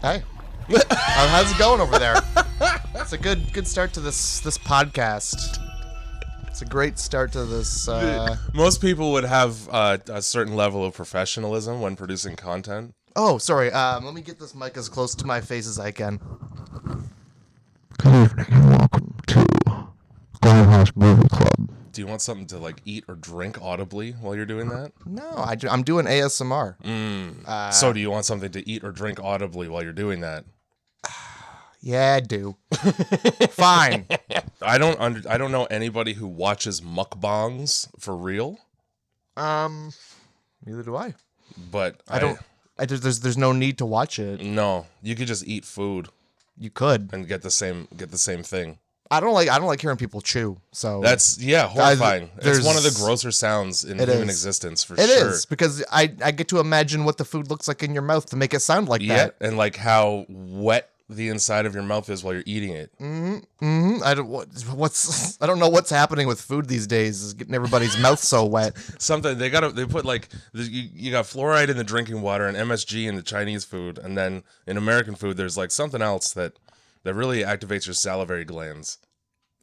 Hey, how's it going over there? It's a good start to this podcast. It's a great start to this. Most people would have a certain level of professionalism when producing content. Oh, sorry. Let me get this mic as close to my face as I can. Good evening and welcome to Grindhouse Movie Club. Do you want something to like eat or drink audibly while you're doing that? No, I'm doing ASMR. So do you want something to eat or drink audibly while you're doing that? Yeah, I do. Fine. I don't know anybody who watches mukbangs for real. Neither do I. But There's no need to watch it. No, you could just eat food You could. and get the same thing. I don't like hearing people chew. So That's horrifying. It's one of the there's- grosser sounds in It human is. existence for It sure. is because I get to imagine what the food looks like in your mouth to make it sound like Yeah, that. and like how wet the inside of your mouth is while you're eating it. I don't know what's happening with food these days. Is getting everybody's mouth so wet. Something they put like you got fluoride in the drinking water and MSG in the Chinese food, and then in American food there's like something else that really activates your salivary glands.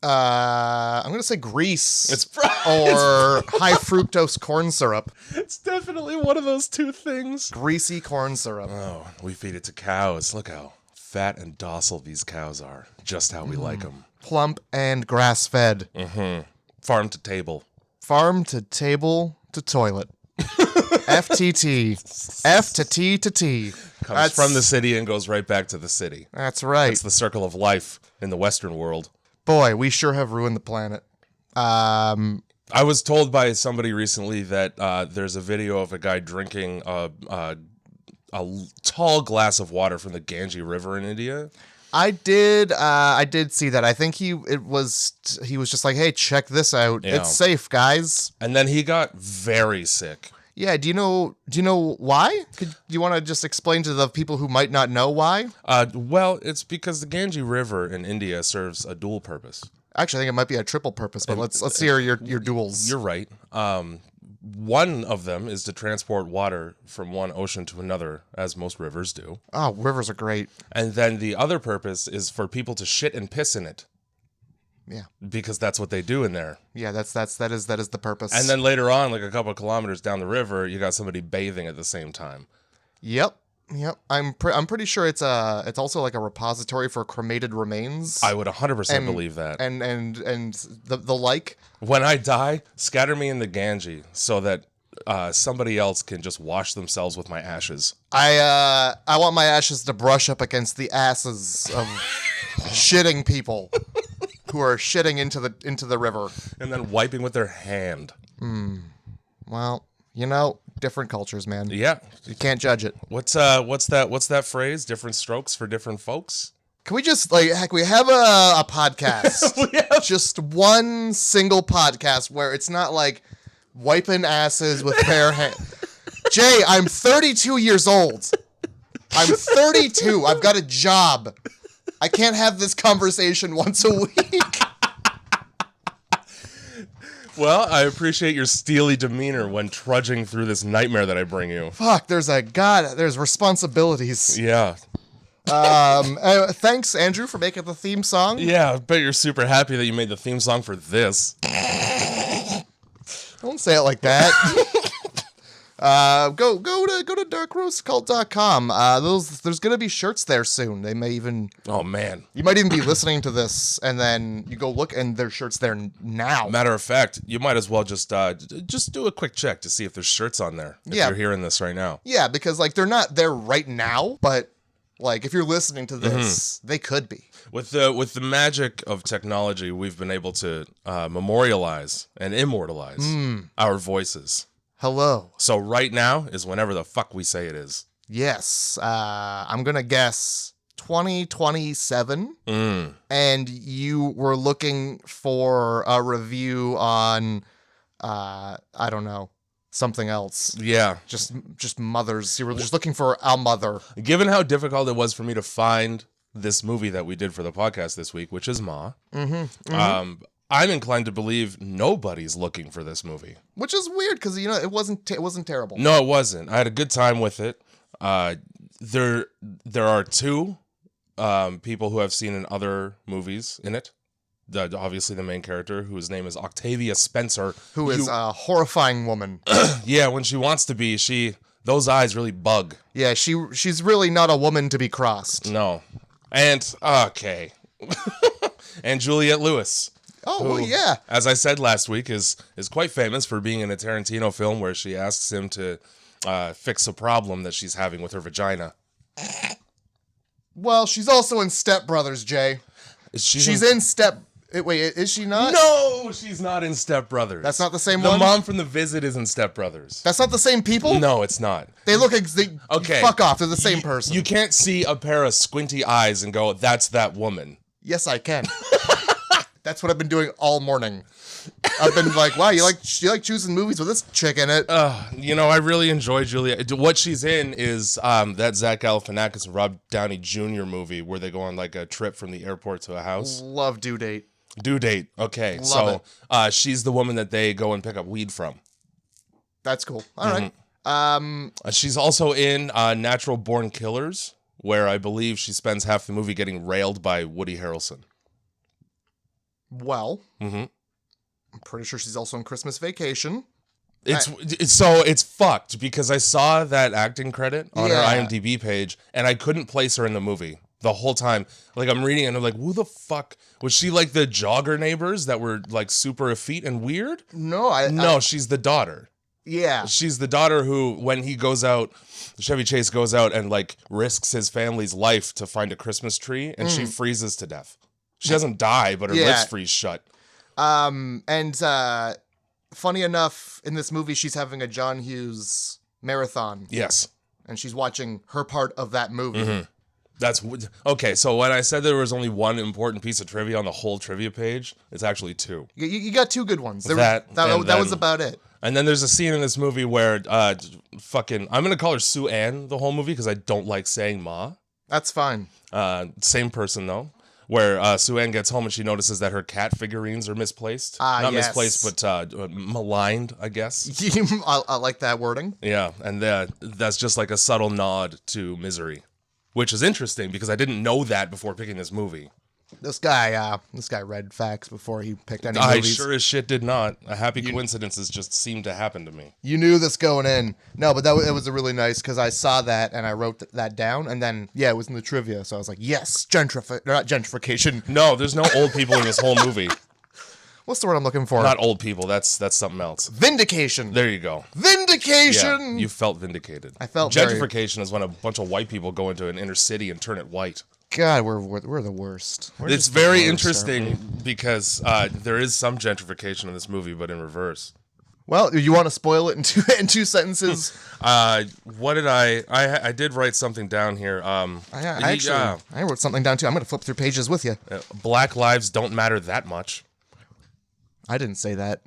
I'm gonna say grease. It's or high fructose corn syrup. It's definitely one of those two things. Greasy corn syrup. Oh, we feed it to cows. Look how fat and docile these cows are. Just how we like them. Plump and grass fed. Farm to table. Farm to table to toilet. FTT. F to T to T. Comes from the city and goes right back to the city. That's right. It's the circle of life in the Western world. Boy, we sure have ruined the planet. I was told by somebody recently that there's a video of a guy drinking a tall glass of water from the Ganges River in India. I did see that. I think he was just like, hey, check this out. Yeah. It's safe, guys. And then he got very sick. Yeah. Do you know why? Do you want to just explain to the people who might not know why? Well, it's because the Ganges River in India serves a dual purpose. Actually, I think it might be a triple purpose, but let's hear your duels. You're right. One of them is to transport water from one ocean to another, as most rivers do. Oh, rivers are great. And then the other purpose is for people to shit and piss in it. Yeah. Because that's what they do in there. Yeah, that is the purpose. And then later on, like a couple of kilometers down the river, you got somebody bathing at the same time. Yep. I'm pretty sure it's also like a repository for cremated remains. I would 100% believe that. And the like. When I die, scatter me in the Ganges so that somebody else can just wash themselves with my ashes. I want my ashes to brush up against the asses of shitting people who are shitting into the river. And then wiping with their hand. Well, different cultures, man. Yeah. You can't judge it. What's that phrase? Different strokes for different folks? Can we just we have a podcast? Just one single podcast where it's not like wiping asses with bare hands. Jay, I'm 32 years old. I'm 32. I've got a job. I can't have this conversation once a week. Well, I appreciate your steely demeanor when trudging through this nightmare that I bring you. Fuck, there's responsibilities. Yeah. Thanks, Andrew, for making the theme song. Yeah, I bet you're super happy that you made the theme song for this. Don't say it like that. Go to darkroastcult.com. There's gonna be shirts there soon. They may even. Oh man. You might even be listening to this, and then you go look, and there's shirts there now. Matter of fact, you might as well just do a quick check to see if there's shirts on there. If you're hearing this right now. Yeah, because they're not there right now, but if you're listening to this, they could be. With the magic of technology, we've been able to memorialize and immortalize our voices. Hello. So right now is whenever the fuck we say it is. Yes. I'm gonna guess 2027. And you were looking for a review on I don't know, something else. Yeah. Just mothers. You were just looking for a mother. Given how difficult it was for me to find this movie that we did for the podcast this week, which is Ma, I'm inclined to believe nobody's looking for this movie. Which is weird because it wasn't terrible. No, it wasn't. I had a good time with it. there are two people who I've seen in other movies in it. Obviously, the main character, whose name is Octavia Spencer, Who is a horrifying woman. Yeah, when she wants to be, those eyes really bug. Yeah, she's really not a woman to be crossed. No, and okay, and Juliette Lewis. Oh, who, well, yeah. As I said last week, is quite famous for being in a Tarantino film where she asks him to fix a problem that she's having with her vagina. Well, she's also in Step Brothers, Jay. She's in Step... Wait, is she not? No, she's not in Step Brothers. That's not the same one? one? The mom from The Visit is in Step Brothers. That's not the same people? No, it's not. They look... Okay. Fuck off, they're the same person. You can't see a pair of squinty eyes and go, that's that woman. Yes, I can. That's what I've been doing all morning. I've been like, wow, you like choosing movies with this chick in it. I really enjoy Julia. What she's in is that Zach Galifianakis and Rob Downey Jr. movie where they go on like a trip from the airport to a house. Love Due Date. Due Date. Okay. Love it. She's the woman that they go and pick up weed from. That's cool. All right. She's also in Natural Born Killers, where I believe she spends half the movie getting railed by Woody Harrelson. Well, I'm pretty sure she's also in Christmas Vacation. It's fucked because I saw that acting credit on her IMDb page and I couldn't place her in the movie the whole time. Like I'm reading and I'm like, who the fuck was she? Like the jogger neighbors that were like super effete and weird? No, she's the daughter. Yeah, she's the daughter who, when he goes out, Chevy Chase goes out and like risks his family's life to find a Christmas tree, and she freezes to death. She doesn't die, but her lips freeze shut. And funny enough, in this movie, she's having a John Hughes marathon. Yes. And she's watching her part of that movie. That's okay. So when I said there was only one important piece of trivia on the whole trivia page, it's actually two. You got two good ones. That was about it. And then there's a scene in this movie where I'm going to call her Sue Ann the whole movie because I don't like saying Ma. That's fine. Same person though. Where Sue Ann gets home and she notices that her cat figurines are misplaced. Not misplaced, but maligned, I guess. I like that wording. Yeah, and that's just like a subtle nod to Misery, which is interesting because I didn't know that before picking this movie. This guy read facts before he picked any movies. I sure as shit did not. Coincidences just seemed to happen to me. You knew this going in. No, but it was a really nice, because I saw that and I wrote that down, and then, it was in the trivia, so I was like, yes, not gentrification. No, there's no old people in this whole movie. What's the word I'm looking for? Not old people, that's something else. Vindication. There you go. Vindication! Yeah, you felt vindicated. I felt gentrification is when a bunch of white people go into an inner city and turn it white. God, we're the worst. It's very interesting because there is some gentrification in this movie, but in reverse. Well, you want to spoil it in two sentences? What did I did write something down here. I wrote something down too. I'm going to flip through pages with you. Black lives don't matter that much. I didn't say that.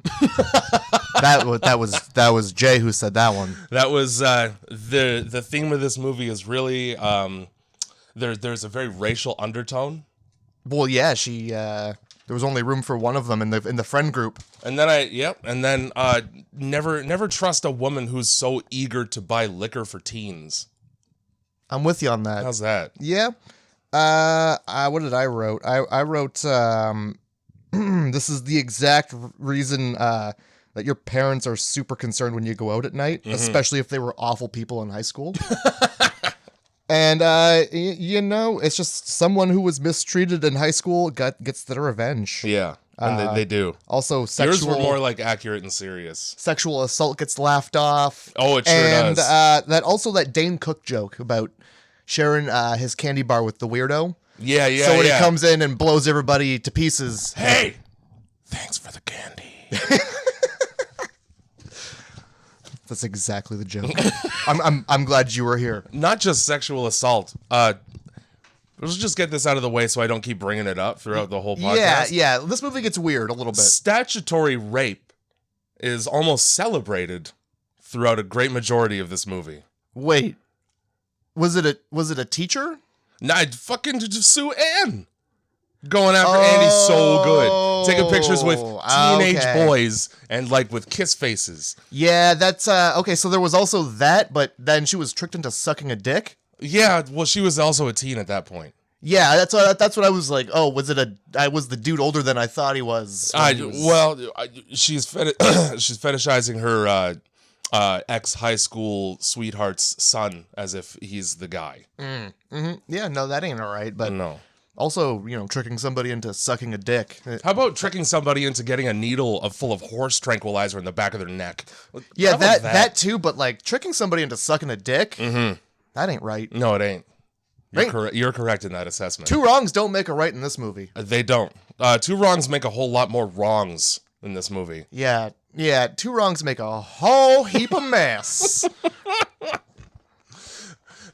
that was Jay who said that one. That was the theme of this movie is really there's a very racial undertone. Well, yeah, there was only room for one of them in the friend group. And then never trust a woman who's so eager to buy liquor for teens. I'm with you on that. How's that? Yeah. What did I wrote? I wrote this is the exact reason that your parents are super concerned when you go out at night, especially if they were awful people in high school. And, it's just someone who was mistreated in high school gets their revenge. Yeah, and they do. Also, yours were more like accurate and serious. Sexual assault gets laughed off. Oh, it sure does. And that Dane Cook joke about sharing his candy bar with the weirdo. Yeah. So when he comes in and blows everybody to pieces. Hey, thanks for the candy. That's exactly the joke. I'm glad you were here. Not just sexual assault. Let's just get this out of the way so I don't keep bringing it up throughout the whole podcast. Yeah. This movie gets weird a little bit. Statutory rape is almost celebrated throughout a great majority of this movie. Wait, was it a teacher? Nah, fucking Sue Ann. Going after Andy's so good. Taking pictures with teenage boys and like with kiss faces. Yeah, that's okay. So there was also that, but then she was tricked into sucking a dick. Yeah, well, she was also a teen at that point. Yeah, that's what I was like. Oh, was the dude older than I thought he was? She's she's fetishizing her ex high school sweetheart's son as if he's the guy. Yeah, no, that ain't all right. But No. also, tricking somebody into sucking a dick. How about tricking somebody into getting a needle full of horse tranquilizer in the back of their neck? Yeah, How about that too. But like tricking somebody into sucking a dick, that ain't right. No, it ain't. You're Right. correct. You're correct in that assessment. Two wrongs don't make a right in this movie. They don't. Two wrongs make a whole lot more wrongs in this movie. Yeah, two wrongs make a whole heap of mess.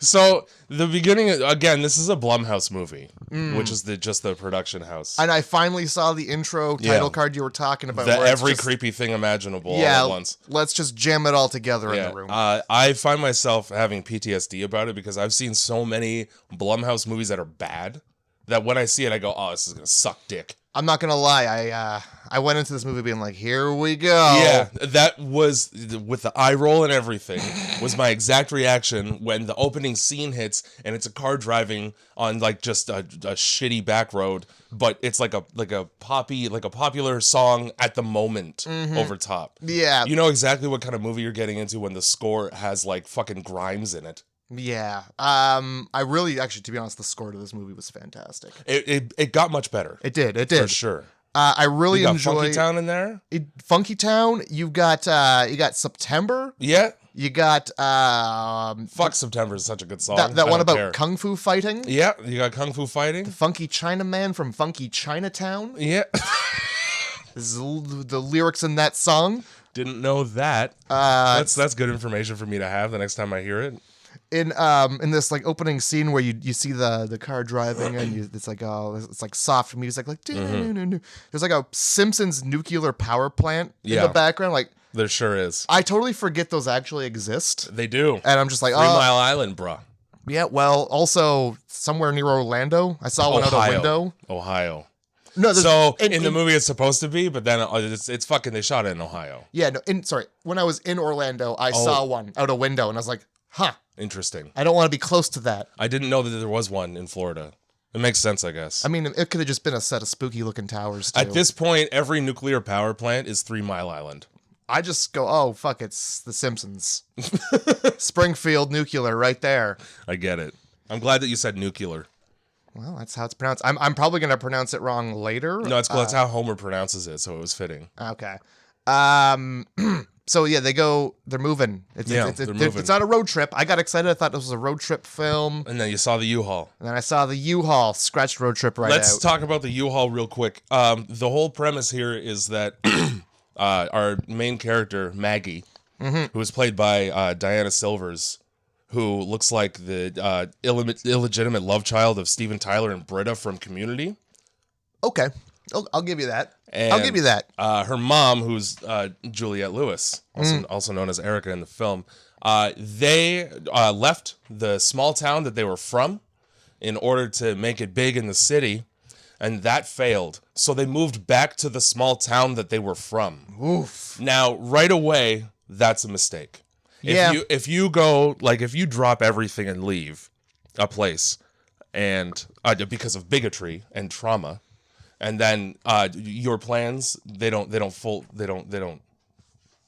So the beginning, again, this is a Blumhouse movie, which is just the production house. And I finally saw the intro title card you were talking about. Where Every creepy thing imaginable all at once. Let's just jam it all together in the room. I find myself having PTSD about it because I've seen so many Blumhouse movies that are bad that when I see it, I go, oh, this is going to suck dick. I'm not gonna lie. I went into this movie being like, "Here we go." Yeah, that was with the eye roll and everything. Was my exact reaction when the opening scene hits and it's a car driving on like just a shitty back road, but it's like a popular song at the moment over top. Yeah, you know exactly what kind of movie you're getting into when the score has like fucking Grimes in it. Yeah. I really, actually, to be honest, the score to this movie was fantastic. It got much better. It did. For sure. I really enjoy Funky Town in there. Funky Town. You got September. Yeah. You got Fuck September is such a good song. That one about kung fu fighting. Yeah, you got kung fu fighting. The Funky Chinaman from Funky Chinatown. Yeah. This is the lyrics in that song. Didn't know that. That's good information for me to have the next time I hear it. In this like opening scene where you see the car driving and it's like soft music like there's like a Simpsons nuclear power plant in the background. Like there sure is. I totally forget those actually exist. They do. And I'm just like, 3 Mile Island, bruh. Yeah, well, also somewhere near Orlando, I saw one out a window. Ohio. No, so in the movie it's supposed to be, but then it's fucking. They shot it in Ohio. Yeah, no. When I was in Orlando, I saw one out a window, and I was like, huh. Interesting. I don't want to be close to that. I didn't know that there was one in Florida. It makes sense, I guess. I mean, it could have just been a set of spooky looking towers, too. At this point, every nuclear power plant is 3 Mile Island. I just go, oh, fuck, it's The Simpsons. Springfield Nuclear right there. I get it. I'm glad that you said nuclear. Well, that's how it's pronounced. I'm probably going to pronounce it wrong later. No, it's cool. That's how Homer pronounces it, so it was fitting. Okay. So yeah, they're moving. It's moving. It's not a road trip. I got excited. I thought this was a road trip film. And then you saw the U-Haul. And then I saw the U-Haul scratched road trip right Let's out. talk about the U-Haul real quick. The whole premise here is that our main character, Maggie, who is played by Diana Silvers, who looks like the illegitimate love child of Steven Tyler and Britta from Community. Okay. I'll give you that. And, I'll give you that. Her mom, who's Juliette Lewis, also known as Erica in the film, they left the small town that they were from in order to make it big in the city, and that failed. So they moved back to the small town that they were from. Oof. Now, right away, that's a mistake. If you drop everything and leave a place, and because of bigotry and trauma, and then your plans they don't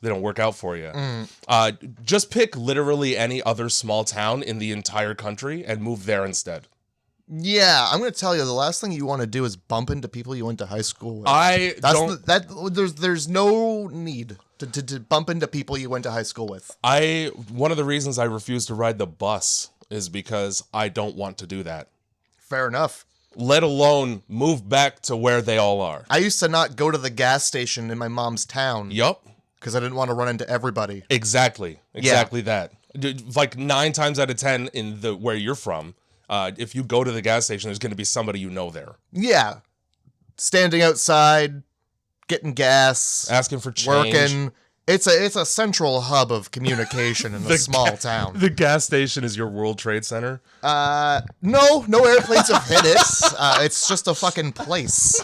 work out for you. Just pick literally any other small town in the entire country and move there instead. Yeah, I'm going to tell you, the last thing you want to do is bump into people you went to high school with. There's no need to bump into people you went to high school with. One of the reasons I refuse to ride the bus is because I don't want to do that. Fair enough. Let alone move back to where they all are. I used to not go to the gas station in my mom's town. Yup. Because I didn't want to run into everybody. Exactly that. Like 9 times out of 10 in where you're from, if you go to the gas station, there's going to be somebody you know there. Yeah. Standing outside, getting gas. Asking for change. Working. It's a central hub of communication in a small town. The gas station is your World Trade Center? No airplanes have hit it. It's just a fucking place.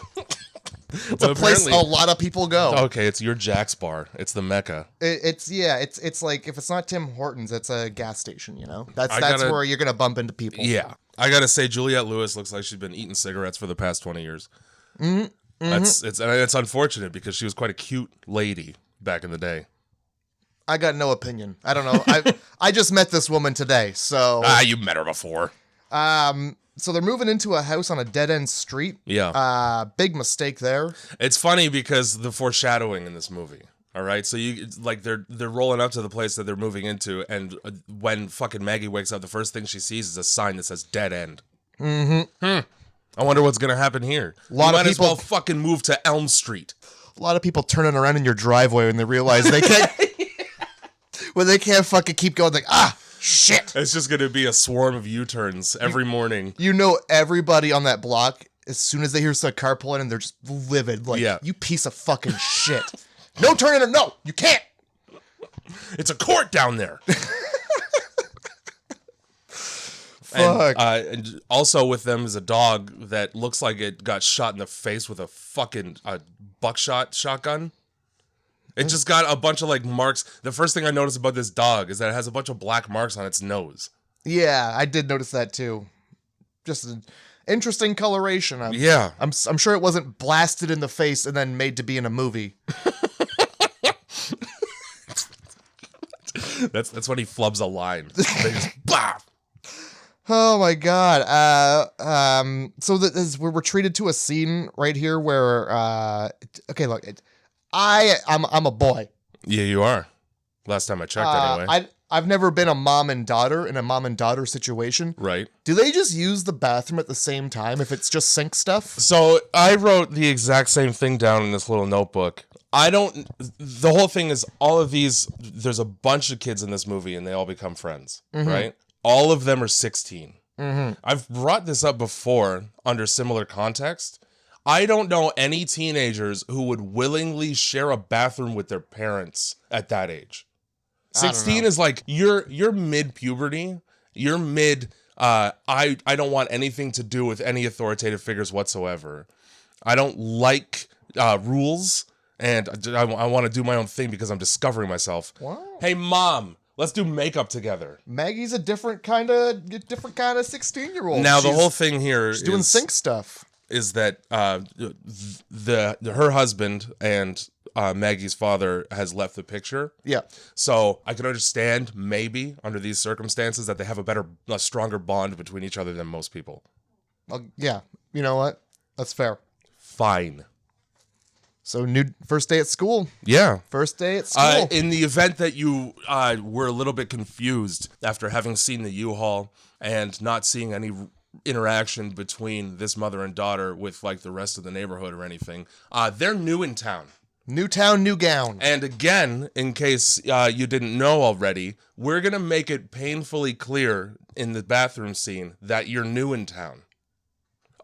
It's a place a lot of people go. Okay, it's your Jack's bar. It's the Mecca. It's like if it's not Tim Hortons, it's a gas station. That's where you're gonna bump into people. Yeah, I gotta say, Juliette Lewis looks like she's been eating cigarettes for the past 20 years. Mm-hmm. It's unfortunate because she was quite a cute lady back in the day. I got no opinion. I don't know. I just met this woman today, so you met her before. So they're moving into a house on a dead-end street. Yeah. Big mistake there. It's funny because the foreshadowing in this movie. All right, so they're rolling up to the place that they're moving into, and when fucking Maggie wakes up, the first thing she sees is a sign that says "dead end." Mm-hmm. I wonder what's gonna happen here. Might as well fucking move to Elm Street. A lot of people turning around in your driveway when they realize they can't. When they can't fucking keep going, like shit. It's just gonna be a swarm of U-turns every morning. Everybody on that block, as soon as they hear a car pulling in, they're just livid. Like, you piece of fucking shit. No turning, no, you can't. It's a court down there. Fuck. And also with them is a dog that looks like it got shot in the face with a fucking buckshot shotgun. It just got a bunch of marks. The first thing I noticed about this dog is that it has a bunch of black marks on its nose. Yeah, I did notice that too. Just an interesting coloration. I'm sure it wasn't blasted in the face and then made to be in a movie. That's when he flubs a line. They just bah! Oh my god. So we're treated to a scene right here where okay, look, I'm a boy. Yeah, you are. Last time I checked, anyway. I've never been a mom and daughter in a mom and daughter situation. Right. Do they just use the bathroom at the same time if it's just sink stuff? So I wrote the exact same thing down in this little notebook. The whole thing is all of these, there's a bunch of kids in this movie and they all become friends, right? All of them are 16. I've brought this up before under similar context. I don't know any teenagers who would willingly share a bathroom with their parents at that age. 16 is like, you're mid-puberty. You're mid, I don't want anything to do with any authoritative figures whatsoever. I don't like rules, and I want to do my own thing because I'm discovering myself. What? Hey, Mom, let's do makeup together. Maggie's a different kind of 16-year-old. Now, the whole thing here is doing sink stuff. Is that her husband and Maggie's father has left the picture. Yeah. So I can understand maybe under these circumstances that they have a stronger bond between each other than most people. Yeah. You know what? That's fair. Fine. So first day at school. Yeah. First day at school. In the event that you were a little bit confused after having seen the U-Haul and not seeing any interaction between this mother and daughter with the rest of the neighborhood or anything, they're new in town. New town, new gown. And again, in case you didn't know already, we're going to make it painfully clear in the bathroom scene that you're new in town.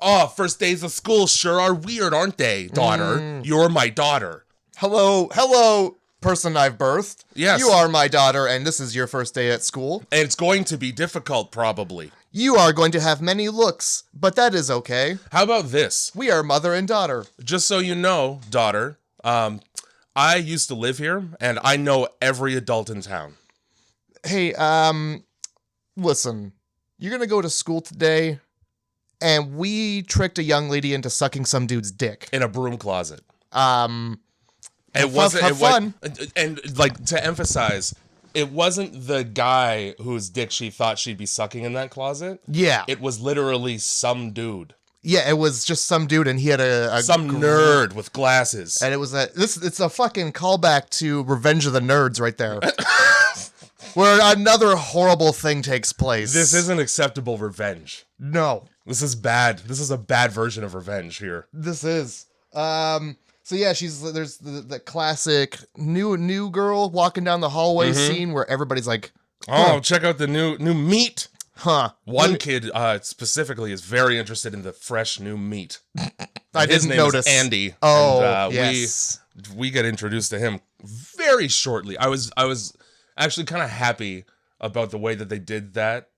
Oh, first days of school sure are weird, aren't they, daughter? You're my daughter. Hello, person I've birthed. Yes. You are my daughter, and this is your first day at school. And it's going to be difficult, probably. You are going to have many looks, but that is okay. How about this? We are mother and daughter. Just so you know, daughter, I used to live here, and I know every adult in town. Hey, listen, you're going to go to school today, and we tricked a young lady into sucking some dude's dick. In a broom closet. It wasn't fun. And to emphasize, it wasn't the guy whose dick she thought she'd be sucking in that closet. Yeah. It was literally some dude. Yeah, it was just some dude, and he had some nerd with glasses. And it was it's a fucking callback to Revenge of the Nerds right there. Where another horrible thing takes place. This isn't acceptable revenge. No. This is bad. This is a bad version of revenge here. This is. So yeah, there's the classic new girl walking down the hallway scene where everybody's like, oh, check out the new meat. Huh. One kid specifically is very interested in the fresh new meat. His name is Andy. Oh, and, yes. We get introduced to him very shortly. I was actually kind of happy about the way that they did that,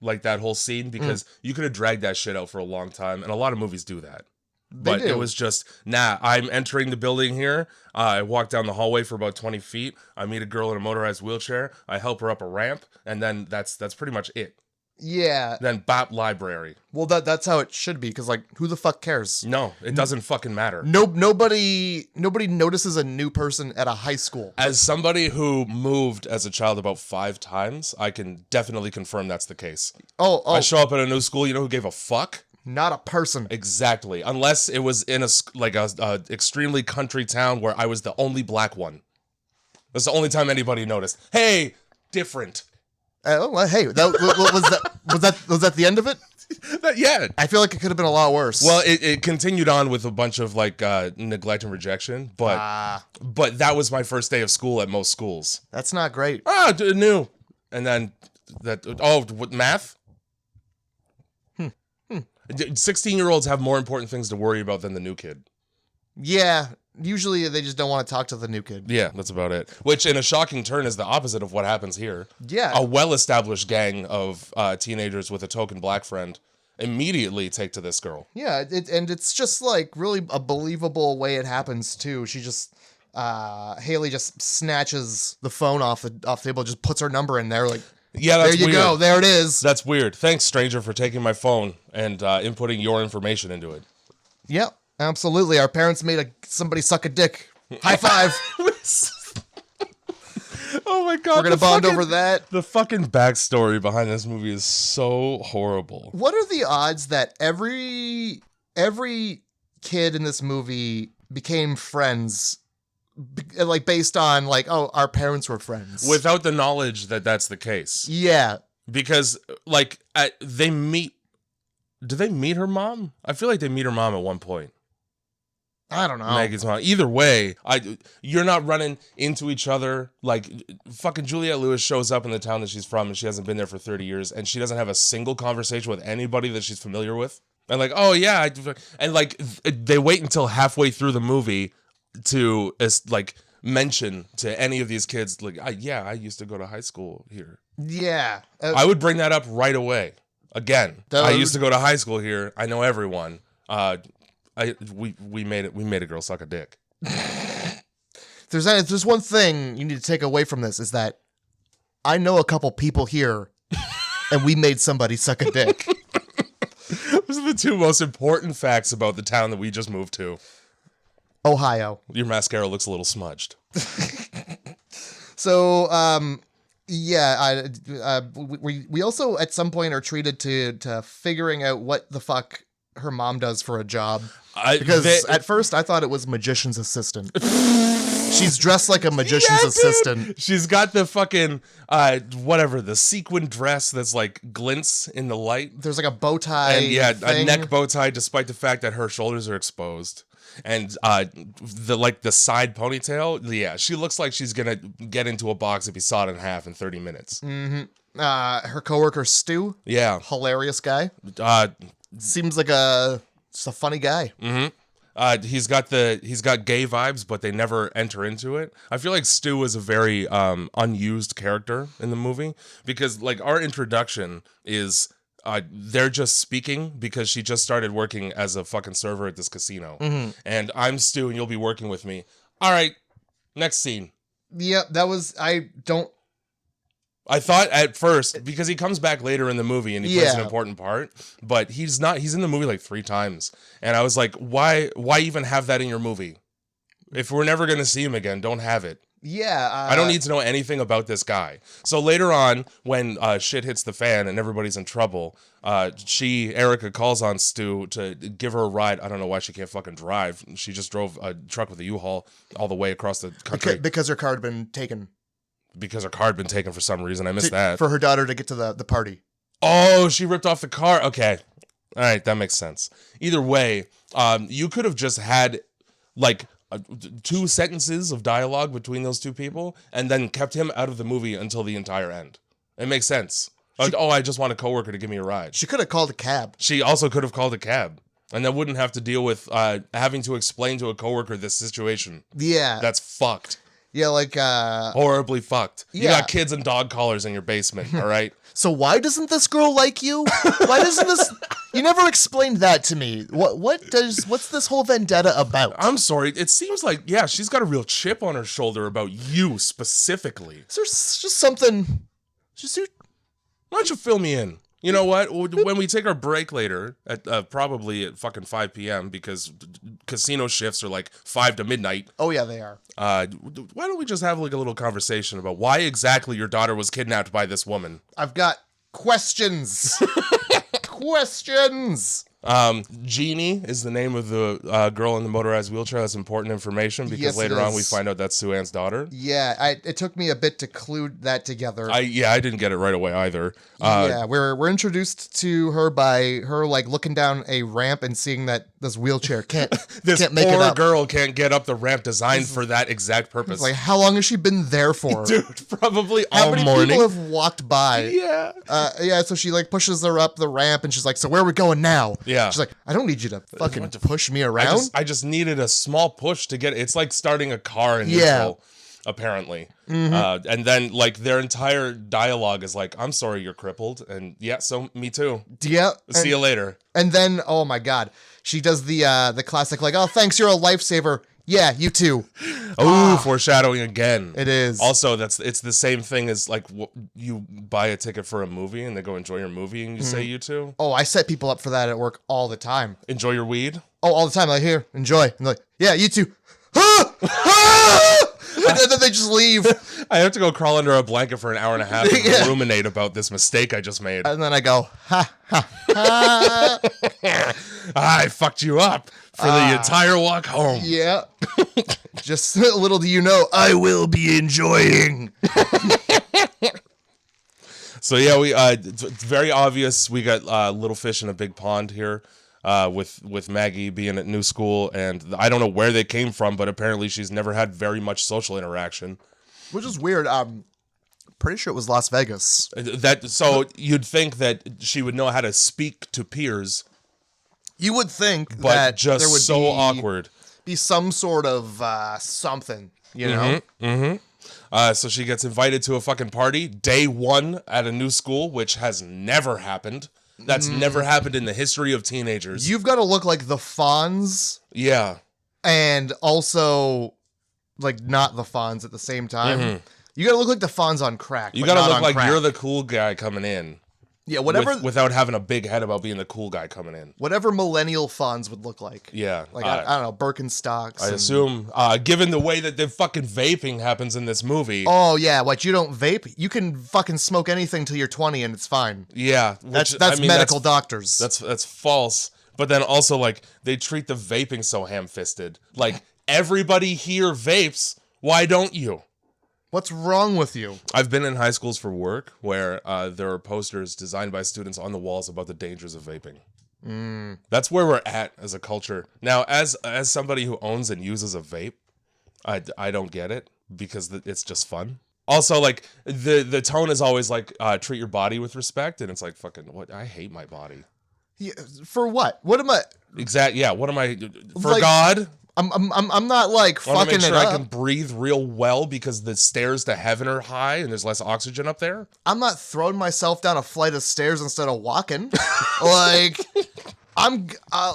that whole scene, because you could have dragged that shit out for a long time, and a lot of movies do that. But do. it was just, I'm entering the building here. I walk down the hallway for about 20 feet. I meet a girl in a motorized wheelchair. I help her up a ramp. And then that's pretty much it. Yeah. Then bop library. Well, that's how it should be, because, like, who the fuck cares? No, it doesn't fucking matter. Nobody notices a new person at a high school. As somebody who moved as a child about 5 times, I can definitely confirm that's the case. Oh. I show up at a new school, you know who gave a fuck? Not a person. Exactly. Unless it was in a extremely country town where I was the only black one. That's the only time anybody noticed. Hey, different. Oh, well, hey, was that the end of it? Yeah. I feel like it could have been a lot worse. Well, it continued on with a bunch of like neglect and rejection, but that was my first day of school at most schools. That's not great. New. And then what, math? 16-year-olds have more important things to worry about than the new kid. Yeah, usually they just don't want to talk to the new kid. Yeah, that's about it. Which, in a shocking turn, is the opposite of what happens here. Yeah. A well-established gang of teenagers with a token black friend immediately take to this girl. Yeah, and it's just like really a believable way it happens too. She just Haley just snatches the phone off the table, just puts her number in there, like, yeah, that's there you go, there it is. That's weird. Thanks, stranger, for taking my phone and inputting your information into it. Yep, absolutely. Our parents made somebody suck a dick. High five. Oh my god, we're gonna bond over that. The fucking backstory behind this movie is so horrible. What are the odds that every kid in this movie became friends, like based on like, oh, our parents were friends, without the knowledge that that's the case? Yeah, because like they meet. Do they meet her mom? I feel like they meet her mom at one point. I don't know. Maggie's mom. Either way, you're not running into each other. Like, fucking Juliette Lewis shows up in the town that she's from, and she hasn't been there for 30 years, and she doesn't have a single conversation with anybody that she's familiar with. And like, oh yeah, and like they wait until halfway through the movie to like mention to any of these kids, like, I used to go to high school here. Yeah, I would bring that up right away. Again, I used to go to high school here. I know everyone. We made a girl suck a dick. There's one thing you need to take away from this, is that I know a couple people here, and we made somebody suck a dick. Those are the two most important facts about the town that we just moved to. Ohio. Your mascara looks a little smudged. So, yeah, we also at some point are treated to figuring out what the fuck her mom does for a job. Because at first I thought it was magician's assistant. She's dressed like a magician's assistant. Dude. She's got the fucking the sequin dress that's like glints in the light. There's like a bow tie. And thing. A neck bow tie, despite the fact that her shoulders are exposed. And the side ponytail, yeah, she looks like she's gonna get into a box if you saw it in half in 30 minutes. Mm-hmm. Her coworker Stu, yeah, hilarious guy. Seems like just a funny guy. Mm-hmm. He's got gay vibes, but they never enter into it. I feel like Stu is a very unused character in the movie, because like our introduction is they're just speaking because she just started working as a fucking server at this casino. Mm-hmm. And I'm Stu and you'll be working with me. All right, next scene. Yep, that was, I thought at first, because he comes back later in the movie and he plays an important part, but he's in the movie like 3 times. And I was like, why even have that in your movie? If we're never going to see him again, don't have it. Yeah. I don't need to know anything about this guy. So later on, when shit hits the fan and everybody's in trouble, Erica calls on Stu to give her a ride. I don't know why she can't fucking drive. She just drove a truck with a U-Haul all the way across the country. Because her car had been taken. Because her car had been taken for some reason. I missed that. For her daughter to get to the party. Oh, she ripped off the car. Okay. All right, that makes sense. Either way, you could have just had like 2 sentences of dialogue between those 2 people and then kept him out of the movie until the entire end. It makes sense. I just want a coworker to give me a ride. She could have called a cab. She also could have called a cab. And then wouldn't have to deal with having to explain to a coworker this situation. Yeah. That's fucked. Yeah, like horribly fucked. Yeah. You got kids and dog collars in your basement, all right? So why doesn't this girl like you? Why doesn't this You never explained that to me. What's this whole vendetta about? I'm sorry. It seems like, yeah, she's got a real chip on her shoulder about you specifically. Is there just something? Why don't you fill me in? You know what? When we take our break later, at probably at fucking 5 p.m. because casino shifts are like 5 to midnight. Oh yeah, they are. Why don't we just have like a little conversation about why exactly your daughter was kidnapped by this woman? I've got questions. Questions. Jeannie is the name of the girl in the motorized wheelchair. That's important information because Yes, later it on is. we find out that's Sue Ann's daughter. Yeah, it took me a bit to clue that together. I didn't get it right away either. Yeah, we're introduced to her by her like looking down a ramp and seeing that this wheelchair can't make it poor up. girl can't get up the ramp designed for that exact purpose. It's like, how long has she been there for? Dude, probably How all many morning. people have walked by? Yeah. Yeah, so she like pushes her up the ramp and she's like, so where are we going now? Yeah. She's like, I don't need you to fucking push me around. I just needed a small push to get it. It's like starting a car in Yeah. neutral, apparently. And then like their entire dialogue is like, I'm sorry you're crippled. And yeah, so me too. Yeah. See you later. And then, oh my God, she does the classic like, oh, thanks, you're a lifesaver. Yeah, you too. Oh, foreshadowing again. It is. Also, it's the same thing as like you buy a ticket for a movie and they go enjoy your movie and you say you too. Oh, I set people up for that at work all the time. Enjoy your weed. Oh, all the time. Like, here, enjoy. I'm like, yeah, you too. And then they just leave. I have to go crawl under a blanket for an hour and a half and Yeah. ruminate about this mistake I just made. And then I go, ha, ha, ha. I fucked you up for the entire walk home. Yeah. Just little do you know, I will be enjoying. So yeah, it's very obvious we got little fish in a big pond here. With Maggie being at new school, and I don't know where they came from, but apparently she's never had very much social interaction. Which is weird. Pretty sure it was Las Vegas. So you'd think that she would know how to speak to peers, You would think but that just there would so awkward. be some sort of something, you know? So she gets invited to a fucking party, day one at a new school, which has never happened. That's never happened in the history of teenagers. You've got to look like the Fonz Yeah. and also like not the Fonz at the same time. You got to look like the Fonz on crack. You but gotta not look on like crack. you're the cool guy coming in. Yeah, whatever Without having a big head about being the cool guy coming in. whatever millennial Fonz would look like. Yeah. Like I don't know, Birkenstocks. I and- assume, given the way that the fucking vaping happens in this movie. Oh yeah, what, you don't vape? You can fucking smoke anything till you're 20 and it's fine. Yeah. That's I mean, medical doctors. That's false. But then also, like, they treat the vaping so ham-fisted. Like, everybody here vapes. Why don't you? What's wrong with you? I've been in high schools for work where there are posters designed by students on the walls about the dangers of vaping. That's where we're at as a culture. Now, as somebody who owns and uses a vape, I don't get it because it's just fun. Also, like, the tone is always like, treat your body with respect, and it's like, fucking, what? I hate my body. Yeah, for what? What am I? Yeah, what am I, for Like, God? I'm not like I want to fucking make sure it I up. can breathe real well because the stairs to heaven are high and there's less oxygen up there. I'm not throwing myself down a flight of stairs instead of walking. Like, I'm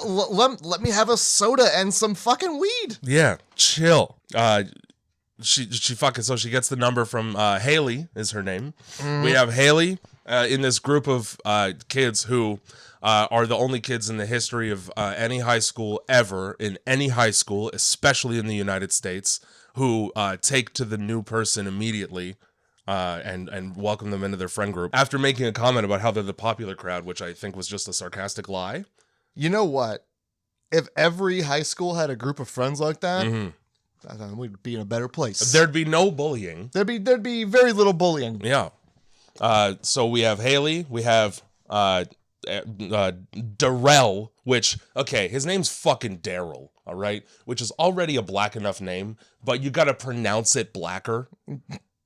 let me have a soda and some fucking weed. Yeah, chill. She fucking, so she gets the number from Haley is her name. We have Haley in this group of kids who are the only kids in the history of any high school ever, in any high school, especially in the United States, who take to the new person immediately and welcome them into their friend group. After making a comment about how they're the popular crowd, which I think was just a sarcastic lie. You know what? If every high school had a group of friends like that, I thought we'd be in a better place. There'd be no bullying. There'd be very little bullying. Yeah. So we have Haley, we have Darrell, which, okay, his name's fucking Daryl, all right? Which is already a black enough name, but you gotta pronounce it blacker.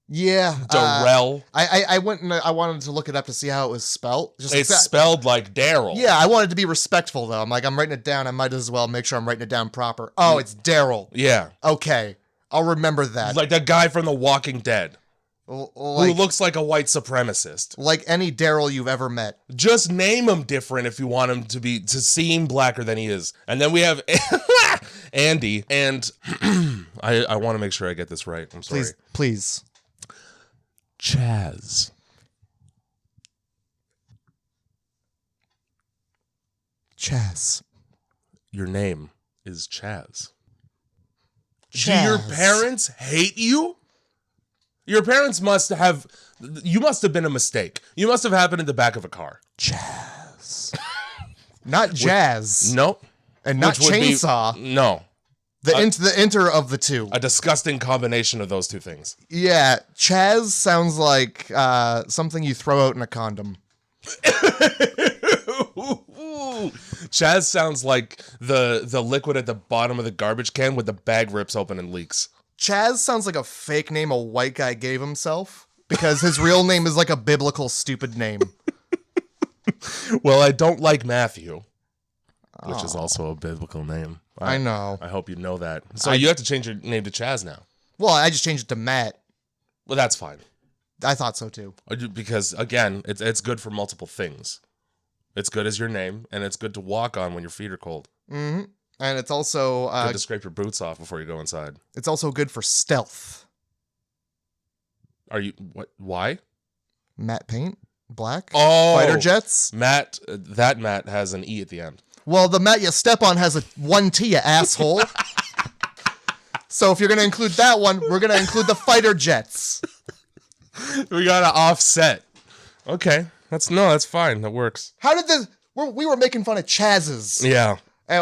Yeah. Darrell. I went and I wanted to look it up to see how it was spelled. It's spelled like Daryl. Yeah, I wanted to be respectful though. I'm like, I'm writing it down. I might as well make sure I'm writing it down proper. Oh, it's Daryl. Yeah. Okay. I'll remember that. Like that guy from The Walking Dead. who looks like a white supremacist. Like any Daryl you've ever met. Just name him different if you want him to seem blacker than he is. And then we have Andy, and I want to make sure I get this right. I'm sorry. Please. Chaz. Chaz. Your name is Chaz. Chaz. Do your parents hate you? Your parents you must have been a mistake. You must have happened in the back of a car. Chaz. Not jazz. Nope. And not chainsaw. No. The enter of the two. A disgusting combination of those two things. Yeah, Chaz sounds like something you throw out in a condom. Chaz sounds like the liquid at the bottom of the garbage can when the bag rips open and leaks. Chaz sounds like a fake name a white guy gave himself because his real name is like a biblical stupid name. Well, I don't like Matthew, which is also a biblical name. I know. I hope you know that. So you have to change your name to Chaz now. Well, I just changed it to Matt. Well, that's fine. I thought so too. Because again, it's good for multiple things. It's good as your name, and it's good to walk on when your feet are cold. Mm-hmm. And it's also good to scrape your boots off before you go inside. It's also good for stealth. Are you what? Why? Matte paint, black. Oh, fighter jets. Matt. That Matt has an E at the end. Well, the mat you step on has a 1T, you asshole. So if you're gonna include that one, we're gonna include the fighter jets. We gotta offset. Okay, that's fine. That works. How did this? We were making fun of Chaz's. Yeah.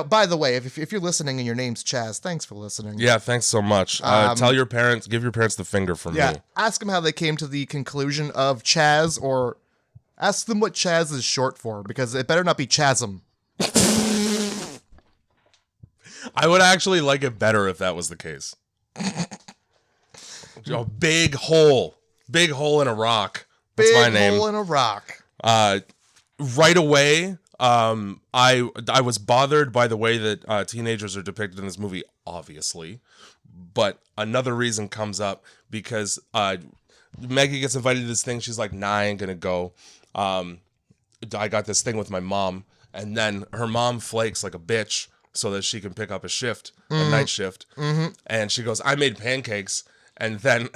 By the way, if you're listening and your name's Chaz, thanks for listening. Yeah, thanks so much. Tell your parents, give your parents the finger from me. Ask them how they came to the conclusion of Chaz, or ask them what Chaz is short for, because it better not be Chasm. I would actually like it better if that was the case. A big hole in a rock. That's my name. Big hole in a rock. Right away, I was bothered by the way that teenagers are depicted in this movie, obviously. But another reason comes up because Maggie gets invited to this thing. She's like, nah, I ain't gonna go. I got this thing with my mom. And then her mom flakes like a bitch so that she can pick up a night shift. Mm-hmm. And she goes, I made pancakes. And then,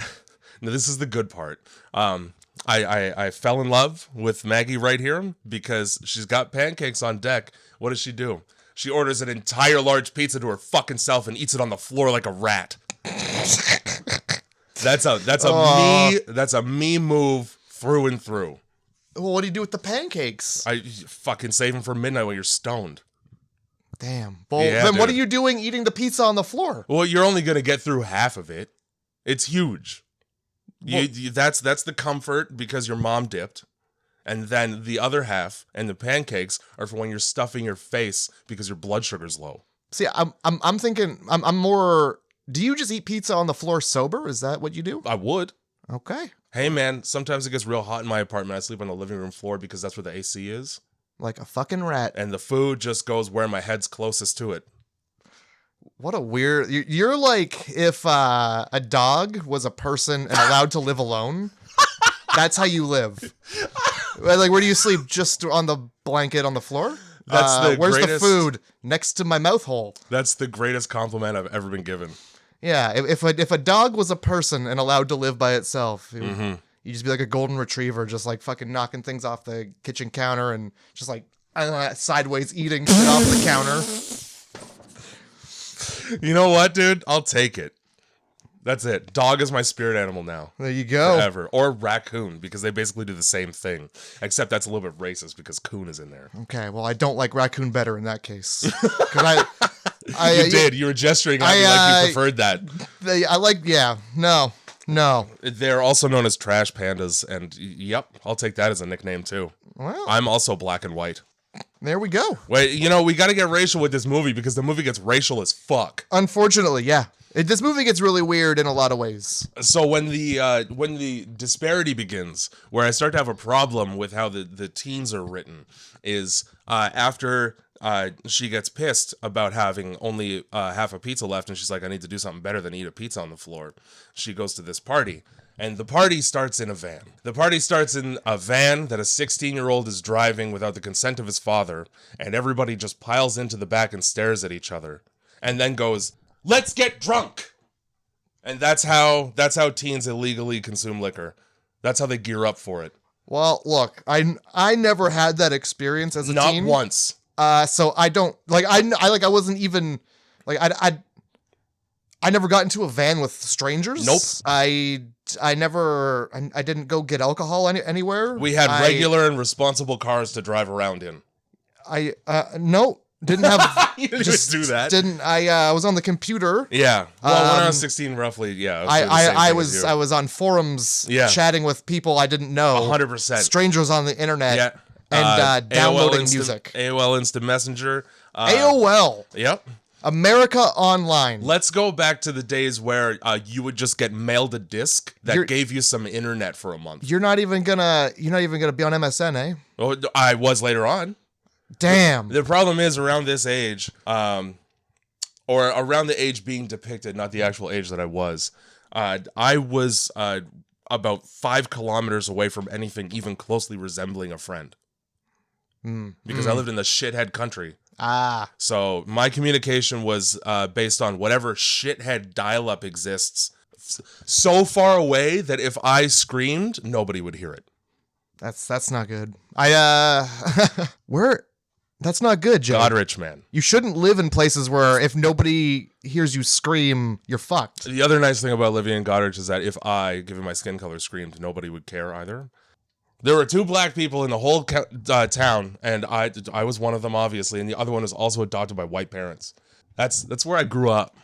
now this is the good part. I fell in love with Maggie right here because she's got pancakes on deck. What does she do? She orders an entire large pizza to her fucking self and eats it on the floor like a rat. That's a me move through and through. Well, what do you do with the pancakes? I fucking save them for midnight when you're stoned. Damn. Well, then what are you doing eating the pizza on the floor? Well, you're only going to get through half of it. It's huge. Well, that's the comfort because your mom dipped. And then the other half and the pancakes are for when you're stuffing your face because your blood sugar's low. See, I'm thinking I'm more. Do you just eat pizza on the floor sober? Is that what you do? I would. Okay. Hey man, sometimes it gets real hot in my apartment. I sleep on the living room floor because that's where the AC is. Like a fucking rat. And the food just goes where my head's closest to it. What a weird. You're like if a dog was a person and allowed to live alone. That's how you live. Like, where do you sleep? Just on the blanket on the floor? Where's the food? Next to my mouth hole. That's the greatest compliment I've ever been given. Yeah, if a dog was a person and allowed to live by itself, you'd just be like a golden retriever, just like fucking knocking things off the kitchen counter and just like sideways eating shit off the counter. You know what, dude? I'll take it. That's it. Dog is my spirit animal now. There you go. Forever. Or raccoon, because they basically do the same thing. Except that's a little bit racist because coon is in there. Okay, well, I don't like raccoon better in that case. You did. You were gesturing at me like you preferred that. No. They're also known as trash pandas, and yep, I'll take that as a nickname too. Well, I'm also black and white. There we go. Wait, we got to get racial with this movie because the movie gets racial as fuck. Unfortunately, yeah. This movie gets really weird in a lot of ways. So when the disparity begins, where I start to have a problem with how the teens are written, is after she gets pissed about having only half a pizza left, and she's like, I need to do something better than eat a pizza on the floor. She goes to this party, and the party starts in a van. The party starts in a van that a 16-year-old is driving without the consent of his father, and everybody just piles into the back and stares at each other, and then goes, let's get drunk. And that's how teens illegally consume liquor. That's how they gear up for it. Well, look, I never had that experience as a teen. Not once. So I don't like I wasn't even like I never got into a van with strangers. Nope. I didn't go get alcohol anywhere. We had regular and responsible cars to drive around in. No. Didn't have You just do that. Didn't I was on the computer. Yeah. Well, when I was 16 roughly, yeah. I was on forums chatting with people I didn't know. 100%. Strangers on the internet. Yeah. And downloading music. AOL Instant Messenger. AOL. Yep. America Online. Let's go back to the days where you would just get mailed a disc that gave you some internet for a month. You're not even gonna be on MSN, eh? Oh, I was later on. Damn. The problem is around this age, or around the age being depicted, not the actual age that I was about 5 kilometers away from anything even closely resembling a friend. Because I lived in the shithead country. So my communication was based on whatever shithead dial-up exists so far away that if I screamed, nobody would hear it. That's not good. That's not good, Joe. Goderich, man. You shouldn't live in places where if nobody hears you scream, you're fucked. The other nice thing about living in Goderich is that if I, given my skin color, screamed, nobody would care either. There were 2 black people in the whole town, and I was one of them, obviously, and the other one was also adopted by white parents. That's where I grew up.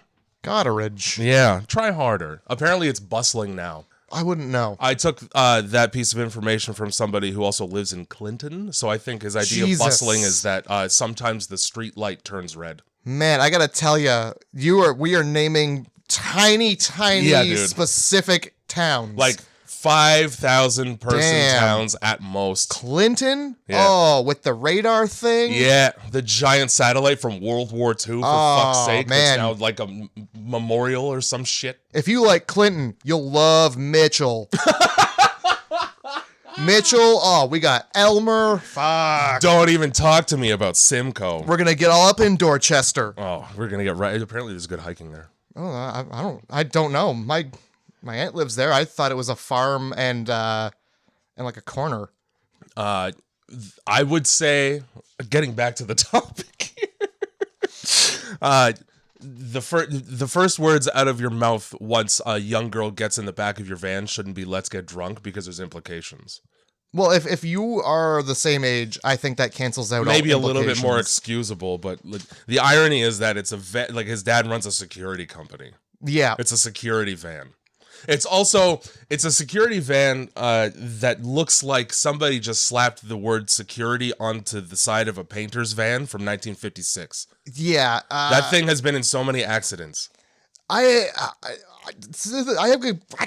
Goderich. Yeah, try harder. Apparently it's bustling now. I wouldn't know. I took that piece of information from somebody who also lives in Clinton, so I think his idea of bustling is that sometimes the street light turns red. Man, I gotta tell you, we are naming tiny specific towns. Like 5,000 person towns at most. Clinton? Yeah. Oh, with the radar thing? Yeah, the giant satellite from World War II, for fuck's sake. Man. It's now like a memorial or some shit. If you like Clinton, you'll love Mitchell. Mitchell, we got Elmer. Fuck. Don't even talk to me about Simcoe. We're gonna get all up in Dorchester. Oh, we're gonna get right. Apparently there's good hiking there. Oh, I don't know. My aunt lives there. I thought it was a farm and like a corner. I would say, getting back to the topic here, the first words out of your mouth once a young girl gets in the back of your van shouldn't be "let's get drunk" because there's implications. Well, if you are the same age, I think that cancels out maybe all a little bit more excusable, but the irony is that it's like his dad runs a security company. Yeah, it's a security van. It's a security van that looks like somebody just slapped the word security onto the side of a painter's van from 1956. Yeah. That thing has been in so many accidents. I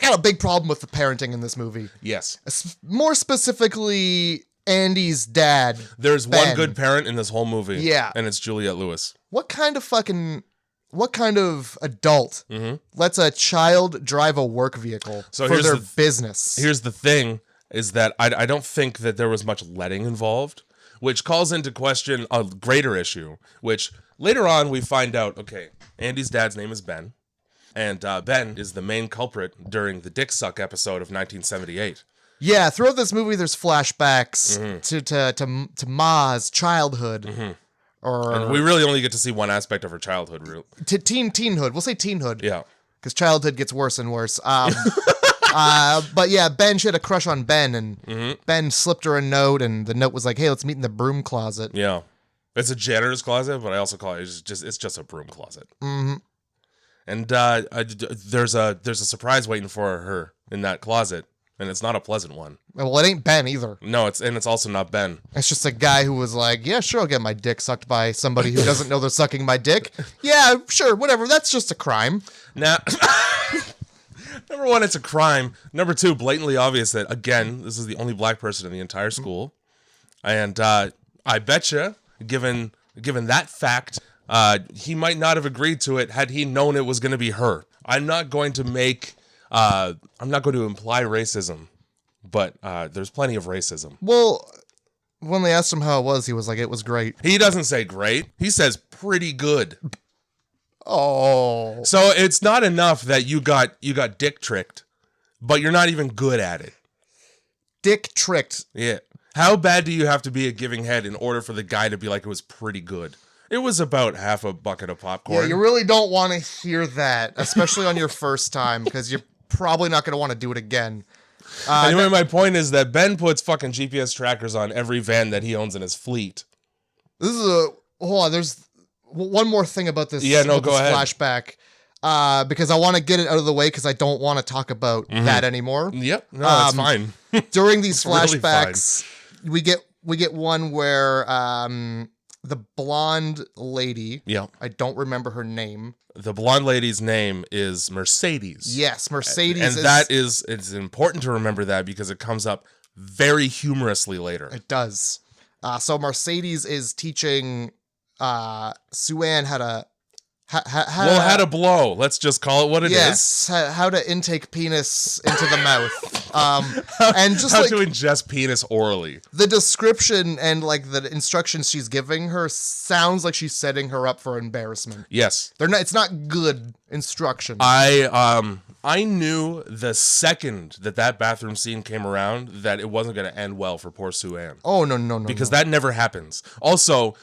got a big problem with the parenting in this movie. Yes. More specifically, Andy's dad. There's Ben. one good parent in this whole movie. Yeah. And it's Juliette Lewis. What kind of adult lets a child drive a work vehicle for their business? Here's the thing, is that I don't think that there was much letting involved, which calls into question a greater issue, which later on we find out, okay, Andy's dad's name is Ben, and Ben is the main culprit during the Dick Suck episode of 1978. Yeah, throughout this movie there's flashbacks to Ma's childhood. And we really only get to see one aspect of her childhood. To teenhood. We'll say teenhood. Yeah. Because childhood gets worse and worse. But yeah, Ben, she had a crush on Ben, and Ben slipped her a note, and the note was like, hey, let's meet in the broom closet. Yeah. It's a janitor's closet, but I also call it, it's just a broom closet. Mm-hmm. And there's a surprise waiting for her in that closet. and it's not a pleasant one. Well, it ain't Ben either. No, it's also not Ben. It's just a guy who was like, yeah, sure, I'll get my dick sucked by somebody who doesn't know they're sucking my dick. Yeah, sure, whatever. That's just a crime. Now, number one, it's a crime. Number two, blatantly obvious that, again, this is the only black person in the entire school. And I betcha, given that fact, he might not have agreed to it had he known it was going to be her. I'm not going to imply racism, but there's plenty of racism. Well, when they asked him how it was, he was like, it was great. He doesn't say great. He says pretty good. Oh. So it's not enough that you got dick tricked, but you're not even good at it. Dick tricked. Yeah. How bad do you have to be at giving head in order for the guy to be like, it was pretty good? It was about half a bucket of popcorn. Yeah, you really don't want to hear that, especially on your first time, because you're probably not going to want to do it again. Anyway, my point is that Ben puts fucking GPS trackers on every van that he owns in his fleet. Hold on, there's one more thing about this. Yeah, no, go ahead. Flashback, because I want to get it out of the way because I don't want to talk about that anymore. Yep, no, that's fine. During these Really flashbacks, we get one where the blonde lady. Yeah, I don't remember her name. the blonde lady's name is Mercedes. Yes, Mercedes. And it's important to remember that because it comes up very humorously later. It does. So Mercedes is teaching Sue-Ann how to how to blow. Let's just call it what it is. Yes, how to intake penis into the mouth. And just how like to ingest penis orally. the description and like the instructions she's giving her sounds like she's setting her up for embarrassment. Yes. They're not. It's not good instruction. I knew the second that bathroom scene came around that it wasn't going to end well for poor Sue-Ann. Oh, no. Because that never happens. Also,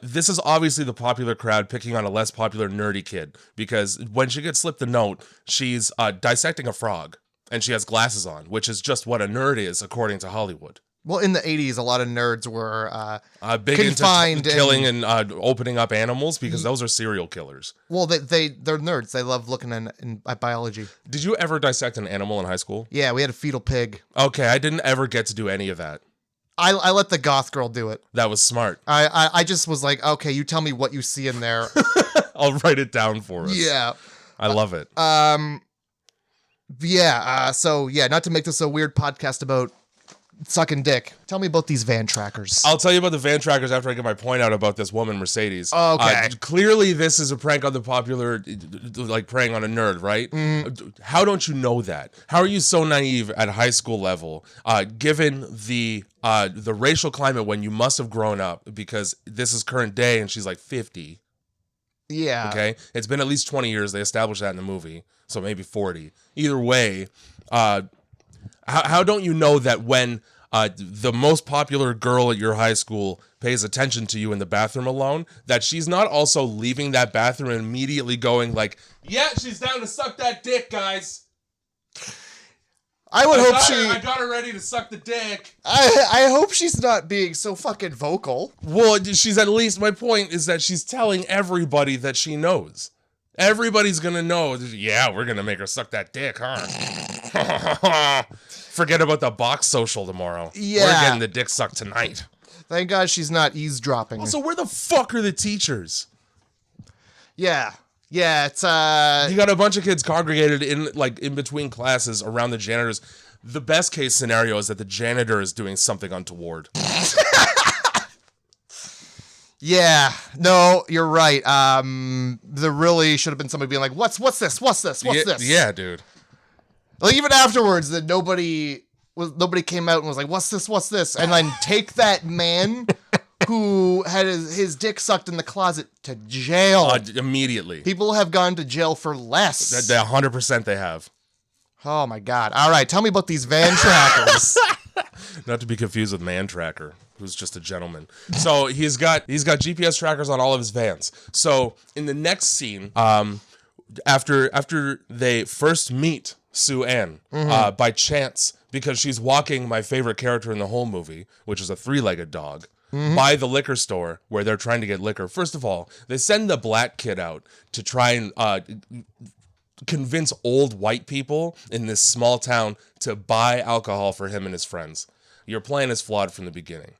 this is obviously the popular crowd picking on a less popular nerdy kid. Because when she gets slipped the note, she's dissecting a frog. And she has glasses on, which is just what a nerd is, according to Hollywood. Well, in the 80s, a lot of nerds were big confined into killing and opening up animals because those are serial killers. Well, they're nerds. They love looking at biology. Did you ever dissect an animal in high school? Yeah, we had a fetal pig. Okay, I didn't ever get to do any of that. I let the goth girl do it. That was smart. I just was like, okay, you tell me what you see in there. I'll write it down for us. Yeah. I love it. So not to make this a weird podcast about sucking dick. Tell me about these van trackers. I'll tell you about the van trackers after I get my point out about this woman, Mercedes. Okay. Clearly, this is a prank on the popular, like preying on a nerd, right? How don't you know that? How are you so naive at high school level, given the racial climate when you must have grown up? Because this is current day, and she's like 50. Yeah. Okay. It's been at least 20 years. They established that in the movie, so maybe 40. Either way, how don't you know that when the most popular girl at your high school pays attention to you in the bathroom alone, that she's not also leaving that bathroom and immediately going like, yeah, she's down to suck that dick, guys. I got her ready to suck the dick. I hope she's not being so fucking vocal. Well, she's at least, my point is that she's telling everybody that she knows. Everybody's gonna know, yeah, we're gonna make her suck that dick, huh? Forget about the box social tomorrow. Yeah. We're getting the dick sucked tonight. Thank God she's not eavesdropping. Also, where the fuck are the teachers? Yeah, it's You got a bunch of kids congregated in between classes around the janitors. The best case scenario is that the janitor is doing something untoward. Yeah, no, you're right. There really should have been somebody being like, what's this? What's this? Yeah, dude. Like even afterwards, that nobody came out and was like, what's this? And then take that man who had his dick sucked in the closet to jail. Immediately. People have gone to jail for less. 100% they have. Oh my God. All right, tell me about these van trackers. Not to be confused with Man Tracker, who's just a gentleman. So he's got GPS trackers on all of his vans. So in the next scene, after they first meet Sue-Ann, by chance, because she's walking my favorite character in the whole movie, which is a three-legged dog, by the liquor store where they're trying to get liquor. First of all, they send the black kid out to try and convince old white people in this small town to buy alcohol for him and his friends. Your plan is flawed from the beginning.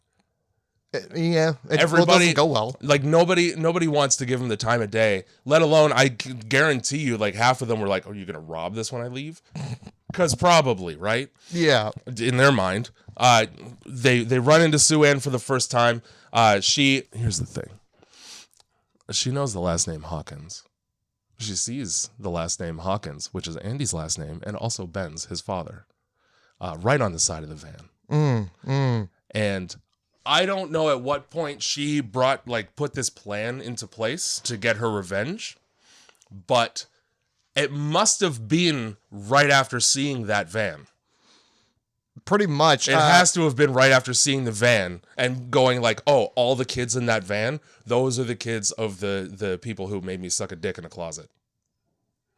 Yeah, Everybody doesn't go well. Like nobody wants to give him the time of day. Let alone, I guarantee you, like half of them were like, "Are you gonna rob this when I leave?" Because probably, right? Yeah. In their mind, they run into Sue Ann for the first time. Here's the thing. She knows the last name Hawkins. She sees the last name Hawkins, which is Andy's last name, and also Ben's, his father, right on the side of the van. And I don't know at what point she put this plan into place to get her revenge, but it must have been right after seeing that van. Pretty much. It has to have been right after seeing the van and going like, oh, all the kids in that van, those are the kids of the people who made me suck a dick in a closet.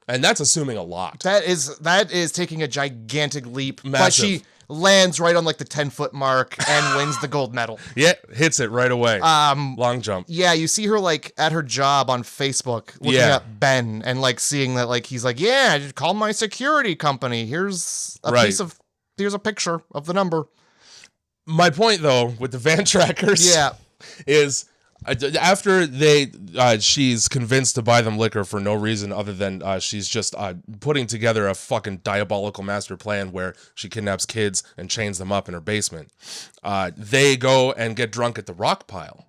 And that's assuming a lot. That is taking a gigantic leap. Massive. But she lands right on like the 10-foot mark and wins the gold medal. Yeah, hits it right away. Long jump. Yeah, you see her like at her job on Facebook looking up Ben and like seeing that like he's like, yeah, I call my security company. Here's a picture of the number. My point though with the van trackers is after she's convinced to buy them liquor for no reason other than she's just putting together a fucking diabolical master plan where she kidnaps kids and chains them up in her basement. They go and get drunk at the rock pile.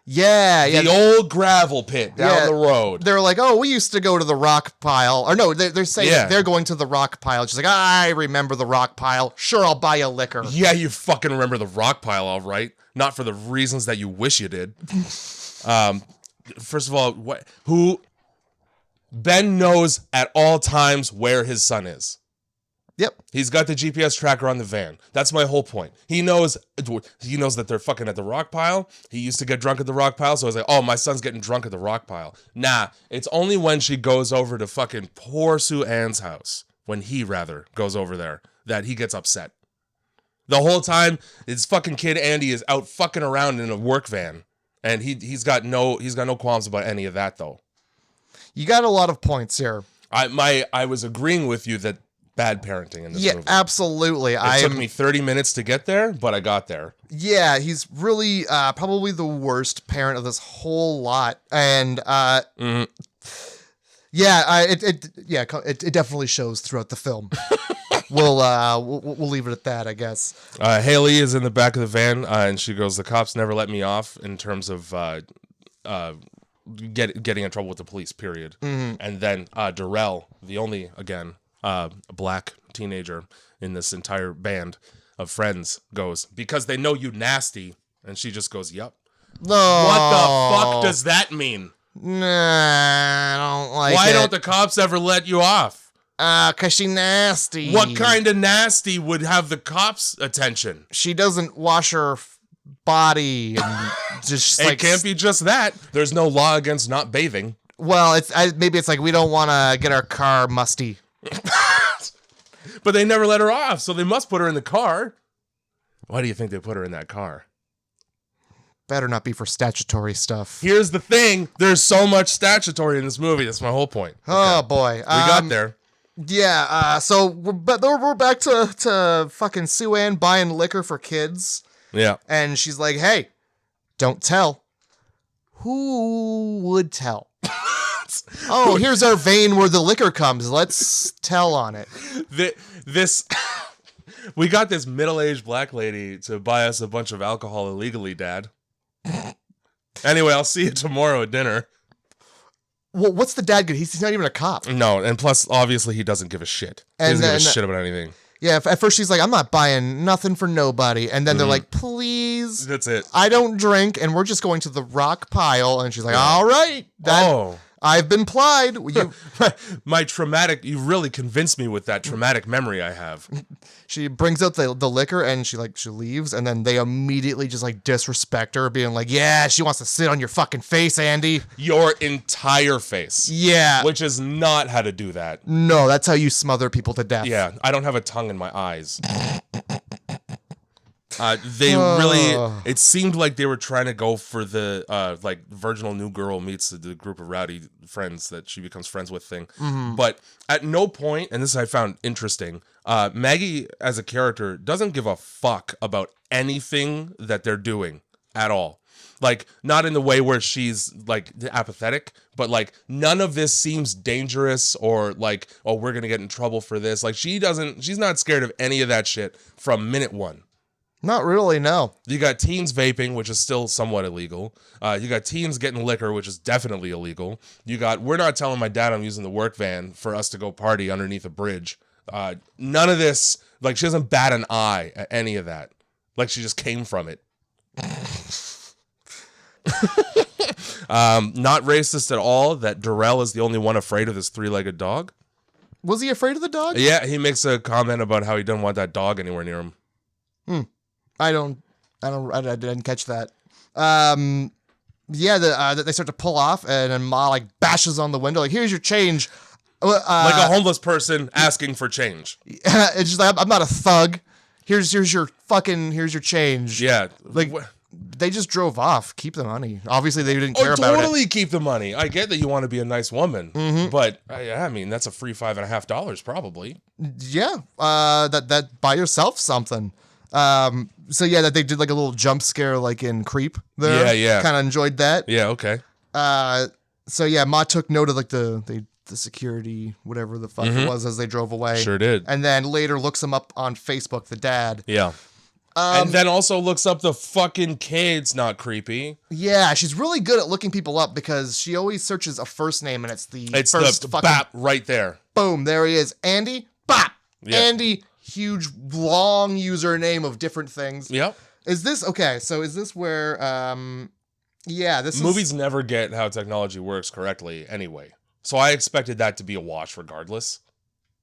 Yeah. The old gravel pit down the road. They're like, oh, we used to go to the rock pile. Or no, they're saying they're going to the rock pile. She's like, I remember the rock pile. Sure, I'll buy you liquor. Yeah, you fucking remember the rock pile, all right. Not for the reasons that you wish you did. First of all, Ben knows at all times where his son is. Yep. He's got the GPS tracker on the van. That's my whole point. He knows that they're fucking at the rock pile. He used to get drunk at the rock pile, so I was like, oh, my son's getting drunk at the rock pile. Nah, it's only when she goes over to fucking poor Sue Ann's house, when he goes over there, that he gets upset. The whole time, his fucking kid Andy is out fucking around in a work van, and he's got no qualms about any of that though. You got a lot of points here. I was agreeing with you that bad parenting in this movie. Yeah, absolutely. It took me 30 minutes to get there, but I got there. Yeah, he's really probably the worst parent of this whole lot, and it definitely shows throughout the film. We'll leave it at that, I guess. Haley is in the back of the van, and she goes, "The cops never let me off in terms of getting in trouble with the police. Period." Mm-hmm. And then Darrell, the only a black teenager in this entire band of friends, goes, "Because they know you nasty," and she just goes, "Yep." No. What the fuck does that mean? Nah, I don't like it. Why don't the cops ever let you off? 'Cause she nasty. What kind of nasty would have the cops' attention? She doesn't wash her body and just it can't be just that. There's no law against not bathing. Well, maybe it's like we don't want to get our car musty. But they never let her off, so they must put her in the car. Why do you think they put her in that car? Better not be for statutory stuff. Here's the thing. There's so much statutory in this movie. That's my whole point. Oh, boy. We got there. Yeah, so we're back to fucking Sue Ann buying liquor for kids. Yeah. And she's like, hey, don't tell. Who would tell? Oh, here's our vein where the liquor comes. Let's tell on it. We got this middle-aged black lady to buy us a bunch of alcohol illegally, Dad. Anyway, I'll see you tomorrow at dinner. Well, what's the dad good? He's not even a cop. No, and plus, obviously, he doesn't give a shit. He doesn't give a shit about anything. Yeah, at first she's like, I'm not buying nothing for nobody. And then they're like, please. That's it. I don't drink, and we're just going to the rock pile. And she's like, all right. I've been plied. My traumatic, you really convinced me with that traumatic memory I have. She brings out the liquor and she leaves, and then they immediately just like disrespect her, being like, yeah, she wants to sit on your fucking face, Andy. Your entire face. Yeah. Which is not how to do that. No, that's how you smother people to death. Yeah, I don't have a tongue in my eyes. They really, it seemed like they were trying to go for the like virginal new girl meets the group of rowdy friends that she becomes friends with thing. But at no point, and this I found interesting, Maggie as a character doesn't give a fuck about anything that they're doing at all. Like, not in the way where she's, like, apathetic, but, like, none of this seems dangerous or, like, oh, we're gonna get in trouble for this. Like, she's not scared of any of that shit from minute one. Not really, no. You got teens vaping, which is still somewhat illegal. You got teens getting liquor, which is definitely illegal. You got, we're not telling my dad I'm using the work van for us to go party underneath a bridge. None of this, like, she doesn't bat an eye at any of that. Like, she just came from it. Not racist at all that Darrell is the only one afraid of this three-legged dog. Was he afraid of the dog? Yeah, he makes a comment about how he doesn't want that dog anywhere near him. I didn't catch that. They start to pull off, and then Ma like bashes on the window, like, "Here's your change." Like a homeless person asking for change. It's just like, I'm not a thug. Here's your change. Yeah, like. They just drove off. Keep the money. Obviously, they didn't care about it. Totally keep the money. I get that you want to be a nice woman, but I mean, that's a free $5.50 probably. Yeah, that buy yourself something. That they did like a little jump scare, like in Creep. There. Yeah. Kind of enjoyed that. Yeah. Okay. Ma took note of like the security, whatever the fuck it was, as they drove away. Sure did. And then later looks him up on Facebook. The dad. Yeah. And then also looks up the fucking kids, not creepy. Yeah, she's really good at looking people up because she always searches a first name and it's the first fucking bap right there. Boom, there he is. Andy, bop. Yeah. Andy, huge, long username of different things. Yep. Is this where, Movies never get how technology works correctly anyway. So I expected that to be a wash regardless.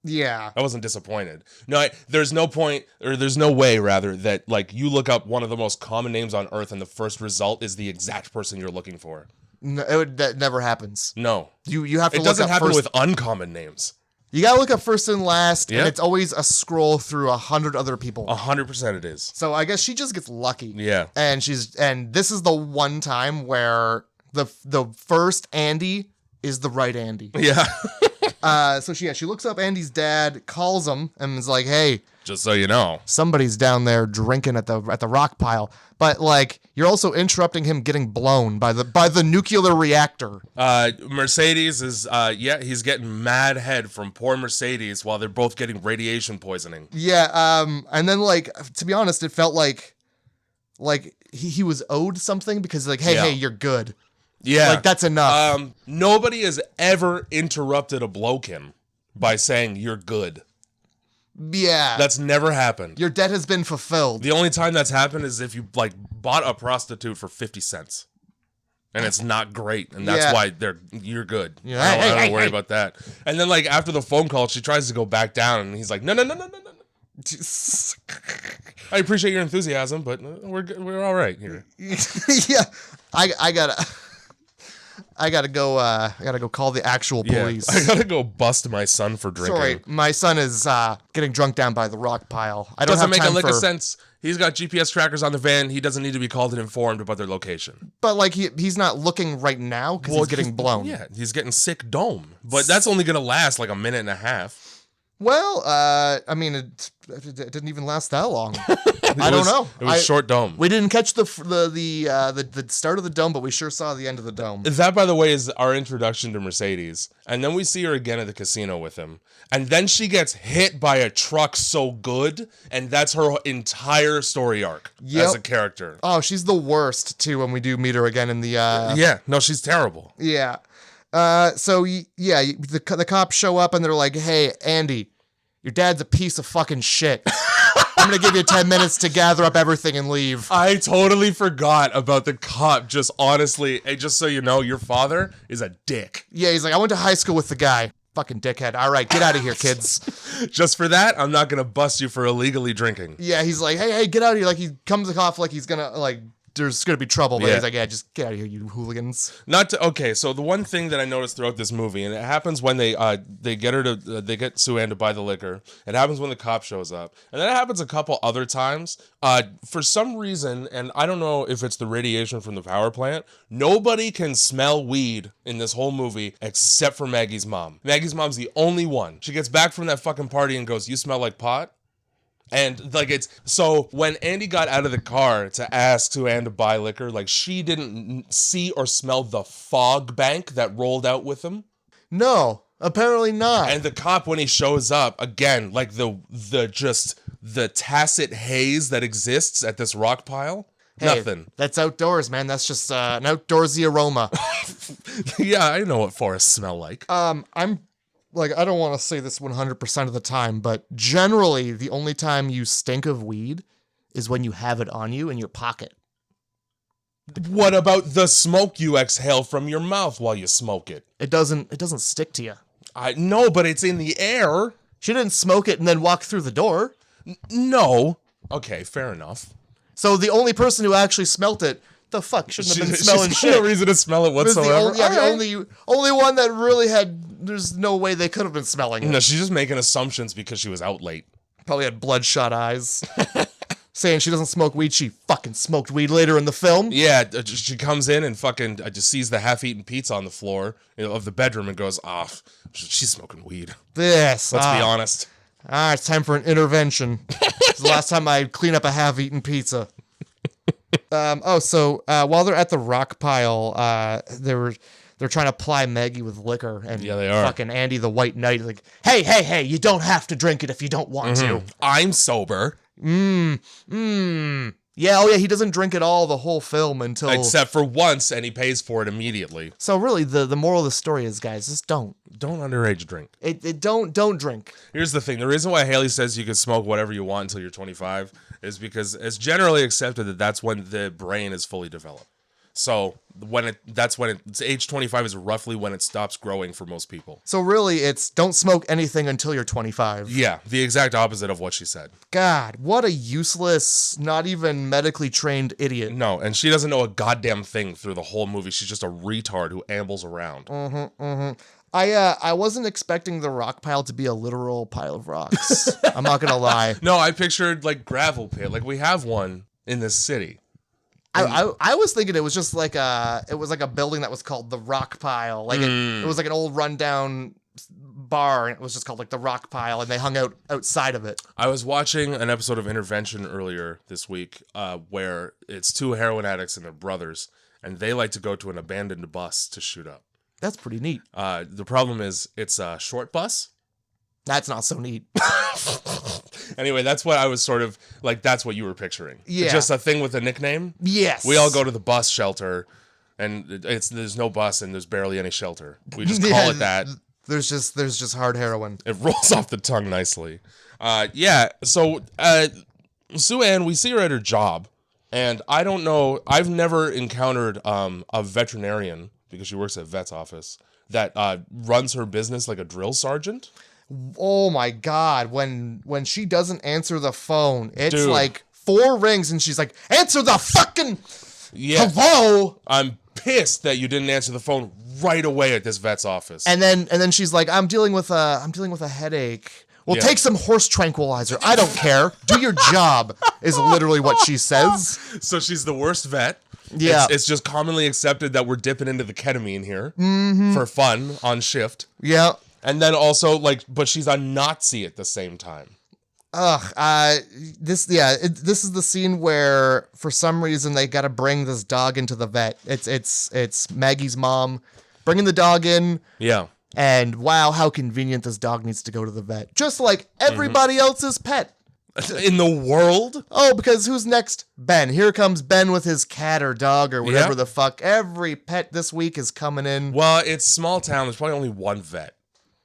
Yeah. I wasn't disappointed. No, there's no way, that, like, you look up one of the most common names on Earth and the first result is the exact person you're looking for. No, that never happens. No. You have to look up. It doesn't happen first, with uncommon names. You gotta look up first and last, Yeah. and it's always a scroll through 100 other people. 100% it is. So I guess she just gets lucky. Yeah. And this is the one time where the first Andy is the right Andy. Yeah. She looks up Andy's dad, calls him, and is like, "Hey, just so you know, somebody's down there drinking at the rock pile." But like, you're also interrupting him getting blown by the nuclear reactor. Mercedes is he's getting mad head from poor Mercedes while they're both getting radiation poisoning. Yeah, and then like, to be honest, it felt like he was owed something because like, hey, you're good. Yeah. Like, that's enough. Nobody has ever interrupted a bloke-in by saying, "You're good." Yeah. That's never happened. Your debt has been fulfilled. The only time that's happened is if you, like, bought a prostitute for 50 cents. And it's not great. And that's why you're good. Yeah. I don't worry about that. And then, like, after the phone call, she tries to go back down. And he's like, no. I appreciate your enthusiasm, but we're all right here. Yeah. I gotta go call the actual police. I gotta go bust my son for drinking. Sorry, my son is getting drunk down by the rock pile. I don't doesn't have make time a lick of sense. He's got GPS trackers on the van. He doesn't need to be called and informed about their location. But like he's not looking right now because he's getting blown. Yeah, he's getting sick dome. But that's only gonna last like a minute and a half. Well, I mean, it didn't even last that long. I don't know. It was short dome. We didn't catch the start of the dome, but we sure saw the end of the dome. That, by the way, is our introduction to Mercedes. And then we see her again at the casino with him. And then she gets hit by a truck so good, and that's her entire story arc as a character. Oh, she's the worst, too, when we do meet her again in the... Yeah, no, she's terrible. Yeah. The cops show up, and they're like, "Hey, Andy, your dad's a piece of fucking shit. I'm going to give you 10 minutes to gather up everything and leave." I totally forgot about the cop. Just honestly, hey, just so you know, your father is a dick. Yeah, he's like, "I went to high school with the guy." Fucking dickhead. All right, get out of here, kids. Just for that, I'm not going to bust you for illegally drinking. Yeah, he's like, hey, get out of here. Like, he comes off like he's going to, like, there's gonna be trouble. But Yeah. he's like, yeah, just get out of here, you hooligans. Okay, so the one thing that I noticed throughout this movie, and it happens when they get Sue Ann to buy the liquor. It happens when the cop shows up, and then it happens a couple other times. For some reason, and I don't know if it's the radiation from the power plant, nobody can smell weed in this whole movie except for Maggie's mom. Maggie's mom's the only one. She gets back from that fucking party and goes, "You smell like pot?" And like it's so when Andy got out of the car to ask Sue Ann to buy liquor, like she didn't see or smell the fog bank that rolled out with him. No, apparently not. And the cop, when he shows up again, like the tacit haze that exists at this rock pile. Hey, nothing. That's outdoors, man. That's just an outdoorsy aroma. Yeah, I know what forests smell like. I'm like, I don't want to say this 100% of the time, but generally the only time you stink of weed is when you have it on you in your pocket. What about the smoke you exhale from your mouth while you smoke it? It doesn't stick to you. I know, but it's in the air. She didn't smoke it and then walk through the door. No. Okay, fair enough. So the only person who actually smelt it, the fuck, shouldn't have been smelling she's shit. No reason to smell it It was whatsoever. the only one that really had, there's no way they could have been smelling it. No, she's just making assumptions because she was out late. Probably had bloodshot eyes. Saying she doesn't smoke weed, she fucking smoked weed later in the film. Yeah, she comes in and fucking just sees the half-eaten pizza on the floor of the bedroom and goes, she's smoking weed. Let's be honest. It's time for an intervention. It's the last time I clean up a half-eaten pizza. While they're at the rock pile, they're trying to ply Maggie with liquor, and yeah, they are. Fucking Andy the White Knight is like, hey, you don't have to drink it if you don't want to. I'm sober. Yeah, he doesn't drink at all the whole film until... Except for once, and he pays for it immediately. So really, the moral of the story is, guys, just don't. Don't underage drink. Don't drink. Here's the thing. The reason why Haley says you can smoke whatever you want until you're 25 is because it's generally accepted that that's when the brain is fully developed. So it's age 25 is roughly when it stops growing for most people. So really, it's don't smoke anything until you're 25. Yeah, the exact opposite of what she said. God, what a useless, not even medically trained idiot. No, and she doesn't know a goddamn thing through the whole movie. She's just a retard who ambles around. I wasn't expecting the rock pile to be a literal pile of rocks. I'm not gonna lie. No, I pictured like gravel pit. Like we have one in this city. I was thinking it was just like a building that was called the Rock Pile. Like it was like an old rundown bar, and it was just called like the Rock Pile, and they hung out outside of it. I was watching an episode of Intervention earlier this week, where it's two heroin addicts and their brothers, and they like to go to an abandoned bus to shoot up. That's pretty neat. The problem is it's a short bus. That's not so neat. Anyway, that's what I was sort of like. That's what you were picturing. Yeah. Just a thing with a nickname. Yes. We all go to the bus shelter, and there's no bus and there's barely any shelter. We just call it that. There's just hard heroin. It rolls off the tongue nicely. So Sue Ann, we see her at her job, and I don't know. I've never encountered a veterinarian, because she works at vet's office, that runs her business like a drill sergeant. Oh my God. When she doesn't answer the phone, it's Dude. like 4 rings and she's like, answer the fucking hello. I'm pissed that you didn't answer the phone right away at this vet's office. And then she's like, I'm dealing with a headache. Well, Yeah. take some horse tranquilizer. I don't care. Do your job is literally what she says. So she's the worst vet. Yeah. It's just commonly accepted that we're dipping into the ketamine here for fun on shift. Yeah. And then also, but she's a Nazi at the same time. This is the scene where for some reason they got to bring this dog into the vet. It's Maggie's mom bringing the dog in. Yeah. And wow, how convenient this dog needs to go to the vet. Just like everybody else's pet. In the world? Oh, because who's next? Ben. Here comes Ben with his cat or dog or whatever Yeah. the fuck. Every pet this week is coming in. Well, it's small town. There's probably only one vet.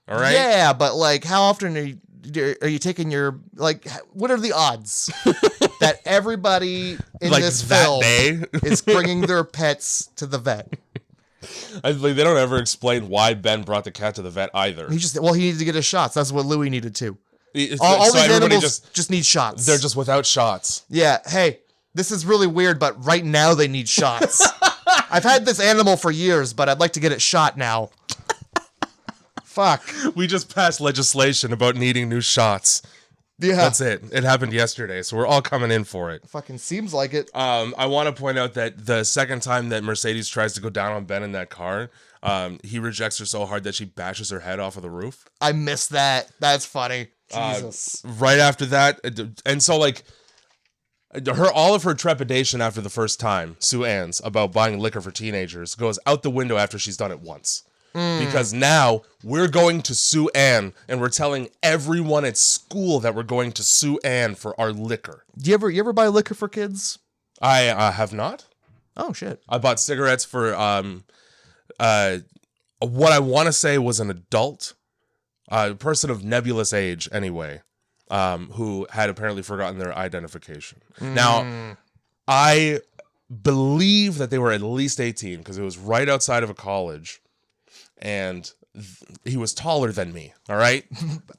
All right? Yeah, but like how often are you taking your, like, what are the odds that everybody in Like this that film day? is bringing their pets to the vet? They don't ever explain why Ben brought the cat to the vet either. He needed to get his shots. That's what Louis needed too. It's- All so these everybody animals just need shots. they're just without shots. Yeah, hey, this is really weird, but right now they need shots. I've had this animal for years, but I'd like to get it shot now. Fuck. We just passed legislation about needing new shots. Yeah. That's it. It happened yesterday, so we're all coming in for it. Fucking seems like it. I want to point out that the second time that Mercedes tries to go down on Ben in that car, he rejects her so hard that she bashes her head off of the roof. I missed that. That's funny. Jesus. Right after that, and so like all of her trepidation after the first time, Sue Ann's, about buying liquor for teenagers goes out the window after she's done it once. Because now we're going to Sue Ann and we're telling everyone at school that we're going to Sue Ann for our liquor. You ever buy liquor for kids? I have not. Oh shit. I bought cigarettes for what I want to say was an adult, person of nebulous age anyway, who had apparently forgotten their identification. Now, I believe that they were at least 18 because it was right outside of a college. And he was taller than me, all right?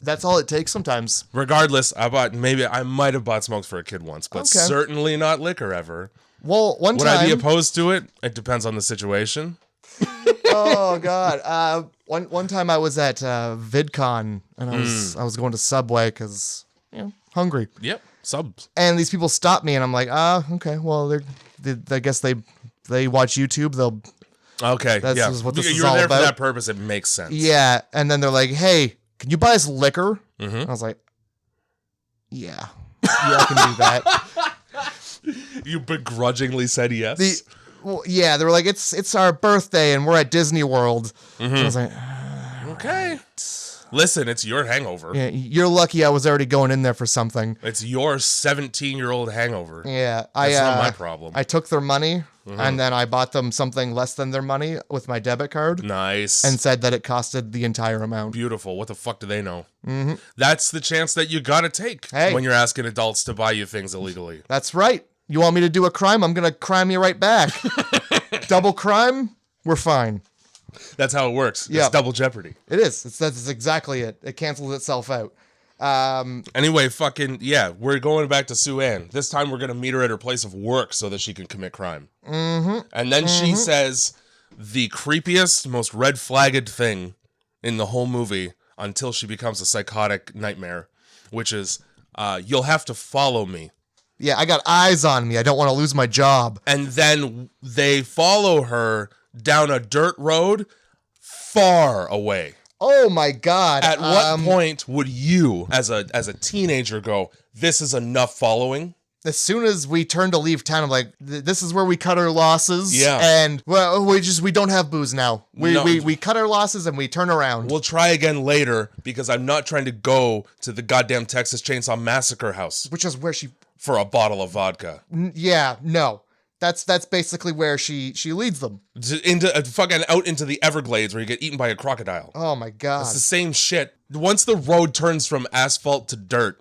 That's all it takes sometimes. Regardless, I might have bought smokes for a kid once, but certainly not liquor ever. Well, one Would time... I be opposed to it? It depends on the situation. Oh, God. One time I was at VidCon, and I was going to Subway because, hungry. Yep, subs. And these people stopped me, and I'm like, okay, well, I guess they watch YouTube, they'll... Okay, That's what this is You're all there about. for that purpose. It makes sense. Yeah, and then they're like, "Hey, can you buy us liquor?" I was like, "Yeah, I can do that." You begrudgingly said yes. They were like, "It's our birthday, and we're at Disney World." I was like, okay. Listen, it's your hangover. Yeah, you're lucky I was already going in there for something. It's your 17-year-old hangover. Yeah, that's not my problem. I took their money. And then I bought them something less than their money with my debit card. Nice. And said that it costed the entire amount. Beautiful. What the fuck do they know? That's the chance that you gotta take when you're asking adults to buy you things illegally. That's right. You want me to do a crime? I'm going to crime you right back. Double crime? We're fine. That's how it works. Yeah. It's double jeopardy. It is. That's exactly it. It cancels itself out. Anyway, we're going back to Sue Ann. This time we're going to meet her at her place of work so that she can commit crime. And then she says the creepiest, most red-flagged thing in the whole movie until she becomes a psychotic nightmare, which is, you'll have to follow me. Yeah, I got eyes on me. I don't want to lose my job. And then they follow her down a dirt road far away. Oh my God. At what point would you, as a teenager, go, this is enough following? As soon as we turn to leave town, I'm like, this is where we cut our losses. Yeah. And well, we don't have booze now. We cut our losses and we turn around. We'll try again later because I'm not trying to go to the goddamn Texas Chainsaw Massacre house. Which is where she... For a bottle of vodka. Yeah, no. That's basically where she leads them. Fucking out into the Everglades where you get eaten by a crocodile. Oh my God. It's the same shit. Once the road turns from asphalt to dirt,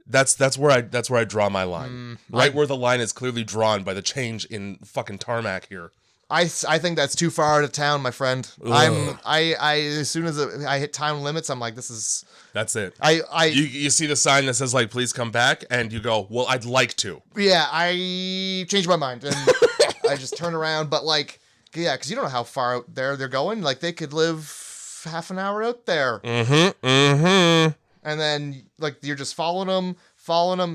that's where I draw my line. Where the line is clearly drawn by the change in fucking tarmac here. I think that's too far out of town, my friend. Ugh. I as soon as I hit town limits, I'm like, this is... That's it. You see the sign that says, like, please come back, and you go, well, I'd like to. Yeah, I changed my mind, and I just turn around, but, like, yeah, because you don't know how far out there they're going. Like, they could live half an hour out there. And then, like, you're just following them,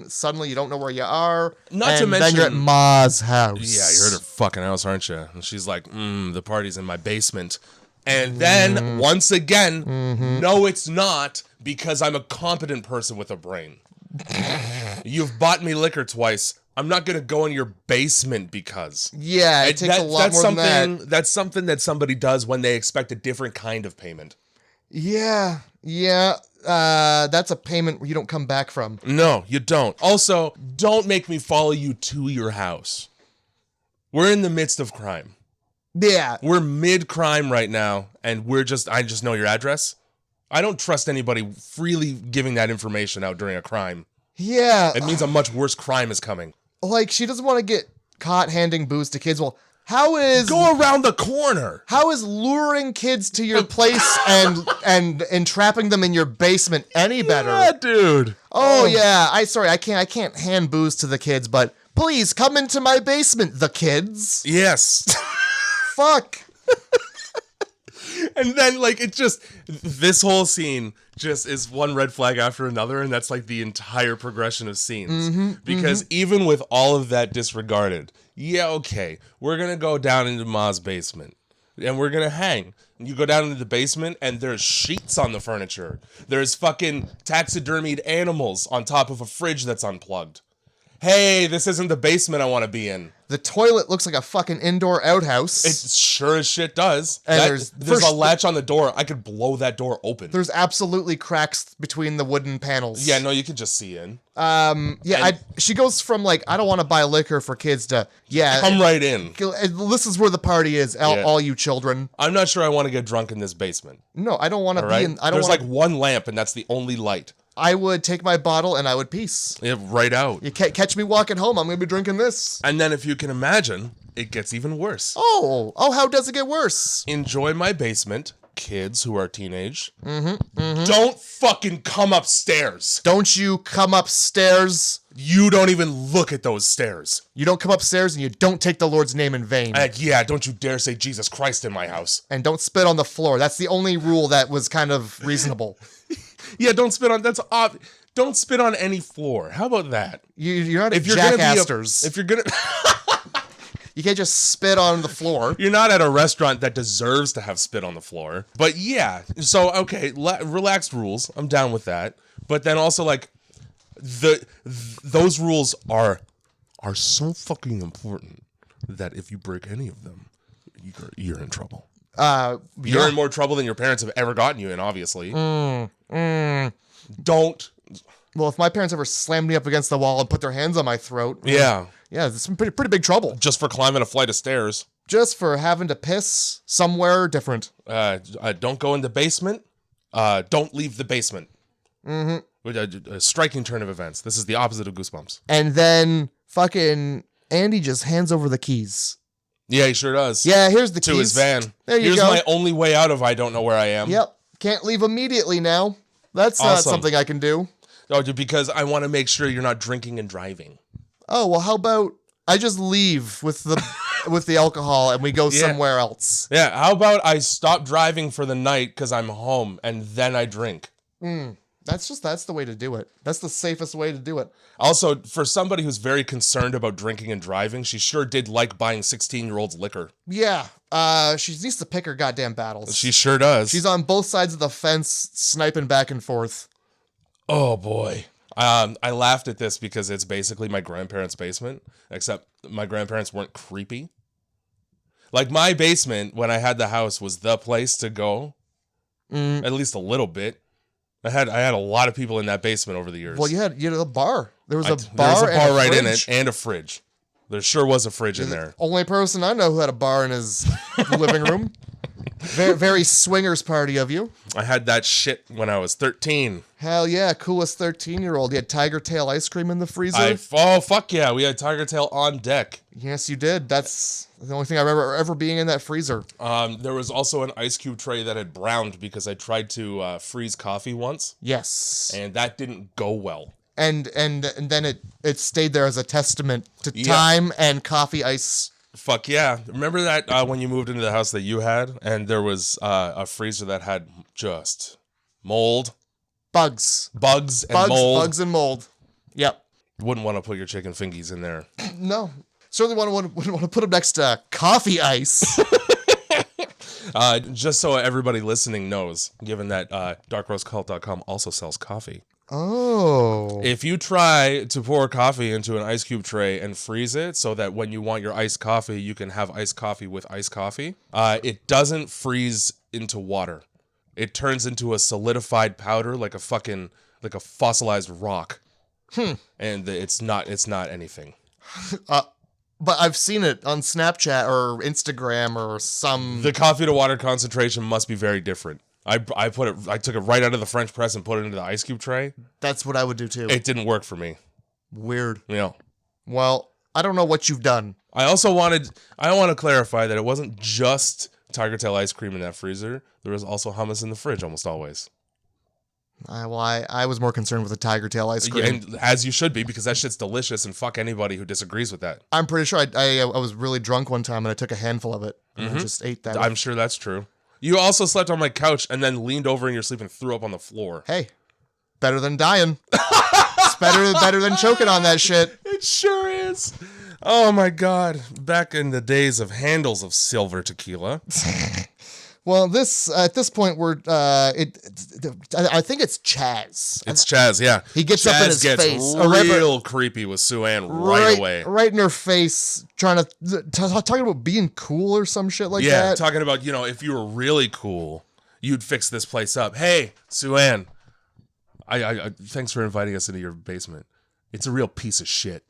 suddenly you don't know where you are. Not to mention... then you're at Ma's house. Yeah, you heard her fucking house, aren't you? And she's like, the party's in my basement. And then, once again, no, it's not, because I'm a competent person with a brain. You've bought me liquor twice. I'm not going to go in your basement because... Yeah, it takes a lot more than that. That's something that somebody does when they expect a different kind of payment. Yeah. That's a payment where you don't come back from. No, you don't. Also, don't make me follow you to your house. We're in the midst of crime. Yeah. We're mid-crime right now, and I just know your address. I don't trust anybody freely giving that information out during a crime. Yeah. It means a much worse crime is coming. Like, she doesn't want to get caught handing booze to kids. Well, how is... Go around the corner. How is luring kids to your place and entrapping them in your basement any better? Yeah, dude. Oh, yeah. I can't hand booze to the kids, but Please come into my basement, the kids. Yes. Fuck. And then, like, it just, this whole scene just is one red flag after another, and that's, like, the entire progression of scenes. Because even with all of that disregarded, yeah, okay, we're gonna go down into Ma's basement, and we're gonna hang. You go down into the basement, and there's sheets on the furniture. There's fucking taxidermied animals on top of a fridge that's unplugged. Hey, this isn't the basement I want to be in. The toilet looks like a fucking indoor outhouse. It sure as shit does. And there's a latch on the door. I could blow that door open. There's absolutely cracks between the wooden panels. Yeah, no, you can just see in. She goes from like, I don't want to buy liquor for kids to, Come right in. This is where the party is, all you children. I'm not sure I want to get drunk in this basement. No, I don't want to be in. There's like one lamp, and that's the only light. I would take my bottle and I would peace. Yeah, right out. You can't catch me walking home. I'm going to be drinking this. And then if you can imagine, it gets even worse. Oh, how does it get worse? Enjoy my basement, kids who are teenage. Don't fucking come upstairs. Don't you come upstairs. You don't even look at those stairs. You don't come upstairs and you don't take the Lord's name in vain. Don't you dare say Jesus Christ in my house. And don't spit on the floor. That's the only rule that was kind of reasonable. Yeah, don't spit on. Don't spit on any floor. How about that? You're not Jack Astor's. If you're gonna, you can't just spit on the floor. You're not at a restaurant that deserves to have spit on the floor. But yeah, so okay, relaxed rules. I'm down with that. But then also like those rules are so fucking important that if you break any of them, you're in trouble. You're in more trouble than your parents have ever gotten you in, obviously. Don't. Well, if my parents ever slammed me up against the wall and put their hands on my throat. Yeah. Yeah, it's some pretty big trouble. Just for climbing a flight of stairs. Just for having to piss somewhere different. Don't go in the basement. Don't leave the basement. A striking turn of events. This is the opposite of Goosebumps. And then fucking Andy just hands over the keys. Yeah, he sure does. Yeah, here's the keys. To his van. There you Here's go. my only way out of I don't know where I am. Yep. Can't leave immediately now. That's Awesome. something I can do. Oh, because I want to make sure you're not drinking and driving. Oh, well, how about I just leave with the with the alcohol and we go somewhere else? Yeah, how about I stop driving for the night because I'm home and then I drink? That's the way to do it. That's the safest way to do it. Also, for somebody who's very concerned about drinking and driving, she sure did like buying 16-year-olds liquor. Yeah. She needs to pick her goddamn battles. She sure does. She's on both sides of the fence, sniping back and forth. Oh, boy. I laughed at this because it's basically my grandparents' basement, except my grandparents weren't creepy. Like, my basement, when I had the house, was the place to go. At least a little bit. I had a lot of people in that basement over the years. Well, you had a bar. There was a bar, there was a bar right in fridge. it, and a fridge. There sure was a fridge in there. Only person I know who had a bar in his living room. Very, very swingers party of you. I had that shit when I was 13. Hell yeah, coolest 13-year-old. You had Tiger Tail ice cream in the freezer? Oh, fuck yeah. We had Tiger Tail on deck. Yes, you did. That's the only thing I remember ever being in that freezer. There was also an ice cube tray that had browned because I tried to freeze coffee once. Yes. And that didn't go well. And then it stayed there as a testament to time and coffee ice. Fuck yeah. Remember that when you moved into the house that you had and there was a freezer that had just mold? Bugs and mold. Bugs and mold. Yep. Wouldn't want to put your chicken fingies in there. No. Certainly wouldn't want to put them next to coffee ice. Just so everybody listening knows, given that darkrosecult.com also sells coffee. Oh. If you try to pour coffee into an ice cube tray and freeze it so that when you want your iced coffee, you can have iced coffee with iced coffee, it doesn't freeze into water. It turns into a solidified powder like a fossilized rock. And it's not anything. But I've seen it on Snapchat or Instagram or some... The coffee to water concentration must be very different. I took it right out of the French press and put it into the ice cube tray. That's what I would do too. It didn't work for me. Weird. Yeah. Well, I don't know what you've done. I want to clarify that it wasn't just Tiger Tail ice cream in that freezer. There was also hummus in the fridge almost always. I was more concerned with the tiger tail ice cream. And as you should be, because that shit's delicious, and fuck anybody who disagrees with that. I'm pretty sure I was really drunk one time and I took a handful of it and I just ate that. I'm sure that's true. You also slept on my couch and then leaned over in your sleep and threw up on the floor. Hey, better than dying. It's better than choking on that shit. It sure is. Oh my God. Back in the days of handles of silver tequila. Well, at this point I think it's Chaz. It's Chaz, yeah. He gets Chaz up in his gets face. real creepy with Sue Ann right away. Right in her face, trying to talking about being cool or some shit like that. Yeah, talking about, if you were really cool, you'd fix this place up. Hey, Sue Ann, I thanks for inviting us into your basement. It's a real piece of shit.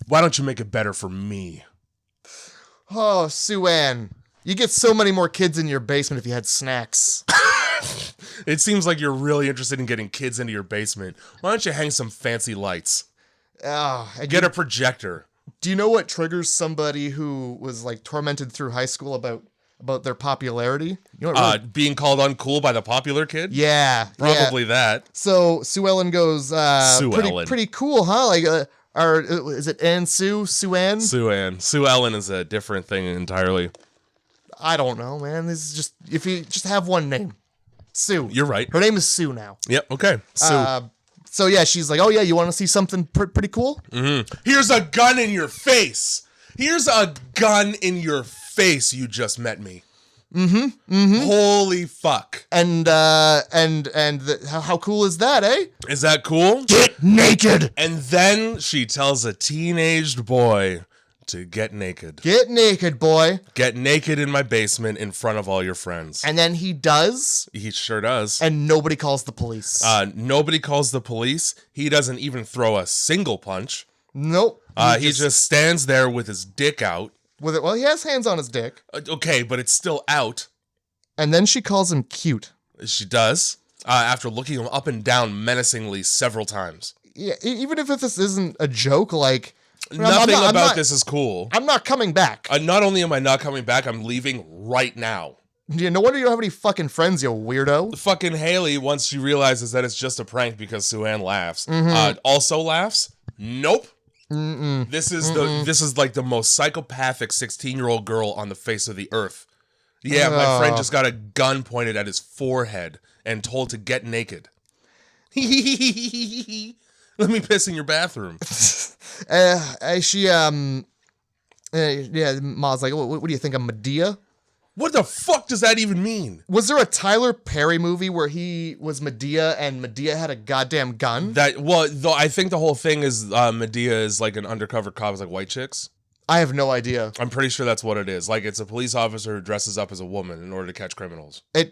Why don't you make it better for me? Oh, Sue Ann. You get so many more kids in your basement if you had snacks. It seems like you're really interested in getting kids into your basement. Why don't you hang some fancy lights? Get a projector. Do you know what triggers somebody who was like tormented through high school about their popularity? You know what really... Being called uncool by the popular kid? Yeah. Probably that. So Sue Ellen goes, pretty cool, huh? Like, or is it Ann Sue? Sue Ann? Sue Ann. Sue Ellen is a different thing entirely. I don't know, man. This is just, if you just have one name. Sue. You're right. Her name is Sue now. Yep, okay. Sue. So yeah, she's like, oh yeah, you want to see something pretty cool? Mm-hmm. Here's a gun in your face. Here's a gun in your face. You just met me. Holy fuck. And how cool is that, eh? Is that cool? Get naked. And then she tells a teenaged boy to get naked. Get naked, boy. Get naked in my basement in front of all your friends. And then he does. He sure does. And nobody calls the police. Nobody calls the police. He doesn't even throw a single punch. Nope. He just stands there with his dick out. With it, well, he has hands on his dick. Okay, but it's still out. And then she calls him cute. She does. After looking him up and down menacingly several times. Yeah, even if this isn't a joke, like... Nothing about this is cool. I'm not coming back. Not only am I not coming back, I'm leaving right now. Yeah, no wonder you don't have any fucking friends, you weirdo. Fucking Haley, once she realizes that it's just a prank because Sue Ann laughs, also laughs. Nope. This is like the most psychopathic 16-year-old girl on the face of the earth. Yeah, my friend just got a gun pointed at his forehead and told to get naked. Let me piss in your bathroom. Ma's like, what do you think, I'm Medea? What the fuck does that even mean? Was there a Tyler Perry movie where he was Medea and Medea had a goddamn gun? I think the whole thing is Medea is like an undercover cop with like white chicks. I have no idea. I'm pretty sure that's what it is. Like, it's a police officer who dresses up as a woman in order to catch criminals. I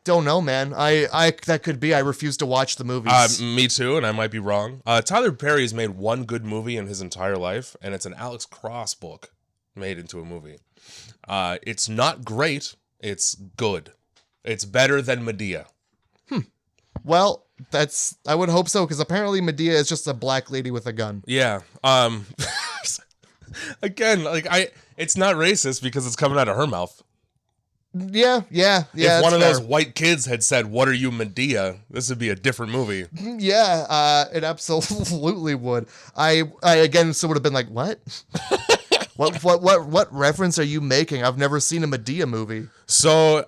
don't know, man. That could be. I refuse to watch the movies. Me too, and I might be wrong. Tyler Perry has made one good movie in his entire life, and it's an Alex Cross book made into a movie. It's not great. It's good. It's better than Medea. Well, I would hope so, because apparently Medea is just a black lady with a gun. Yeah. Again, like it's not racist because it's coming out of her mouth. Yeah. If one of those white kids had said, "What are you, Medea?" this would be a different movie. Yeah, it absolutely would. I again would have been like, "What? What reference are you making? I've never seen a Medea movie." So,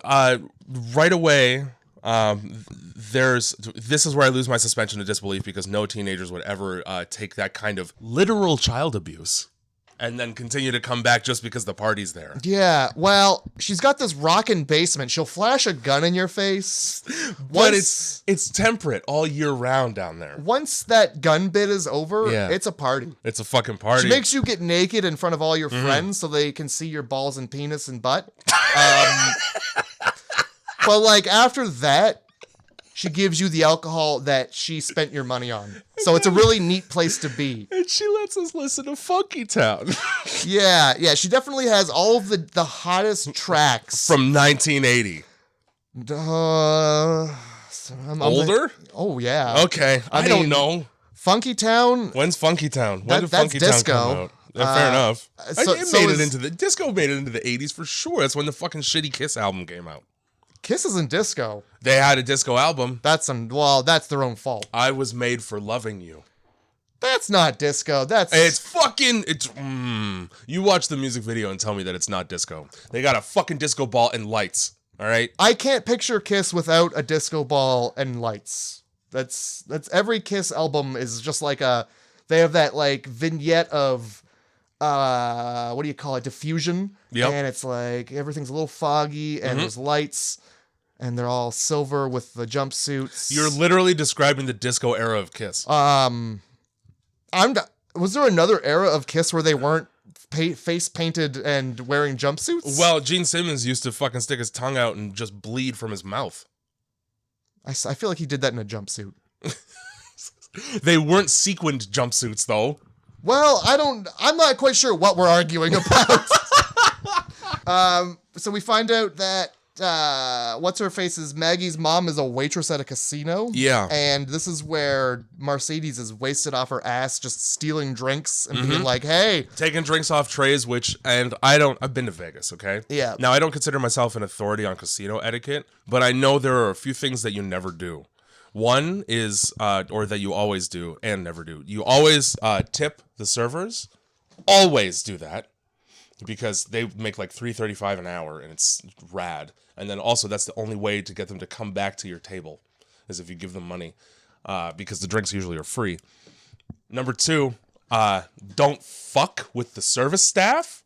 right away, this is where I lose my suspension of disbelief, because no teenagers would ever take that kind of literal child abuse and then continue to come back just because the party's there. Yeah, well, she's got this rockin' basement. She'll flash a gun in your face. But it's temperate all year round down there. Once that gun bit is over, it's a party. It's a fucking party. She makes you get naked in front of all your friends so they can see your balls and penis and butt. But like after that, she gives you the alcohol that she spent your money on. So it's a really neat place to be. And she lets us listen to Funky Town. Yeah. She definitely has all of the hottest tracks. From 1980. Older? Oh, yeah. Okay. I don't know. Funky Town? When's Funky Town? When did Funky Town come out? Fair enough. Disco made it into the 80s for sure. That's when the fucking Shitty Kiss album came out. Kiss isn't disco. They had a disco album. That's their own fault. I Was Made for Loving You. That's not disco. You watch the music video and tell me that it's not disco. They got a fucking disco ball and lights. All right. I can't picture Kiss without a disco ball and lights. That's every Kiss album is just like they have that like vignette of what do you call it? Diffusion. Yep. And it's like everything's a little foggy and there's lights and they're all silver with the jumpsuits. You're literally describing the disco era of Kiss. Was there another era of Kiss where they weren't face painted and wearing jumpsuits? Well, Gene Simmons used to fucking stick his tongue out and just bleed from his mouth. I feel like he did that in a jumpsuit. They weren't sequined jumpsuits, though. Well, I'm not quite sure what we're arguing about. So we find out that what's-her-face's Maggie's mom is a waitress at a casino. Yeah. And this is where Mercedes is wasted off her ass just stealing drinks and being like, hey. Taking drinks off trays, I've been to Vegas, okay? Yeah. Now, I don't consider myself an authority on casino etiquette, but I know there are a few things that you never do. One is, or that you always do and never do. You always tip the servers. Always do that. Because they make like $3.35 an hour and it's rad. And then also that's the only way to get them to come back to your table is if you give them money, because the drinks usually are free. Number 2, don't fuck with the service staff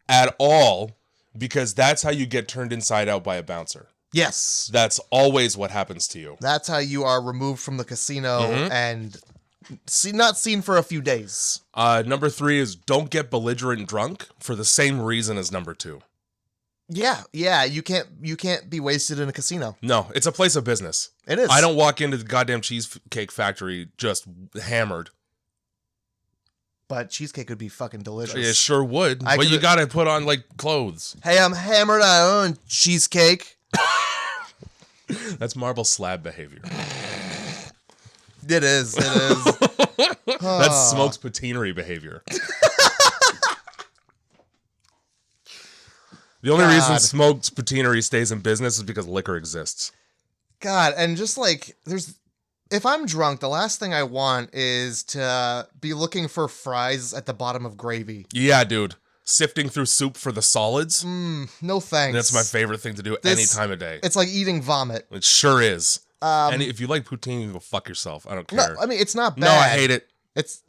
at all, because that's how you get turned inside out by a bouncer. Yes. That's always what happens to you. That's how you are removed from the casino and not seen for a few days. Number 3 is don't get belligerent drunk for the same reason as number 2. Yeah. You can't be wasted in a casino. No, it's a place of business. It is. I don't walk into the goddamn cheesecake factory just hammered. But cheesecake would be fucking delicious. It sure would. But you gotta put on like clothes. Hey, I'm hammered. I own cheesecake. That's marble slab behavior. It is. That's Smoke's patinery behavior. The only reason Smoke's patinery stays in business is because liquor exists. God, and just like if I'm drunk, the last thing I want is to be looking for fries at the bottom of gravy. Yeah, dude. Sifting through soup for the solids. No thanks. That's my favorite thing to do any time of day. It's like eating vomit. It sure is. And if you like poutine, you go fuck yourself. I don't care. No, I mean, it's not bad. No, I hate it.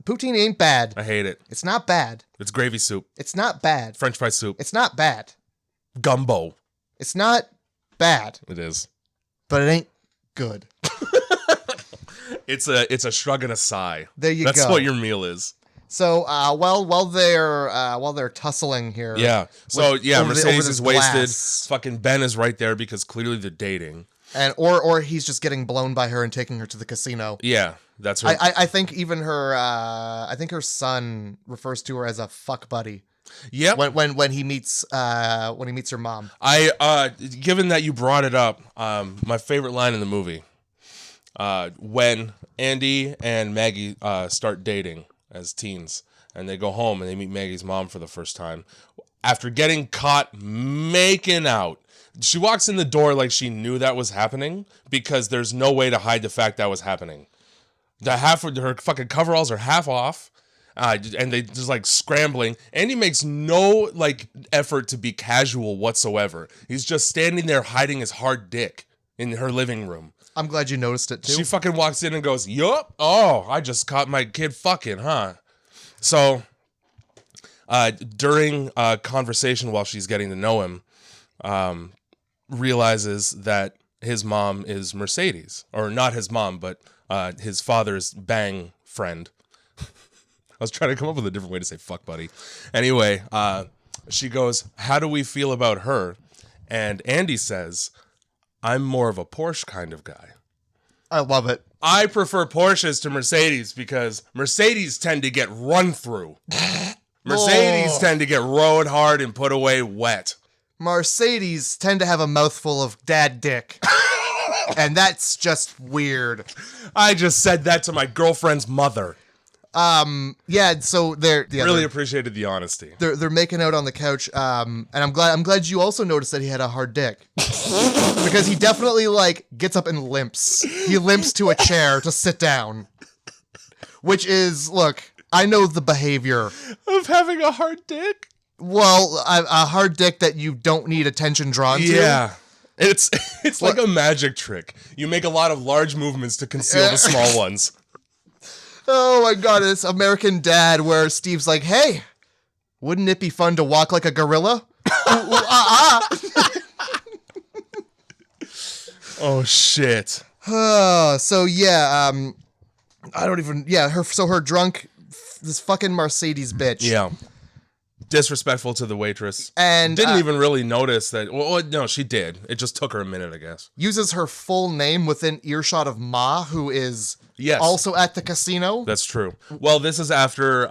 Poutine ain't bad. I hate it. It's not bad. It's gravy soup. It's not bad. French fry soup. It's not bad. Gumbo. It's not bad. It is. But it ain't good. It's a shrug and a sigh. There you go. That's what your meal is. So, while they're tussling here. Yeah. So Mercedes is wasted. Glass. Fucking Ben is right there because clearly they're dating. And or he's just getting blown by her and taking her to the casino. Yeah, that's right. I think even her her son refers to her as a fuck buddy. Yep. When he meets her mom. Given that you brought it up, my favorite line in the movie, when Andy and Maggie start dating as teens, and they go home and they meet Maggie's mom for the first time after getting caught making out. She walks in the door like she knew that was happening, because there's no way to hide the fact that was happening. Her fucking coveralls are half off, and they just like scrambling. Andy makes no like effort to be casual whatsoever. He's just standing there hiding his hard dick in her living room. I'm glad you noticed it too. She fucking walks in and goes, "Yup, oh, I just caught my kid fucking, huh?" So, during a conversation while she's getting to know him, realizes that his mom is Mercedes, or not his mom, but his father's bang friend. I was trying to come up with a different way to say fuck buddy. Anyway, she goes, "How do we feel about her?" And Andy says, "I'm more of a Porsche kind of guy." I love it. I prefer Porsches to Mercedes because Mercedes tend to get run through. Mercedes tend to get rode hard and put away wet. Mercedes tend to have a mouthful of dad dick. And that's just weird. I just said that to my girlfriend's mother. Yeah, so Really appreciated the honesty. They're making out on the couch, and I'm glad you also noticed that he had a hard dick. Because he definitely, like, gets up and limps. He limps to a chair to sit down. Which is, look, I know the behavior. Of having a hard dick? Well, a hard dick that you don't need attention drawn to. Yeah. It's like a magic trick. You make a lot of large movements to conceal the small ones. Oh my god, it's American Dad where Steve's like, hey, wouldn't it be fun to walk like a gorilla? Oh shit. So yeah, I don't even, her drunk, this fucking Mercedes bitch. Yeah. Disrespectful to the waitress. And didn't even really notice that. Well, no, she did. It just took her a minute, I guess. Uses her full name within earshot of Ma, who is also at the casino. That's true. Well, this is after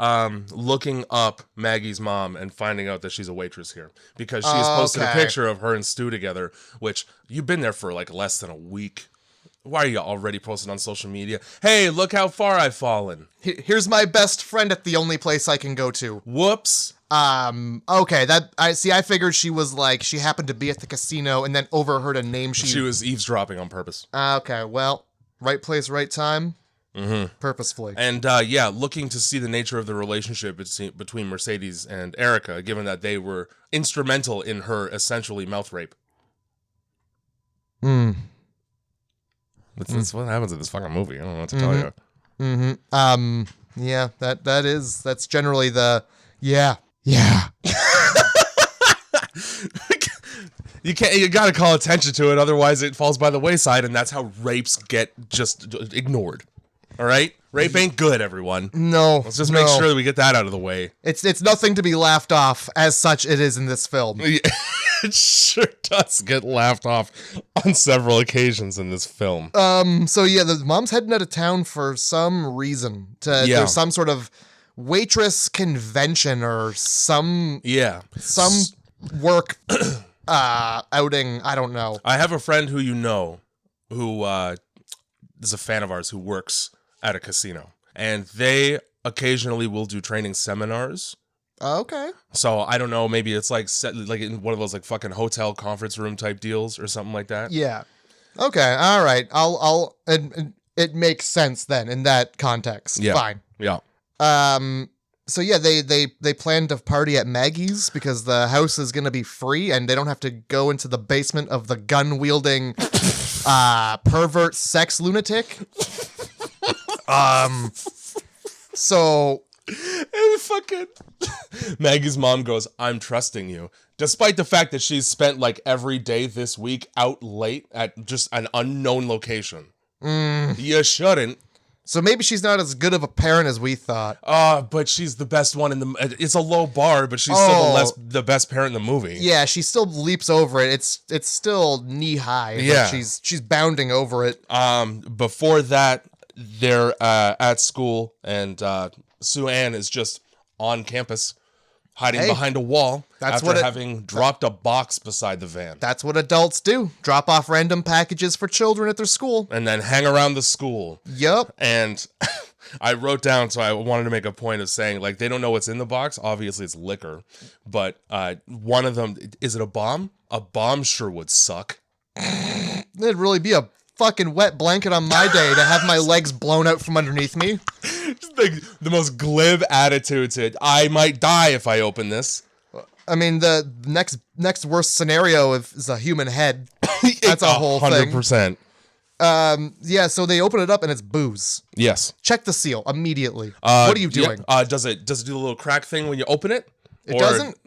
looking up Maggie's mom and finding out that she's a waitress here. Because she's posted a picture of her and Stu together, which you've been there for like less than a week. Why are you already posting on social media? Hey, look how far I've fallen. Here's my best friend at the only place I can go to. Whoops. Okay, I figured she was like, she happened to be at the casino and then overheard a name she was eavesdropping on purpose. Okay, well, right place, right time. Purposefully. And looking to see the nature of the relationship between Mercedes and Erica, given that they were instrumental in her essentially mouth rape. That's what happens in this fucking movie. I don't know what to tell you. Yeah, that's generally the yeah. You gotta call attention to it, otherwise it falls by the wayside, and that's how rapes get just ignored. All right? Rape ain't good, everyone. No. Let's just make sure that we get that out of the way. It's nothing to be laughed off, as such it is in this film. It sure does get laughed off on several occasions in this film. So yeah, the mom's heading out of town for some reason. There's some sort of waitress convention or some work outing. I don't know. I have a friend who who is a fan of ours who works at a casino, and they occasionally will do training seminars. Okay. So I don't know, maybe it's like like in one of those like fucking hotel conference room type deals or something like that. Yeah. Okay. All right. It makes sense then in that context. Yeah. Fine. Yeah. So yeah, they plan to party at Maggie's because the house is gonna be free and they don't have to go into the basement of the gun wielding pervert sex lunatic. So. And fucking Maggie's mom goes, I'm trusting you. Despite the fact that she's spent like every day this week out late at just an unknown location. You shouldn't. So maybe she's not as good of a parent as we thought. But she's the best one in the... It's a low bar, but she's still the best parent in the movie. Yeah, she still leaps over it. It's still knee-high. Yeah. She's bounding over it. Before that, they're at school, and Sue Ann is just on campus, hiding behind a wall after having dropped a box beside the van. That's what adults do. Drop off random packages for children at their school. And then hang around the school. Yup. And I wrote down, so I wanted to make a point of saying, like, they don't know what's in the box. Obviously, it's liquor. But one of them, is it a bomb? A bomb sure would suck. It'd really be a fucking wet blanket on my day to have my legs blown out from underneath me. Just like the most glib attitude to it. I might die if I open this. I mean, the next worst scenario is a human head. That's a whole 100%. thing. Yeah, so they open it up and it's booze. Yes. Check the seal immediately. What are you doing? Does it do the little crack thing when you open it? It doesn't.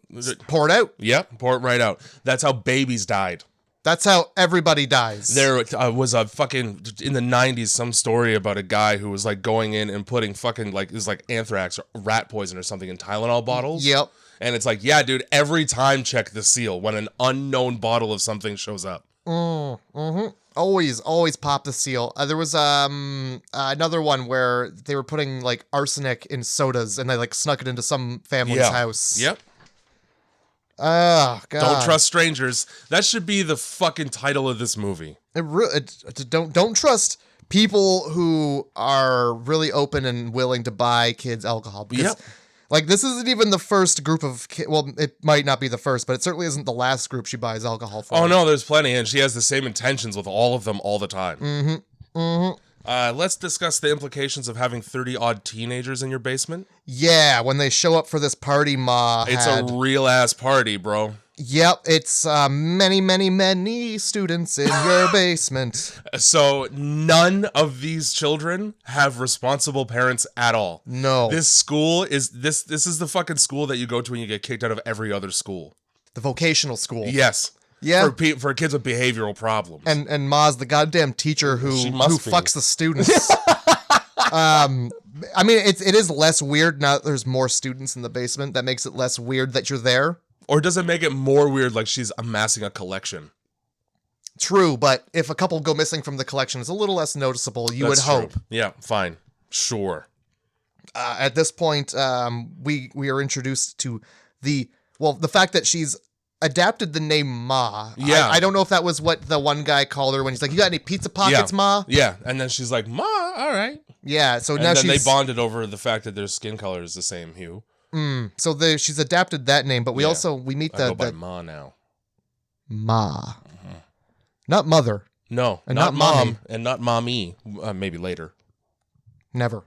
Pour it out. Yep, pour it right out. That's how babies died. That's how everybody dies. There was a fucking, in the 90s, some story about a guy who was like going in and putting fucking like, it was like anthrax or rat poison or something in Tylenol bottles. Yep. And it's like, yeah, dude, every time check the seal when an unknown bottle of something shows up. Always pop the seal. There was another one where they were putting like arsenic in sodas and they like snuck it into some family's house. Yep. Oh, God. Don't trust strangers. That should be the fucking title of this movie. Don't trust people who are really open and willing to buy kids alcohol. Because, like, this isn't even the first group of kids. Well, it might not be the first, but it certainly isn't the last group she buys alcohol for. Oh, no, there's plenty, and she has the same intentions with all of them all the time. Let's discuss the implications of having 30-odd teenagers in your basement. Yeah, when they show up for this party Ma It's had. a real-ass party, bro. Yep, it's many students in your basement. So none of these children have responsible parents at all. No. This school is this is the fucking school that you go to when you get kicked out of every other school. The vocational school. Yes. Yeah. For kids with behavioral problems. And Ma's the goddamn teacher who must be. fucks the students. I mean, it is less weird now that there's more students in the basement. That makes it less weird that you're there. Or does it make it more weird like she's amassing a collection? True, but if a couple go missing from the collection, it's a little less noticeable, you would hope. True. Yeah, fine. Sure. At this point, we are introduced to the fact that she's adapted the name Ma. Yeah. I don't know if that was what the one guy called her when he's like, "You got any pizza pockets, Ma?" Yeah, and then she's like, "Ma, all right." Yeah, so And now then she's... they bonded over the fact that their skin color is the same hue. So she's adapted that name, but we meet I go by the Ma now. Ma. Not mother. No, And not not mom, mommy. and not mommy. Maybe later. Never.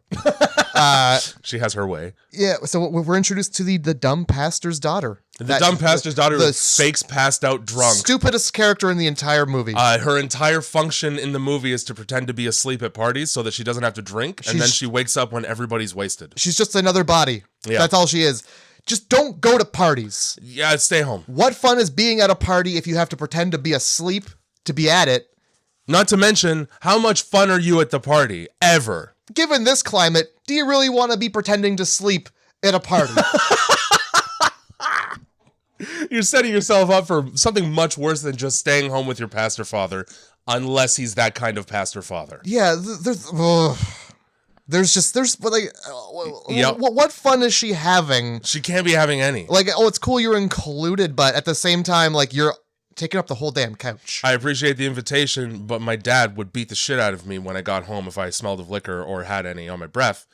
She has her way. Yeah, so we're introduced to the dumb pastor's daughter. The dumb pastor's daughter the who fakes passed out drunk. Stupidest character in the entire movie. Her entire function in the movie is to pretend to be asleep at parties so that she doesn't have to drink, and then she wakes up when everybody's wasted. She's just another body. Yeah. That's all she is. Just don't go to parties. Yeah, stay home. What fun is being at a party if you have to pretend to be asleep to be at it? Not to mention, how much fun are you at the party? Ever. Given this climate, do you really want to be pretending to sleep at a party? You're setting yourself up for something much worse than just staying home with your pastor father, unless he's that kind of pastor father. Yeah, what fun is she having? She can't be having any. Like, oh, it's cool you're included, but at the same time, like, you're taking up the whole damn couch. I appreciate the invitation, but my dad would beat the shit out of me when I got home if I smelled of liquor or had any on my breath.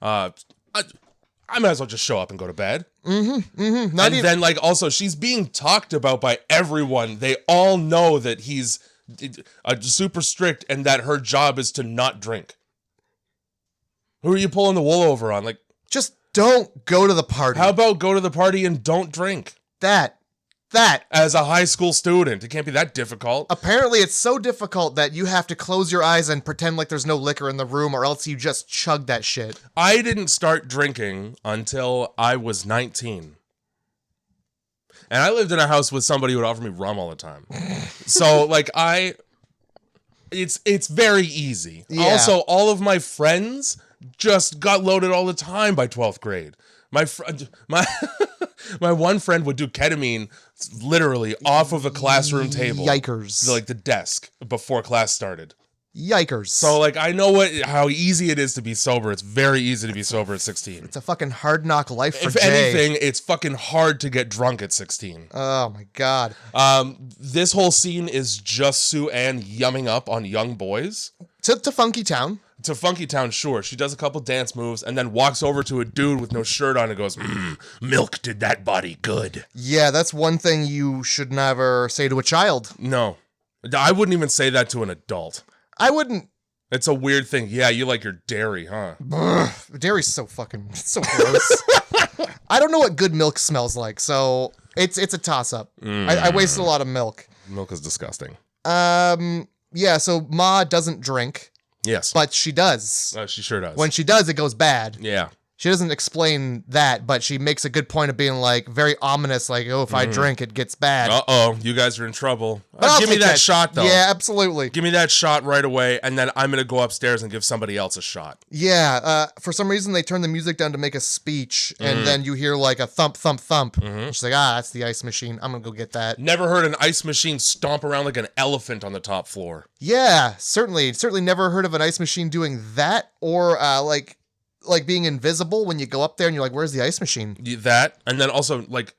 I might as well just show up and go to bed. Then, like, also, she's being talked about by everyone. They all know that he's super strict and that her job is to not drink. Who are you pulling the wool over on? Like, just don't go to the party. how about go to the party and don't drink? That. As a high school student, it can't be that difficult. Apparently, it's so difficult that you have to close your eyes and pretend like there's no liquor in the room, or else you just chug that shit. I didn't start drinking until I was 19. And I lived in a house with somebody who would offer me rum all the time. So, like, it's very easy. Yeah. Also, all of my friends just got loaded all the time by 12th grade. My one friend would do ketamine literally off of a classroom table. Yikers. Like the desk before class started. Yikers. So, like, I know how easy it is to be sober. It's very easy to be sober at 16. It's a fucking hard knock life for If Jay. anything, it's fucking hard to get drunk at 16. Oh my god. This whole scene is just Sue Ann yumming up on young boys. To Funky Town. To Funky Town, sure. She does a couple dance moves and then walks over to a dude with no shirt on and goes, milk did that body good. Yeah, that's one thing you should never say to a child. No. I wouldn't even say that to an adult. I wouldn't. It's a weird thing. Yeah, you like your dairy, huh? Dairy's so so gross. I don't know what good milk smells like, so it's a toss-up. I wasted a lot of milk. Milk is disgusting. Yeah, so Ma doesn't drink. Yes. But she does. She sure does. When she does, it goes bad. Yeah. She doesn't explain that, but she makes a good point of being like very ominous, like, oh, if I drink, it gets bad. Uh-oh, you guys are in trouble. But Give me that shot, though. Yeah, absolutely. Give me that shot right away, and then I'm going to go upstairs and give somebody else a shot. Yeah, for some reason, they turn the music down to make a speech, and then you hear like a thump, thump, thump. And she's like, that's the ice machine. I'm going to go get that. Never heard an ice machine stomp around like an elephant on the top floor. Yeah, certainly. Certainly never heard of an ice machine doing that, or like being invisible when you go up there and you're like, where's the ice machine? That, and then also, like,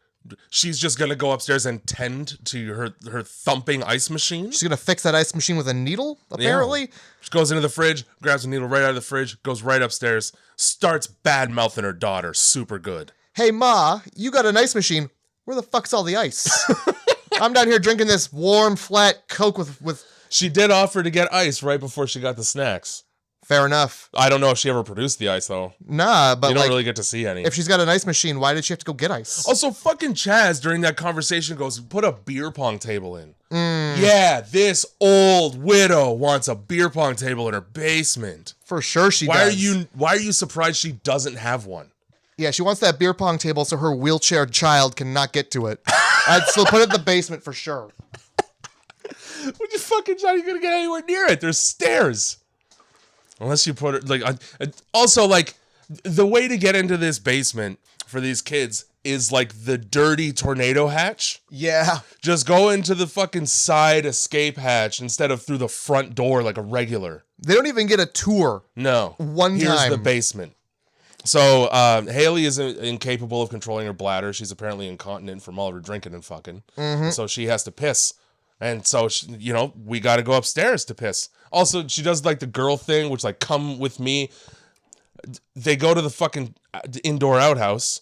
she's just gonna go upstairs and tend to her thumping ice machine. She's gonna fix that ice machine with a needle, apparently. Yeah. She goes into the fridge, grabs a needle right out of the fridge, goes right upstairs, starts bad mouthing her daughter. Super good. Hey, Ma, you got an ice machine. Where the fuck's all the ice? I'm down here drinking this warm, flat Coke with... She did offer to get ice right before she got the snacks. Fair enough. I don't know if she ever produced the ice, though. Nah, but you don't really get to see any. If she's got an ice machine, why did she have to go get ice? Also, fucking Chaz, during that conversation, goes, put a beer pong table in. Yeah, this old widow wants a beer pong table in her basement. For sure she does. Why are you surprised she doesn't have one? Yeah, she wants that beer pong table so her wheelchair child cannot get to it. I'd still put it in the basement for sure. What you fucking Johnny gonna get anywhere near it? There's stairs. Unless you put it like also like the way to get into this basement for these kids is like the dirty tornado hatch. Yeah. Just go into the fucking side escape hatch instead of through the front door like a regular. They don't even get a tour. No. One Here's time. the basement. So Haley is incapable of controlling her bladder. She's apparently incontinent from all her drinking and fucking. So she has to piss. And so, we got to go upstairs to piss. Also, she does like the girl thing, which like, come with me. They go to the fucking indoor outhouse.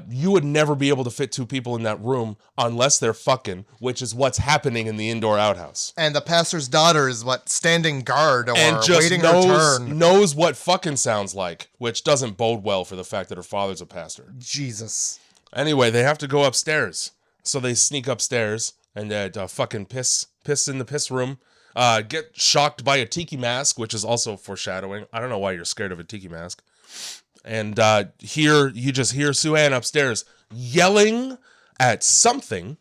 You would never be able to fit 2 people in that room unless they're fucking, which is what's happening in the indoor outhouse. And the pastor's daughter is standing guard or and just waiting her turn. knows what fucking sounds like, which doesn't bode well for the fact that her father's a pastor. Jesus. Anyway, they have to go upstairs. So they sneak upstairs and fucking piss in the piss room. Get shocked by a tiki mask, which is also foreshadowing. I don't know why you're scared of a tiki mask. And you just hear Sue Ann upstairs yelling at something.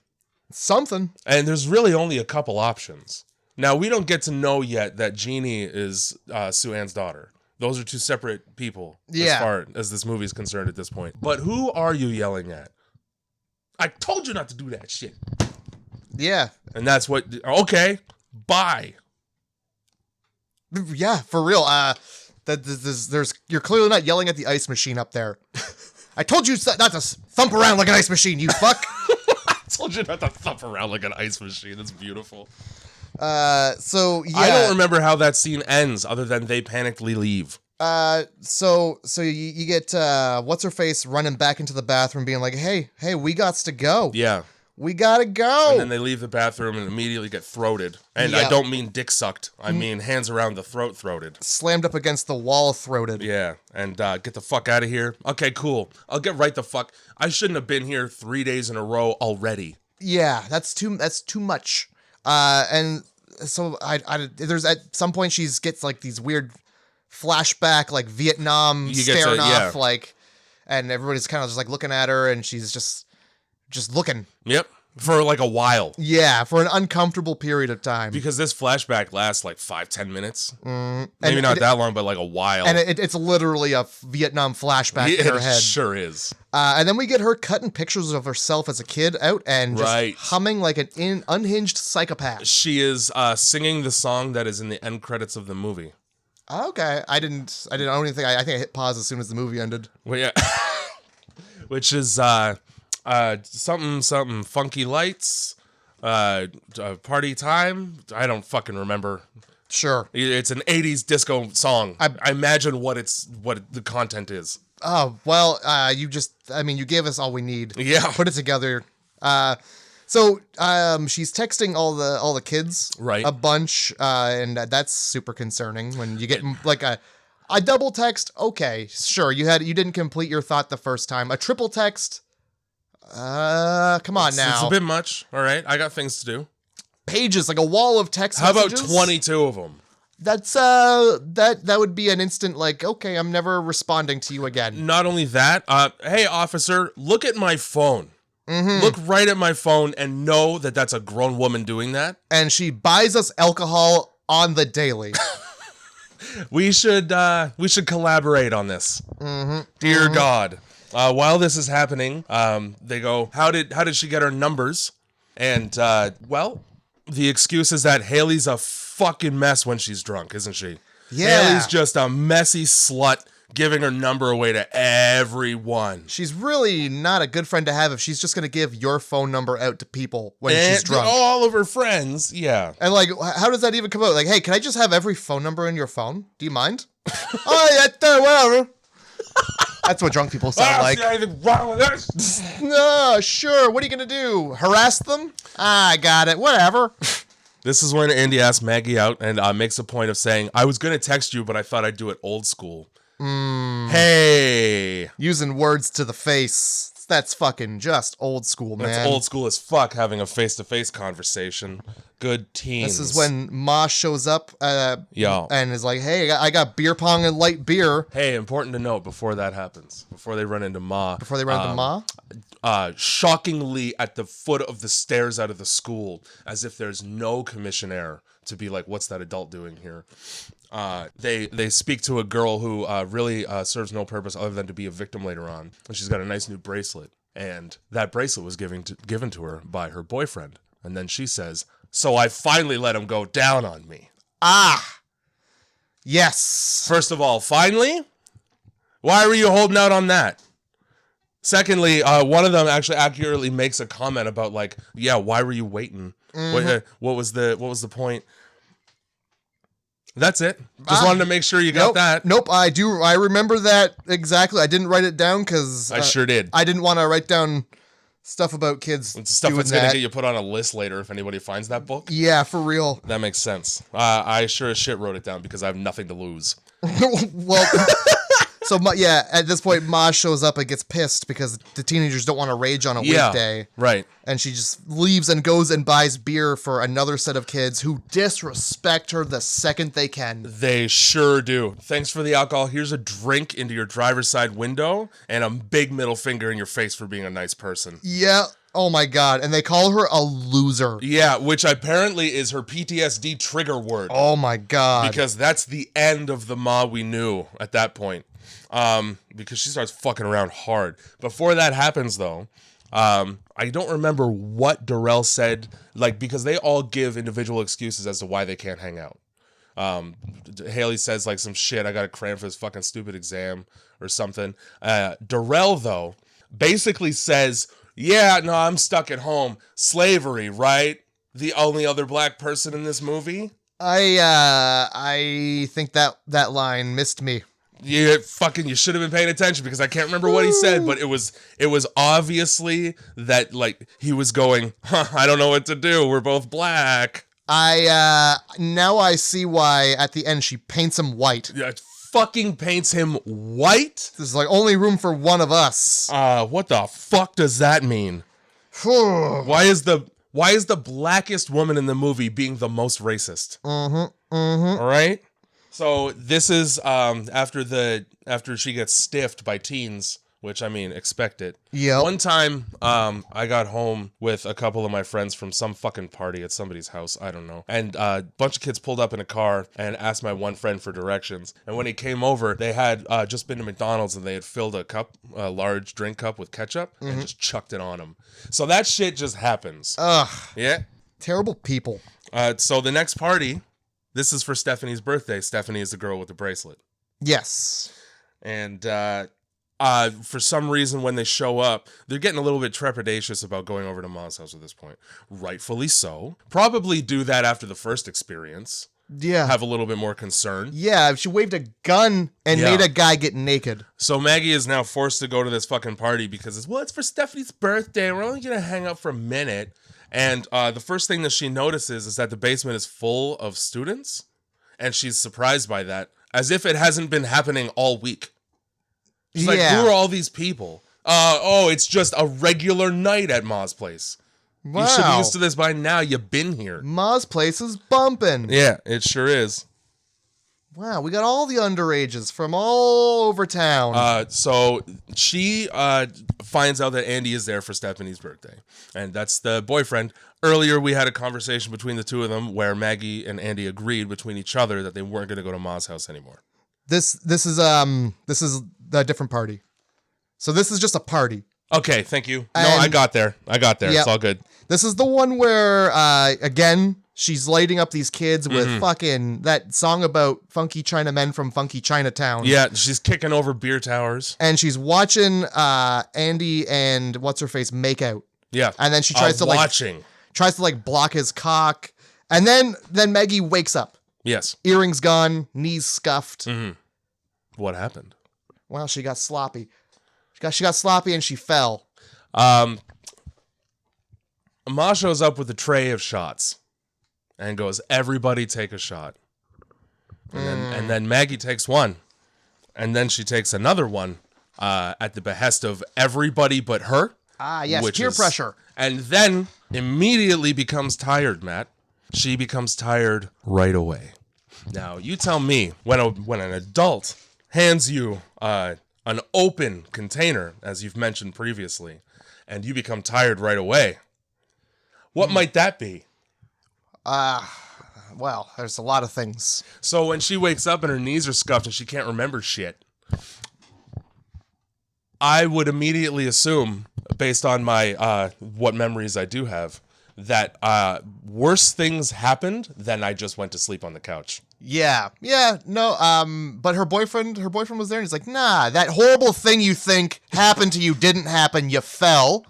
Something. And there's really only a couple options. Now, we don't get to know yet that Jeannie is Sue Ann's daughter. Those are 2 separate people as far as this movie is concerned at this point. But who are you yelling at? I told you not to do that shit. Yeah. And that's what... Okay, bye. Yeah, for real. You're clearly not yelling at the ice machine up there. I told you not to thump around like an ice machine, you fuck. I told you not to thump around like an ice machine. That's beautiful. So yeah. I don't remember how that scene ends other than they panically leave. So you get what's her face running back into the bathroom being like, hey, we gots to go. Yeah. We gotta go. And then they leave the bathroom and immediately get throated. And I don't mean dick sucked. I mean hands around the throat throated. Slammed up against the wall throated. Yeah. And get the fuck out of here. Okay, cool. I'll get right the fuck. I shouldn't have been here 3 days in a row already. Yeah, that's too much. And so there's at some point she gets like these weird flashback like Vietnam staring off like, and everybody's kind of just like looking at her and she's just looking. Yep. For like a while. Yeah, for an uncomfortable period of time. Because this flashback lasts like 5-10 minutes. Maybe not that long, but like a while. And it's literally a Vietnam flashback in her head. It sure is. And then we get her cutting pictures of herself as a kid out and just humming like an unhinged psychopath. She is singing the song that is in the end credits of the movie. Okay. I think I hit pause as soon as the movie ended. Well, yeah. Which is something funky lights, party time. I don't fucking remember. Sure. It's an 80s disco song. I imagine what the content is. Oh, well, you gave us all we need. Yeah. Put it together. So she's texting all the kids a bunch, and that's super concerning when you get like a double text. Okay, sure. You didn't complete your thought the first time. A triple text. Come on now. It's a bit much. All right, I got things to do. Pages, like a wall of text How messages. about 22 of them? That's that would be an instant like, okay, I'm never responding to you again. Not only that, hey officer, look at my phone. Look right at my phone and know that that's a grown woman doing that. And she buys us alcohol on the daily. We should collaborate on this. Dear God. While this is happening, they go, how did she get her numbers? And, the excuse is that Haley's a fucking mess when she's drunk, isn't she? Yeah. Haley's just a messy slut giving her number away to everyone. She's really not a good friend to have if she's just going to give your phone number out to people when she's drunk. All of her friends, yeah. And like, how does that even come out? Like, hey, can I just have every phone number in your phone? Do you mind? Oh, yeah, whatever. That's what drunk people sound like. Anything wrong with this? No, sure. What are you going to do? Harass them? I got it. Whatever. This is when Andy asks Maggie out and makes a point of saying, I was going to text you, but I thought I'd do it old school. Hey. Using words to the face. That's fucking just old school, man. That's old school as fuck, having a face-to-face conversation. Good teens. This is when Ma shows up and is like, hey, I got beer pong and light beer. Hey, important to note before that happens, before they run into Ma. Before they run into Ma? Shockingly at the foot of the stairs out of the school, as if there's no commissionaire to be like, what's that adult doing here? They speak to a girl who really serves no purpose other than to be a victim later on. And she's got a nice new bracelet. And that bracelet was given to her by her boyfriend. And then she says, so I finally let him go down on me. Ah. Yes. First of all, finally? Why were you holding out on that? Secondly, one of them actually accurately makes a comment about like, yeah, why were you waiting? What was the point? That's it. Just wanted to make sure you got that. Nope, I do. I remember that exactly. I didn't write it down because I sure did. I didn't want to write down stuff about kids. It's stuff that's going to get you put on a list later if anybody finds that book. Yeah, for real. That makes sense. I sure as shit wrote it down because I have nothing to lose. Well, so yeah, at this point, Ma shows up and gets pissed because the teenagers don't want to rage on a weekday. Right. And she just leaves and goes and buys beer for another set of kids who disrespect her the second they can. They sure do. Thanks for the alcohol. Here's a drink into your driver's side window and a big middle finger in your face for being a nice person. Yeah. Oh my God. And they call her a loser. Yeah, which apparently is her PTSD trigger word. Oh my God. Because that's the end of the Ma we knew at that point. Because she starts fucking around hard. Before that happens, though, I don't remember what Darrell said, like, because they all give individual excuses as to why they can't hang out. Haley says, like, some shit, I got to cram for this fucking stupid exam or something. Darrell, though, basically says, yeah, no, I'm stuck at home. Slavery, right? The only other black person in this movie? I think that line missed me. You should have been paying attention because I can't remember what he said, but it was obviously that like he was going, I don't know what to do. We're both black. Now I see why at the end she paints him white. Yeah, it fucking paints him white. This is like only room for one of us. What the fuck does that mean? Why is the blackest woman in the movie being the most racist? All right. So this is after she gets stiffed by teens, which I mean, expect it. Yeah. One time, I got home with a couple of my friends from some fucking party at somebody's house. I don't know. And a bunch of kids pulled up in a car and asked my one friend for directions. And when he came over, they had just been to McDonald's and they had filled a large drink cup with ketchup and just chucked it on him. So that shit just happens. Ugh. Yeah. Terrible people. So the next party. This is for Stephanie's birthday. Stephanie is the girl with the bracelet. Yes. And for some reason, when they show up, they're getting a little bit trepidatious about going over to Ma's house at this point. Rightfully so. Probably do that after the first experience. Yeah. Have a little bit more concern. Yeah, she waved a gun and made a guy get naked. So Maggie is now forced to go to this fucking party because it's for Stephanie's birthday. We're only going to hang out for a minute. And the first thing that she notices is that the basement is full of students, and she's surprised by that, as if it hasn't been happening all week. She's like, who are all these people? It's just a regular night at Ma's place. Wow. You should be used to this by now. You've been here. Ma's place is bumping. Yeah, it sure is. Wow, we got all the underages from all over town. So she finds out that Andy is there for Stephanie's birthday. And that's the boyfriend. Earlier, we had a conversation between the two of them where Maggie and Andy agreed between each other that they weren't going to go to Ma's house anymore. This is a different party. So this is just a party. Okay, thank you. No, I got there. Yep. It's all good. This is the one where, again, She's lighting up these kids with fucking that song about funky Chinamen from funky Chinatown. Yeah, she's kicking over beer towers. And she's watching Andy and what's-her-face make out. Yeah. And then she tries to block his cock. And then Maggie wakes up. Yes. Earrings gone, knees scuffed. Mm-hmm. What happened? Well, she got sloppy. She got sloppy and she fell. Ma shows up with a tray of shots and goes, everybody take a shot. And then Maggie takes one. And then she takes another one at the behest of everybody but her. Ah, yes, peer pressure. And then immediately becomes tired, Matt. She becomes tired right away. Now, you tell me, when an adult hands you an open container, as you've mentioned previously, and you become tired right away, what might that be? Well, there's a lot of things. So when she wakes up and her knees are scuffed and she can't remember shit, I would immediately assume, based on my what memories I do have, that worse things happened than I just went to sleep on the couch. Yeah, no, but her boyfriend was there and he's like, nah, that horrible thing you think happened to you didn't happen, you fell.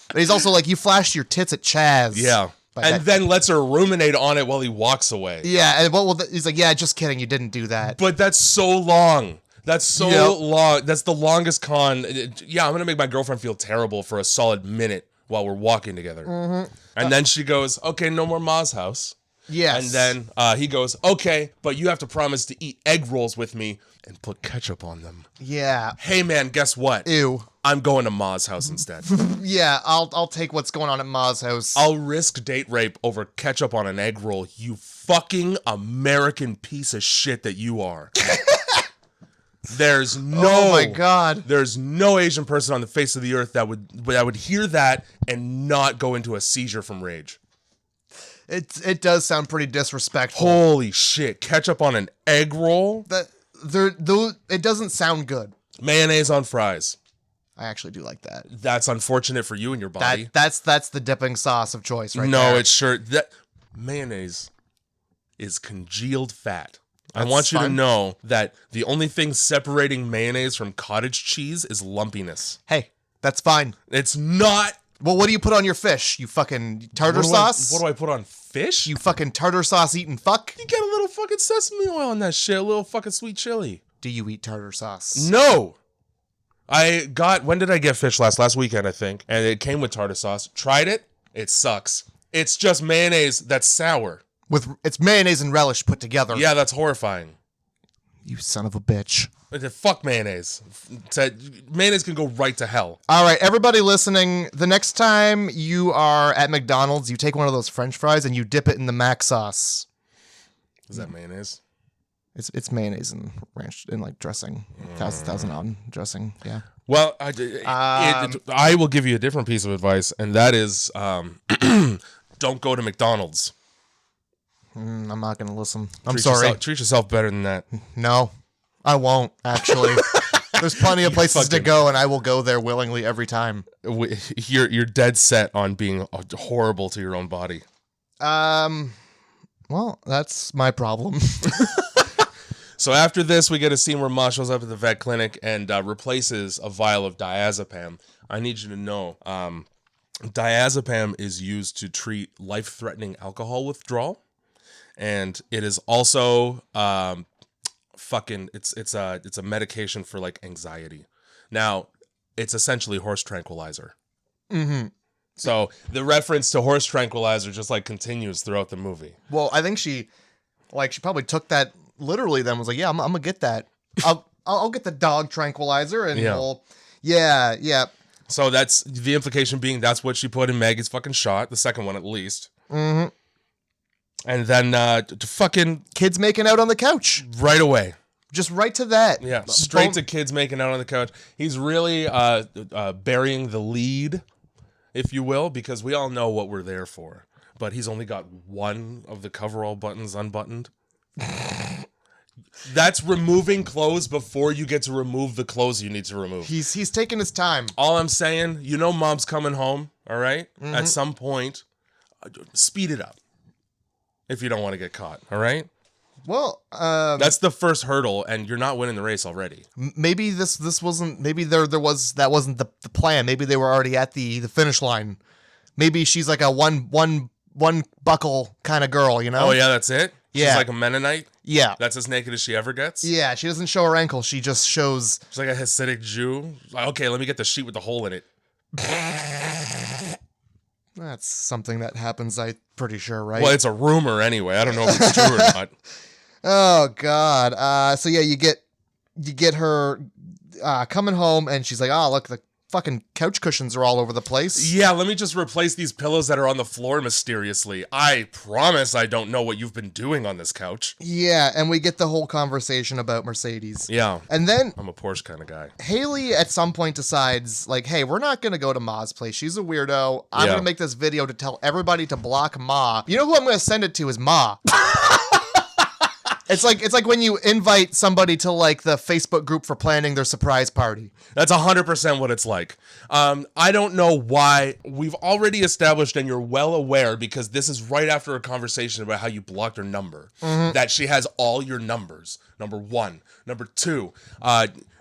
But he's also like, you flashed your tits at Chaz. Yeah. And then lets her ruminate on it while he walks away. Yeah, and he's like, yeah, just kidding, you didn't do that. But that's so long. That's so long. That's the longest con. Yeah, I'm going to make my girlfriend feel terrible for a solid minute while we're walking together. Mm-hmm. And then she goes, okay, no more Ma's house. Yes. And then he goes, okay, but you have to promise to eat egg rolls with me and put ketchup on them. Yeah. Hey, man, guess what? Ew. I'm going to Ma's house instead. Yeah, I'll take what's going on at Ma's house. I'll risk date rape over ketchup on an egg roll, you fucking American piece of shit that you are. There's no, oh my God, there's no Asian person on the face of the earth that would hear that and not go into a seizure from rage. It does sound pretty disrespectful. Holy shit! Ketchup on an egg roll? It doesn't sound good. Mayonnaise on fries. I actually do like that. That's unfortunate for you and your body. That's the dipping sauce of choice, right? No, there. it's sure that mayonnaise is congealed fat. That's I want you fun. to know that the only thing separating mayonnaise from cottage cheese is lumpiness. Hey, that's fine. It's not. Well, what do you put on your fish? You fucking tartar sauce? What do I put on fish? You fucking tartar sauce eating fuck? You get a little fucking sesame oil on that shit, a little fucking sweet chili. Do you eat tartar sauce? No. When did I get fish last weekend, I think, and it came with tartar sauce. Tried it. It sucks. It's just mayonnaise that's sour. It's mayonnaise and relish put together. Yeah, that's horrifying. You son of a bitch. Fuck mayonnaise. Mayonnaise can go right to hell. All right, everybody listening, the next time you are at McDonald's, you take one of those French fries and you dip it in the mac sauce. Is that mayonnaise? It's mayonnaise and ranch and like dressing. Thousand on dressing. Yeah. Well, I will give you a different piece of advice, and that is don't go to McDonald's. I'm not going to listen. I'm sorry. Treat yourself better than that. No, I won't, actually. There's plenty of places to go, and I will go there willingly every time. You're dead set on being horrible to your own body. Well, that's my problem. So after this, we get a scene where Ma shows up at the vet clinic and replaces a vial of diazepam. I need you to know, diazepam is used to treat life-threatening alcohol withdrawal. And it is also it's a medication for like anxiety. Now, it's essentially horse tranquilizer. Mm-hmm. So the reference to horse tranquilizer just like continues throughout the movie. Well, I think she probably took that literally. Then was like, yeah, I'm gonna get that. I'll get the dog tranquilizer and yeah. So that's the implication being that's what she put in Maggie's fucking shot, the second one at least. Mm-hmm. And then to fucking kids making out on the couch right away. Just right to that. Yeah, straight to kids making out on the couch. He's really burying the lead, if you will, because we all know what we're there for. But he's only got one of the coverall buttons unbuttoned. That's removing clothes before you get to remove the clothes you need to remove. He's taking his time. All I'm saying, you know mom's coming home, all right? Mm-hmm. At some point, speed it up. if you don't want to get caught. All right. Well, that's the first hurdle, and you're not winning the race already. Maybe this wasn't. Maybe that wasn't the plan. Maybe they were already at the finish line. Maybe she's like a one buckle kind of girl, you know? Oh yeah, that's it. Yeah. She's like a Mennonite. Yeah. That's as naked as she ever gets. Yeah, she doesn't show her ankle. She just shows. She's like a Hasidic Jew. Like, okay, let me get the sheet with the hole in it. That's something that happens. I'm pretty sure, right? Well, it's a rumor anyway. I don't know if it's true or not. Oh God. So yeah, you get her coming home, and she's like, "Oh, look, the fucking couch cushions are all over the place." Yeah, let me just replace these pillows that are on the floor mysteriously. I promise I don't know what you've been doing on this couch. Yeah, and we get the whole conversation about Mercedes. Yeah. And then I'm a Porsche kind of guy. Haley at some point decides, like, hey, we're not gonna go to Ma's place. She's a weirdo. I'm gonna make this video to tell everybody to block Ma. You know who I'm gonna send it to is Ma. It's like when you invite somebody to like the Facebook group for planning their surprise party. That's 100% what it's like. I don't know why. We've already established, and you're well aware, because this is right after a conversation about how you blocked her number, that she has all your numbers. Number one. Number two,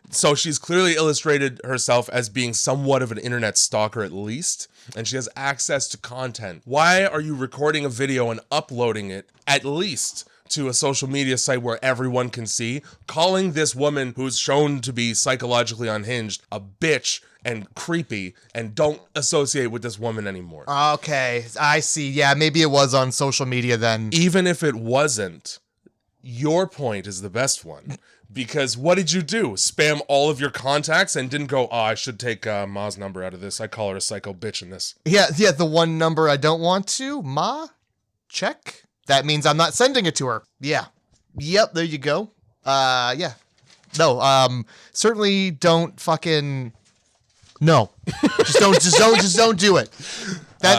so she's clearly illustrated herself as being somewhat of an internet stalker at least, and she has access to content. Why are you recording a video and uploading it at least to a social media site where everyone can see, calling this woman who's shown to be psychologically unhinged a bitch and creepy, and don't associate with this woman anymore? Okay, I see. Yeah, maybe it was on social media then. Even if it wasn't, your point is the best one. Because what did you do? Spam all of your contacts and didn't go, oh, I should take Ma's number out of this. I call her a psycho bitch in this. Yeah, the one number I don't want to. Ma? Check. That means I'm not sending it to her. Yeah. Yep, there you go. Yeah. No, certainly don't fucking no. just don't do it.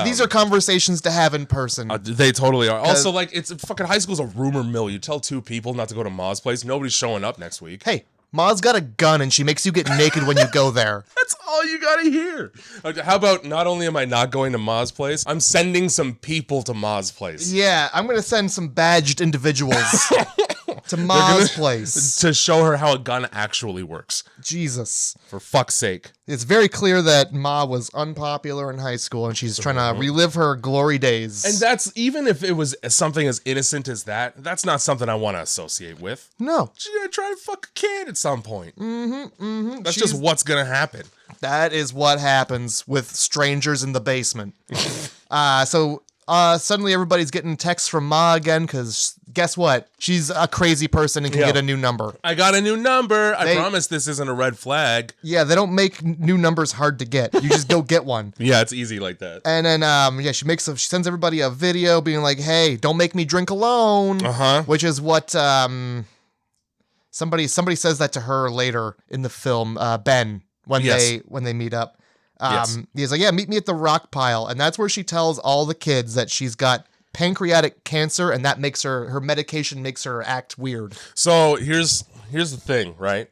These are conversations to have in person. They totally are. Also, like, it's fucking high school's a rumor mill. You tell two people not to go to Ma's place, nobody's showing up next week. Hey, Ma's got a gun and she makes you get naked when you go there. That's all you gotta hear. How about not only am I not going to Ma's place, I'm sending some people to Ma's place. Yeah, I'm gonna send some badged individuals to Ma's place to show her how a gun actually works. Jesus. For fuck's sake. It's very clear that Ma was unpopular in high school and she's trying to relive her glory days. And that's, even if it was something as innocent as that, that's not something I want to associate with. No. She's gonna try to fuck a kid at some point. That's just what's gonna happen. That is what happens with strangers in the basement. So suddenly everybody's getting texts from Ma again, because guess what? She's a crazy person and can get a new number. I got a new number. I promise this isn't a red flag. Yeah, they don't make new numbers hard to get. You just go get one. Yeah, it's easy like that. And then she sends everybody a video being like, "Hey, don't make me drink alone." Which is what somebody says that to her later in the film, Ben, when they meet up. He's like, yeah, meet me at the rock pile. And that's where she tells all the kids that she's got pancreatic cancer, and that makes her medication makes her act weird. So here's the thing, right?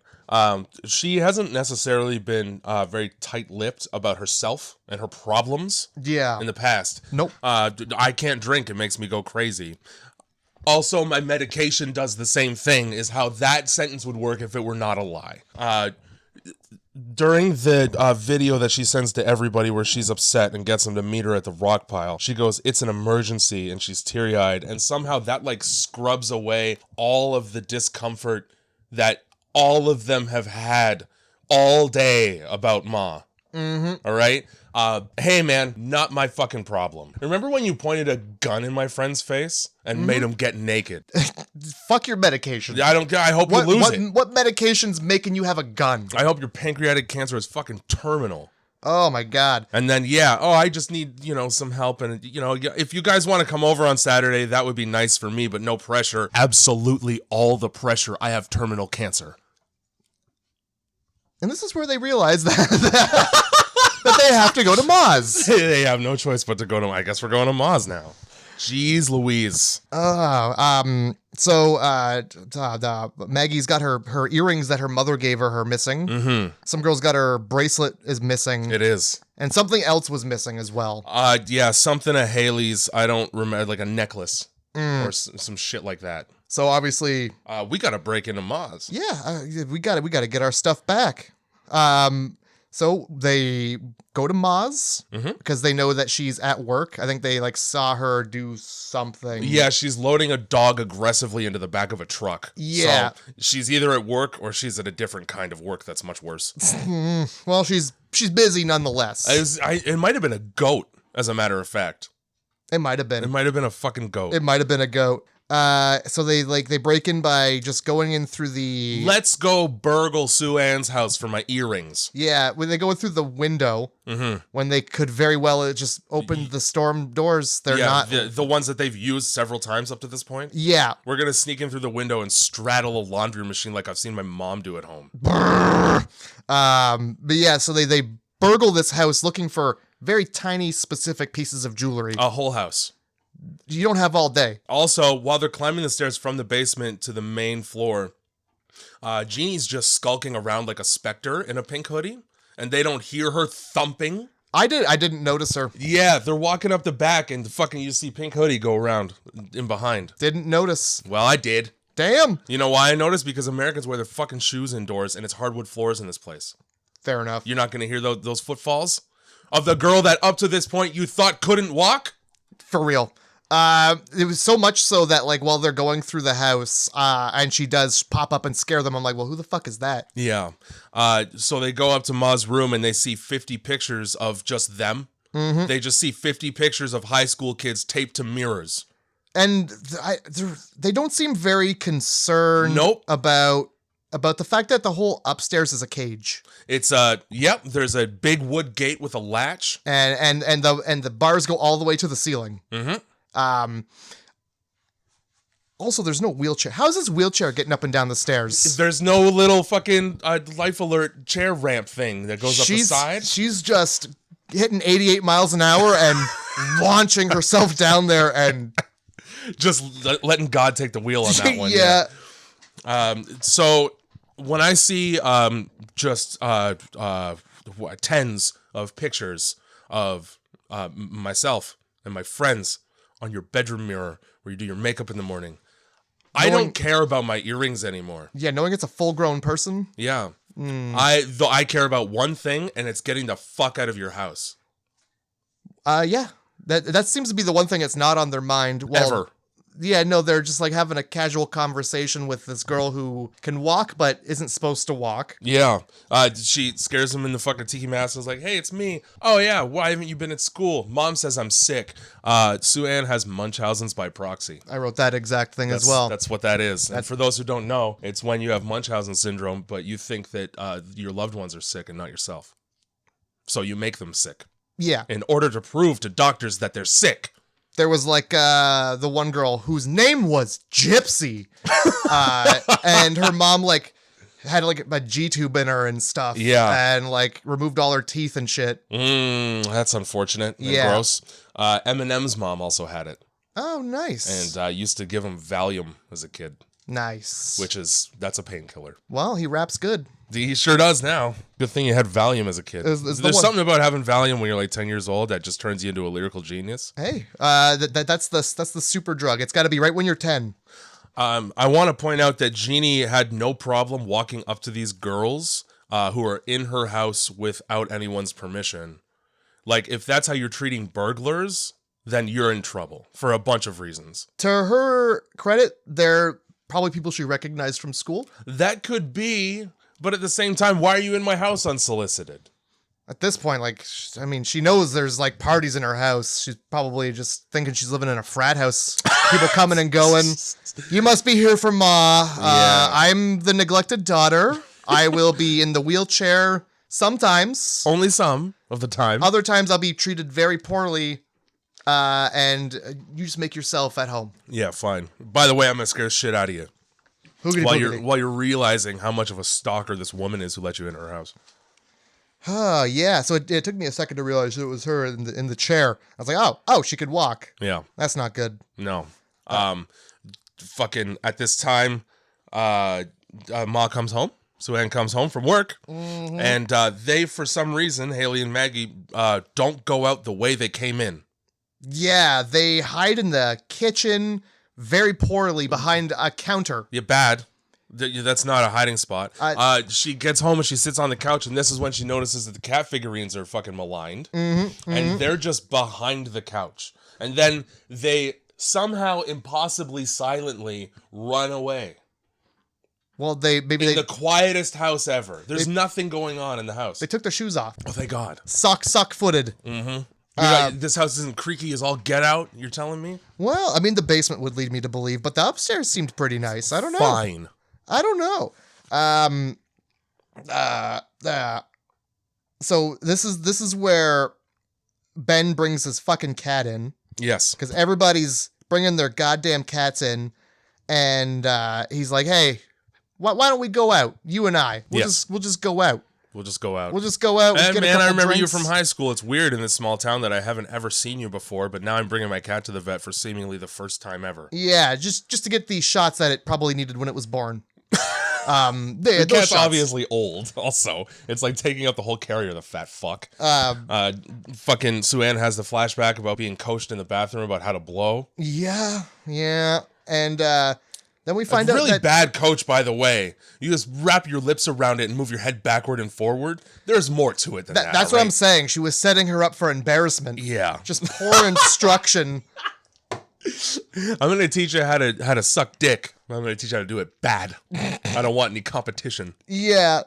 She hasn't necessarily been very tight-lipped about herself and her problems in the past. Nope. I can't drink. It makes me go crazy. Also, my medication does the same thing, is how that sentence would work if it were not a lie. During the video that she sends to everybody where she's upset and gets them to meet her at the rock pile, she goes, "It's an emergency," and she's teary-eyed, and somehow that like scrubs away all of the discomfort that all of them have had all day about Ma. All right? Hey man, not my fucking problem. Remember when you pointed a gun in my friend's face and made him get naked? Fuck your medication. I don't care. I hope you lose it. What medication's making you have a gun? I hope your pancreatic cancer is fucking terminal. Oh my God. And then, I just need, some help. And, if you guys want to come over on Saturday, that would be nice for me, but no pressure. Absolutely all the pressure. I have terminal cancer. And this is where they realize that they have to go to Ma's. They have no choice but to go to, I guess we're going to Ma's now. Jeez Louise. So Maggie's got her earrings that her mother gave her missing. Some girl's got her bracelet is missing. It is. And something else was missing as well. Something of Haley's, I don't remember, like a necklace. or some shit like that. So obviously, we got to break into Maz. yeah, we got to get our stuff back. So they go to Maz because they know that she's at work. I think they like saw her do something. Yeah, she's loading a dog aggressively into the back of a truck. Yeah. So she's either at work or she's at a different kind of work that's much worse. Well, she's busy nonetheless. It might have been a goat, as a matter of fact. It might have been. It might have been a fucking goat. It might have been a goat. So they break in by just going in through the... Let's go burgle Sue Ann's house for my earrings. Yeah, when they go in through the window, when they could very well just open the storm doors. They're not... The ones that they've used several times up to this point. Yeah. We're going to sneak in through the window and straddle a laundry machine like I've seen my mom do at home. But yeah, so they burgle this house looking for very tiny, specific pieces of jewelry. A whole house. You don't have all day. Also, while they're climbing the stairs from the basement to the main floor, Jeannie's just skulking around like a specter in a pink hoodie, and they don't hear her thumping. I didn't notice her. Yeah, they're walking up the back, and you see pink hoodie go around in behind. Didn't notice. Well, I did. Damn. You know why I noticed? Because Americans wear their fucking shoes indoors, and it's hardwood floors in this place. Fair enough. You're not going to hear those footfalls of the girl that up to this point you thought couldn't walk? For real. It was so much so that like while they're going through the house, and she does pop up and scare them, I'm like, well, who the fuck is that? Yeah. So they go up to Ma's room and they see 50 pictures of just them. Mm-hmm. They just see 50 pictures of high school kids taped to mirrors. And they don't seem very concerned about the fact that the whole upstairs is a cage. It's there's a big wood gate with a latch. And the bars go all the way to the ceiling. Mm-hmm. Also, there's no wheelchair. How's this wheelchair getting up and down the stairs? There's no little fucking life alert chair ramp thing that goes up the side. She's just hitting 88 miles an hour and launching herself down there and just letting God take the wheel on that one. Yeah. So when I see tens of pictures of myself and my friends on your bedroom mirror where you do your makeup in the morning, I don't care about my earrings anymore. Yeah, knowing it's a full-grown person. Yeah. I care about one thing, and it's getting the fuck out of your house. Yeah. That seems to be the one thing that's not on their mind. Ever. Yeah, no, they're just like having a casual conversation with this girl who can walk but isn't supposed to walk. Yeah. She scares him in the fucking tiki mask. Is like, hey, it's me. Oh, yeah. Why haven't you been at school? Mom says I'm sick. Sue Ann has Munchausen's by proxy. I wrote that exact thing as well. That's what that is. And for those who don't know, it's when you have Munchausen syndrome, but you think that your loved ones are sick and not yourself. So you make them sick. Yeah. In order to prove to doctors that they're sick. There was like the one girl whose name was Gypsy, and her mom like had like a G-tube in her and stuff. Yeah, and like removed all her teeth and shit. That's unfortunate. And gross. Eminem's mom also had it. Oh, nice. And used to give him Valium as a kid. Nice. That's a painkiller. Well, he raps good. He sure does now. Good thing you had Valium as a kid. There's something about having Valium when you're like 10 years old that just turns you into a lyrical genius. Hey, that's the super drug. It's got to be right when you're 10. I want to point out that Jeannie had no problem walking up to these girls who are in her house without anyone's permission. Like, if that's how you're treating burglars, then you're in trouble for a bunch of reasons. To her credit, they're probably people she recognized from school. That could be... But at the same time, why are you in my house unsolicited? At this point, like, I mean, she knows there's like parties in her house. She's probably just thinking she's living in a frat house. People coming and going. You must be here for Ma. I'm the neglected daughter. I will be in the wheelchair sometimes. Only some of the time. Other times I'll be treated very poorly. And you just make yourself at home. Yeah, fine. By the way, I'm going to scare the shit out of you. While you're realizing how much of a stalker this woman is who let you in her house. Yeah. So it took me a second to realize it was her in the chair. I was like, oh, she could walk. Yeah. That's not good. No. Fucking at this time, Ma comes home. Sue Ann comes home from work. Mm-hmm. And they, for some reason, Haley and Maggie, don't go out the way they came in. Yeah. They hide in the kitchen very poorly behind a counter. You're bad. That's not a hiding spot. She gets home and she sits on the couch, and this is when she notices that the cat figurines are fucking maligned. And they're just behind the couch. And then they somehow impossibly silently run away. Well, in the quietest house ever. There's nothing going on in the house. They took their shoes off. Oh, thank God. Suck-footed. This house isn't creaky as all get out, you're telling me? Well, I mean, the basement would lead me to believe, but the upstairs seemed pretty nice. I don't know. Fine. I don't know. So this is where Ben brings his fucking cat in. Yes. Because everybody's bringing their goddamn cats in, and he's like, "Hey, why don't we go out? You and I. We'll just go out. We'll just go out. We'll just go out. And man, I remember you from high school. It's weird in this small town that I haven't ever seen you before, but now I'm bringing my cat to the vet for seemingly the first time ever. Yeah, just to get these shots that it probably needed when it was born. The cat's obviously old. Also, it's like taking up the whole carrier. The fat fuck. Fucking Sue-Ann has the flashback about being coached in the bathroom about how to blow. Yeah, and then we find out really bad coach, by the way. You just wrap your lips around it and move your head backward and forward. There's more to it than that. That's what I'm saying. She was setting her up for embarrassment. Yeah, just poor instruction. I'm going to teach you how to suck dick. I'm going to teach you how to do it bad. I don't want any competition. Yeah.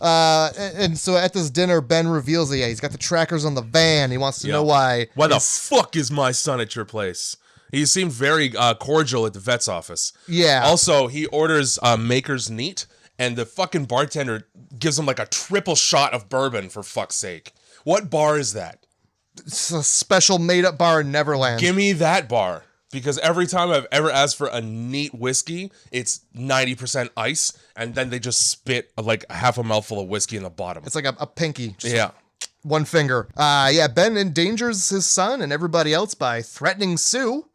And so at this dinner, Ben reveals that he's got the trackers on the van. He wants to know why. Why the fuck is my son at your place? He seemed very cordial at the vet's office. Yeah. Also, he orders Maker's Neat, and the fucking bartender gives him like a triple shot of bourbon, for fuck's sake. What bar is that? It's a special made-up bar in Neverland. Give me that bar. Because every time I've ever asked for a neat whiskey, it's 90% ice, and then they just spit like half a mouthful of whiskey in the bottom. It's like a pinky. Yeah. One finger. Ben endangers his son and everybody else by threatening Sue.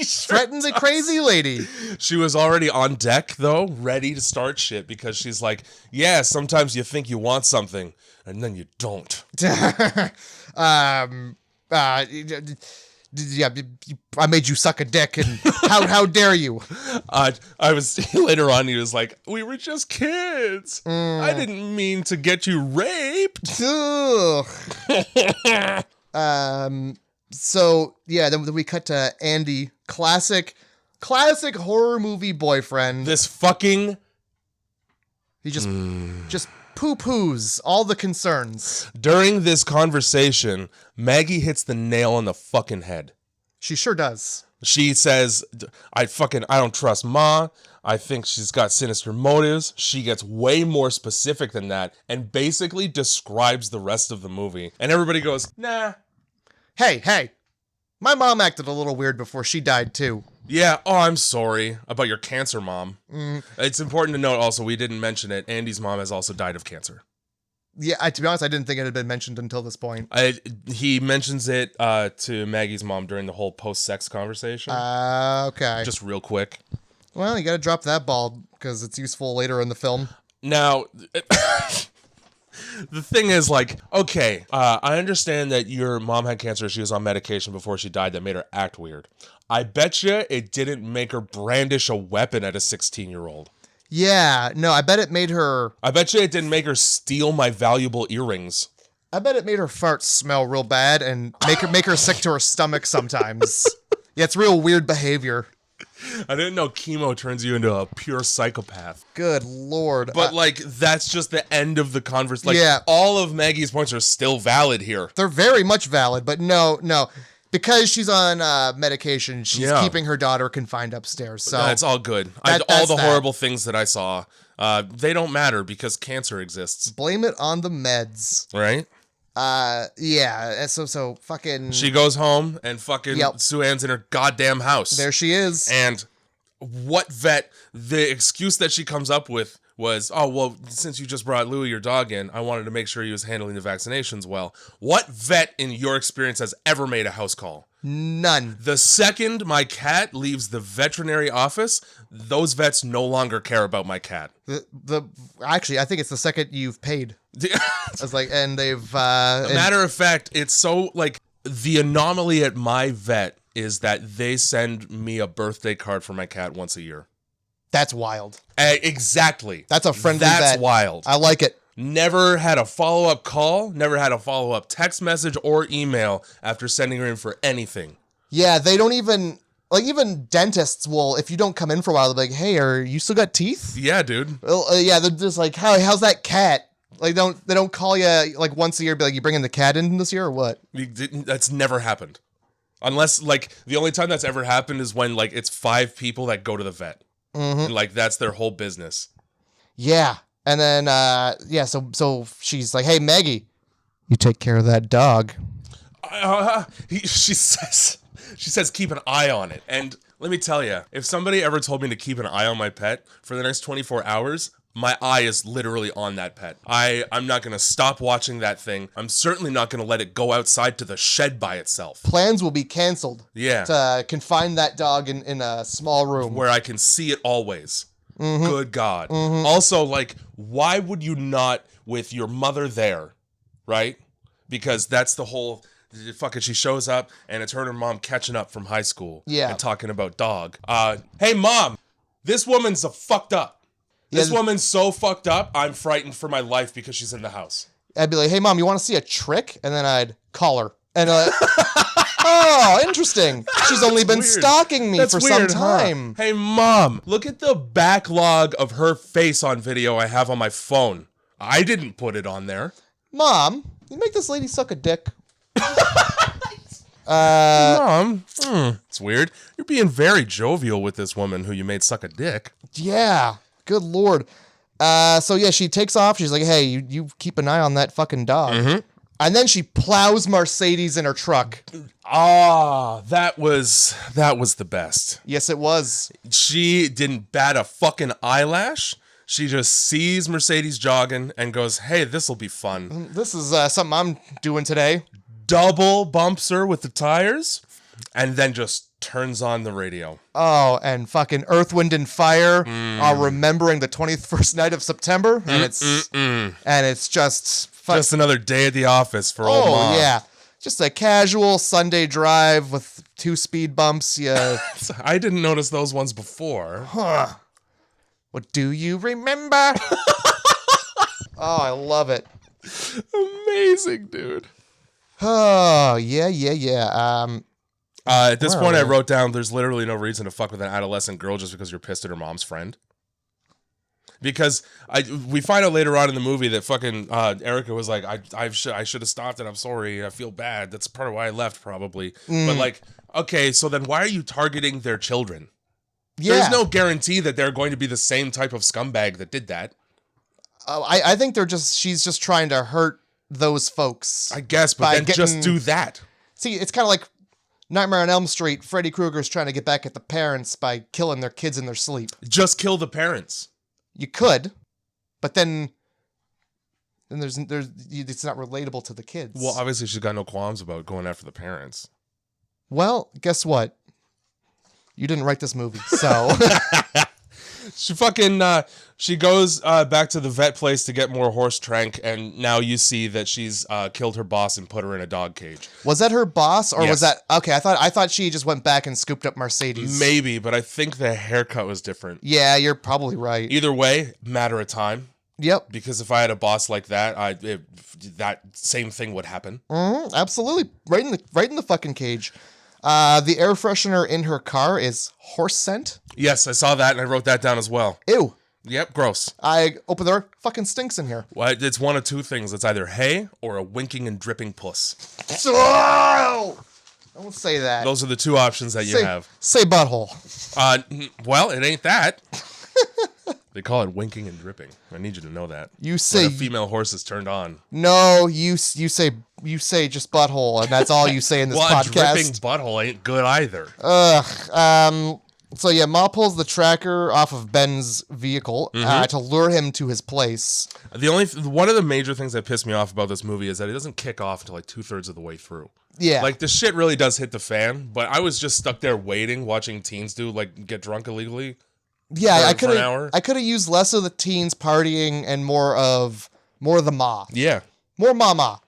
Threatened the crazy lady. She was already on deck, though, ready to start shit, because she's like, yeah, sometimes you think you want something, and then you don't. Yeah, I made you suck a dick, and how dare you? I was later on. He was like, "We were just kids. I didn't mean to get you raped." So yeah, then we cut to Andy, classic horror movie boyfriend. This fucking he just poo-poos all the concerns. During this conversation, Maggie hits the nail on the fucking head. She sure does. She says, I don't trust Ma. I think she's got sinister motives. She gets way more specific than that and basically describes the rest of the movie. And everybody goes, nah. Hey, my mom acted a little weird before she died too. Yeah, I'm sorry about your cancer, Mom. It's important to note also, we didn't mention it, Andy's mom has also died of cancer. Yeah, to be honest, I didn't think it had been mentioned until this point. He mentions it to Maggie's mom during the whole post-sex conversation. Okay. Just real quick. Well, you gotta drop that ball, because it's useful later in the film. Now... The thing is, like, okay, I understand that your mom had cancer. She was on medication before she died that made her act weird. I bet you it didn't make her brandish a weapon at a 16-year-old. Yeah, no, I bet it made her... I bet you it didn't make her steal my valuable earrings. I bet it made her farts smell real bad and make her sick to her stomach sometimes. Yeah, it's real weird behavior. I didn't know chemo turns you into a pure psychopath. Good Lord. But, that's just the end of the conversation. Like, yeah. All of Maggie's points are still valid here. They're very much valid, but no. Because she's on medication, she's keeping her daughter confined upstairs. So it's all good. All the horrible things that I saw, they don't matter because cancer exists. Blame it on the meds. Right? Yeah. So fucking... She goes home and fucking Sue-Ann's in her goddamn house. There she is. And what vet... The excuse that she comes up with was, oh, well, since you just brought Louie, your dog, in, I wanted to make sure he was handling the vaccinations well. What vet in your experience has ever made a house call? None. The second my cat leaves the veterinary office, those vets no longer care about my cat. Actually, I think it's the second you've paid. It's like, and they've... matter of fact, it's so, like, the anomaly at my vet is that they send me a birthday card for my cat once a year. That's wild. Exactly. That's a friendly That's vet. wild. I like it. Never had a follow-up call, never had a follow-up text message or email after sending her in for anything. Yeah, they don't even, like, even dentists will, if you don't come in for a while, they're like, hey, are you still got teeth? Yeah, dude. Well, yeah, they're just like, how's that cat? Like, they don't call you, like, once a year, be like, you bringing the cat in this year or what? That's never happened. Unless, like, the only time that's ever happened is when, like, it's 5 people that go to the vet. Mm-hmm. And, like, that's their whole business. Yeah. And then, so she's like, hey, Maggie, you take care of that dog. She says, keep an eye on it. And let me tell you, if somebody ever told me to keep an eye on my pet for the next 24 hours, my eye is literally on that pet. I'm not going to stop watching that thing. I'm certainly not going to let it go outside to the shed by itself. Plans will be canceled. Yeah. To confine that dog in a small room. Where I can see it always. Mm-hmm. Good God. Mm-hmm. Also, like, why would you not with your mother there, right? Because that's the whole... Fucking, she shows up, and it's her and her mom catching up from high school. Yeah. And talking about dog. Hey, Mom, this woman's fucked up. This woman's so fucked up, I'm frightened for my life because she's in the house. I'd be like, hey, Mom, you want to see a trick? And then I'd call her. And oh, interesting. She's only been stalking me for some time. Huh? Hey, Mom, look at the backlog of her face on video I have on my phone. I didn't put it on there. Mom, you make this lady suck a dick. Mom, it's weird. You're being very jovial with this woman who you made suck a dick. Yeah, good Lord. So yeah, she takes off. She's like, hey, you keep an eye on that fucking dog. Mm-hmm. And then she plows Mercedes in her truck. Ah, that was the best. Yes, it was. She didn't bat a fucking eyelash. She just sees Mercedes jogging and goes, hey, this'll be fun. This is something I'm doing today. Double bumps her with the tires and then just turns on the radio. Oh, and fucking Earth, Wind, and Fire are remembering the 21st night of September. And it's just... Just another day at the office for old Mom. Oh, yeah. Just a casual Sunday drive with 2 speed bumps. Yeah. I didn't notice those ones before. Huh. What do you remember? Oh, I love it. Amazing, dude. Oh, yeah. At this point, I wrote down, there's literally no reason to fuck with an adolescent girl just because you're pissed at her mom's friend. Because we find out later on in the movie that fucking Erica was like, I should have stopped and I'm sorry. I feel bad. That's part of why I left, probably. But like, okay, so then why are you targeting their children? Yeah. There's no guarantee that they're going to be the same type of scumbag that did that. I think she's just trying to hurt those folks. I guess, but then just do that. See, it's kind of like Nightmare on Elm Street. Freddy Krueger's trying to get back at the parents by killing their kids in their sleep. Just kill the parents. You could, but then there's it's not relatable to the kids. Well, obviously she's got no qualms about going after the parents. Well, guess what? You didn't write this movie, so she goes back to the vet place to get more horse trank, and now you see that she's killed her boss and put her in a dog cage. Was that her boss, or yes. was that okay? I thought she just went back and scooped up Mercedes. Maybe, but I think the haircut was different. Yeah, you're probably right. Either way, matter of time. Yep. Because if I had a boss like that, that same thing would happen. Mm-hmm, absolutely, right in the fucking cage. The air freshener in her car is horse scent. Yes, I saw that and I wrote that down as well. Ew. Yep, gross. I open the door, fucking stinks in here. Well, it's one of two things. It's either hay or a winking and dripping puss. Oh! Don't say that. Those are the two options that you have. Say butthole. Well, it ain't that. They call it winking and dripping. I need you to know that. You say when a female horse is turned on. No, you say just butthole, and that's all you say in this podcast. Well, a dripping butthole ain't good either. So yeah, Ma pulls the tracker off of Ben's vehicle to lure him to his place. One of the major things that pissed me off about this movie is that it doesn't kick off until like 2/3 of the way through. Yeah, like the shit really does hit the fan. But I was just stuck there waiting, watching teens get drunk illegally. Yeah, I could have used less of the teens partying and more of the Ma. Yeah, more mama.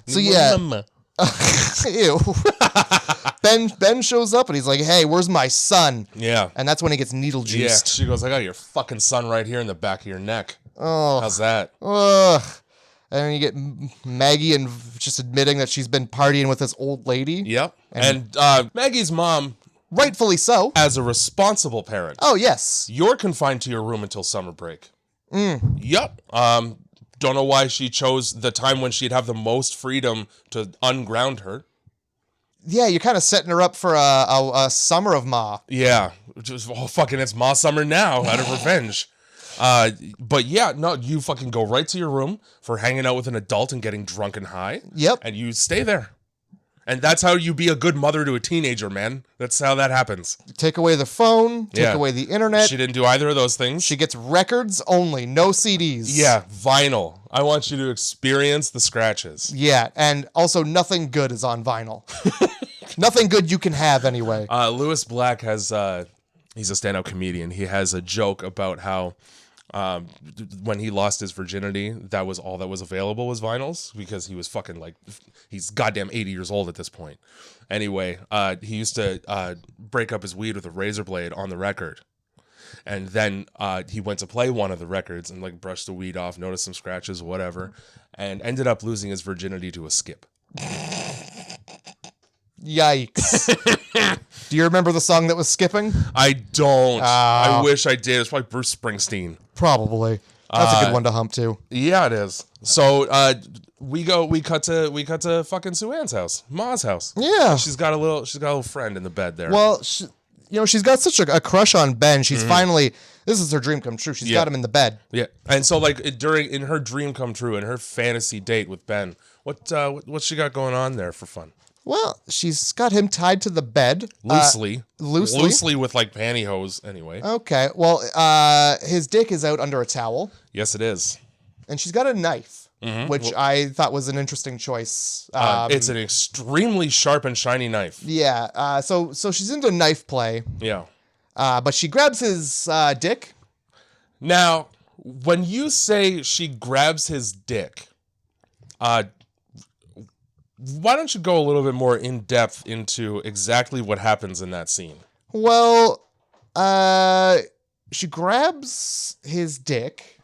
So yeah, mama. Ew. Ben shows up and he's like, "Hey, where's my son?" Yeah. And that's when he gets needle Yeah. juiced. She goes, "I got your fucking son right here in the back of your neck." Oh. How's that? Ugh. And then you get Maggie and just admitting that she's been partying with this old lady. Yep. And Maggie's mom, Rightfully so. as a responsible parent, Oh, yes. you're confined to your room until summer break. Yep. Don't know why she chose the time when she'd have the most freedom to unground her. Yeah, you're kind of setting her up for a summer of Ma. Yeah. Just, fucking it's Ma Summer now out of revenge. But yeah, no, you fucking go right to your room for hanging out with an adult and getting drunk and high. Yep. And you stay there. And that's how you be a good mother to a teenager, man. That's how that happens. Take away the phone, take away the internet. She didn't do either of those things. She gets records only, no CDs. Yeah, vinyl. I want you to experience the scratches. Yeah, and also nothing good is on vinyl. Nothing good you can have anyway. Lewis Black has, he's a stand-up comedian. He has a joke about how when he lost his virginity, that was all that was available was vinyls because he was fucking like, he's goddamn 80 years old at this point. Anyway, he used to break up his weed with a razor blade on the record. And then he went to play one of the records and like brushed the weed off, noticed some scratches or whatever, and ended up losing his virginity to a skip. Yikes. Do you remember the song that was skipping? I don't. I wish I did. It's probably Bruce Springsteen. Probably. That's a good one to hump to. Yeah, it is. So we cut to fucking Sue Ann's house, Ma's house. Yeah. She's got a little friend in the bed there. Well, she's got such a crush on Ben. She's finally, this is her dream come true. She's got him in the bed. Yeah. And so like in her dream come true, in her fantasy date with Ben, what she got going on there for fun? Well, she's got him tied to the bed. Loosely Loosely with like pantyhose anyway. Okay. Well, his dick is out under a towel. Yes, it is. And she's got a knife, which I thought was an interesting choice. It's an extremely sharp and shiny knife. Yeah. So she's into knife play. Yeah. But she grabs his dick. Now, when you say she grabs his dick, why don't you go a little bit more in depth into exactly what happens in that scene? Well, she grabs his dick.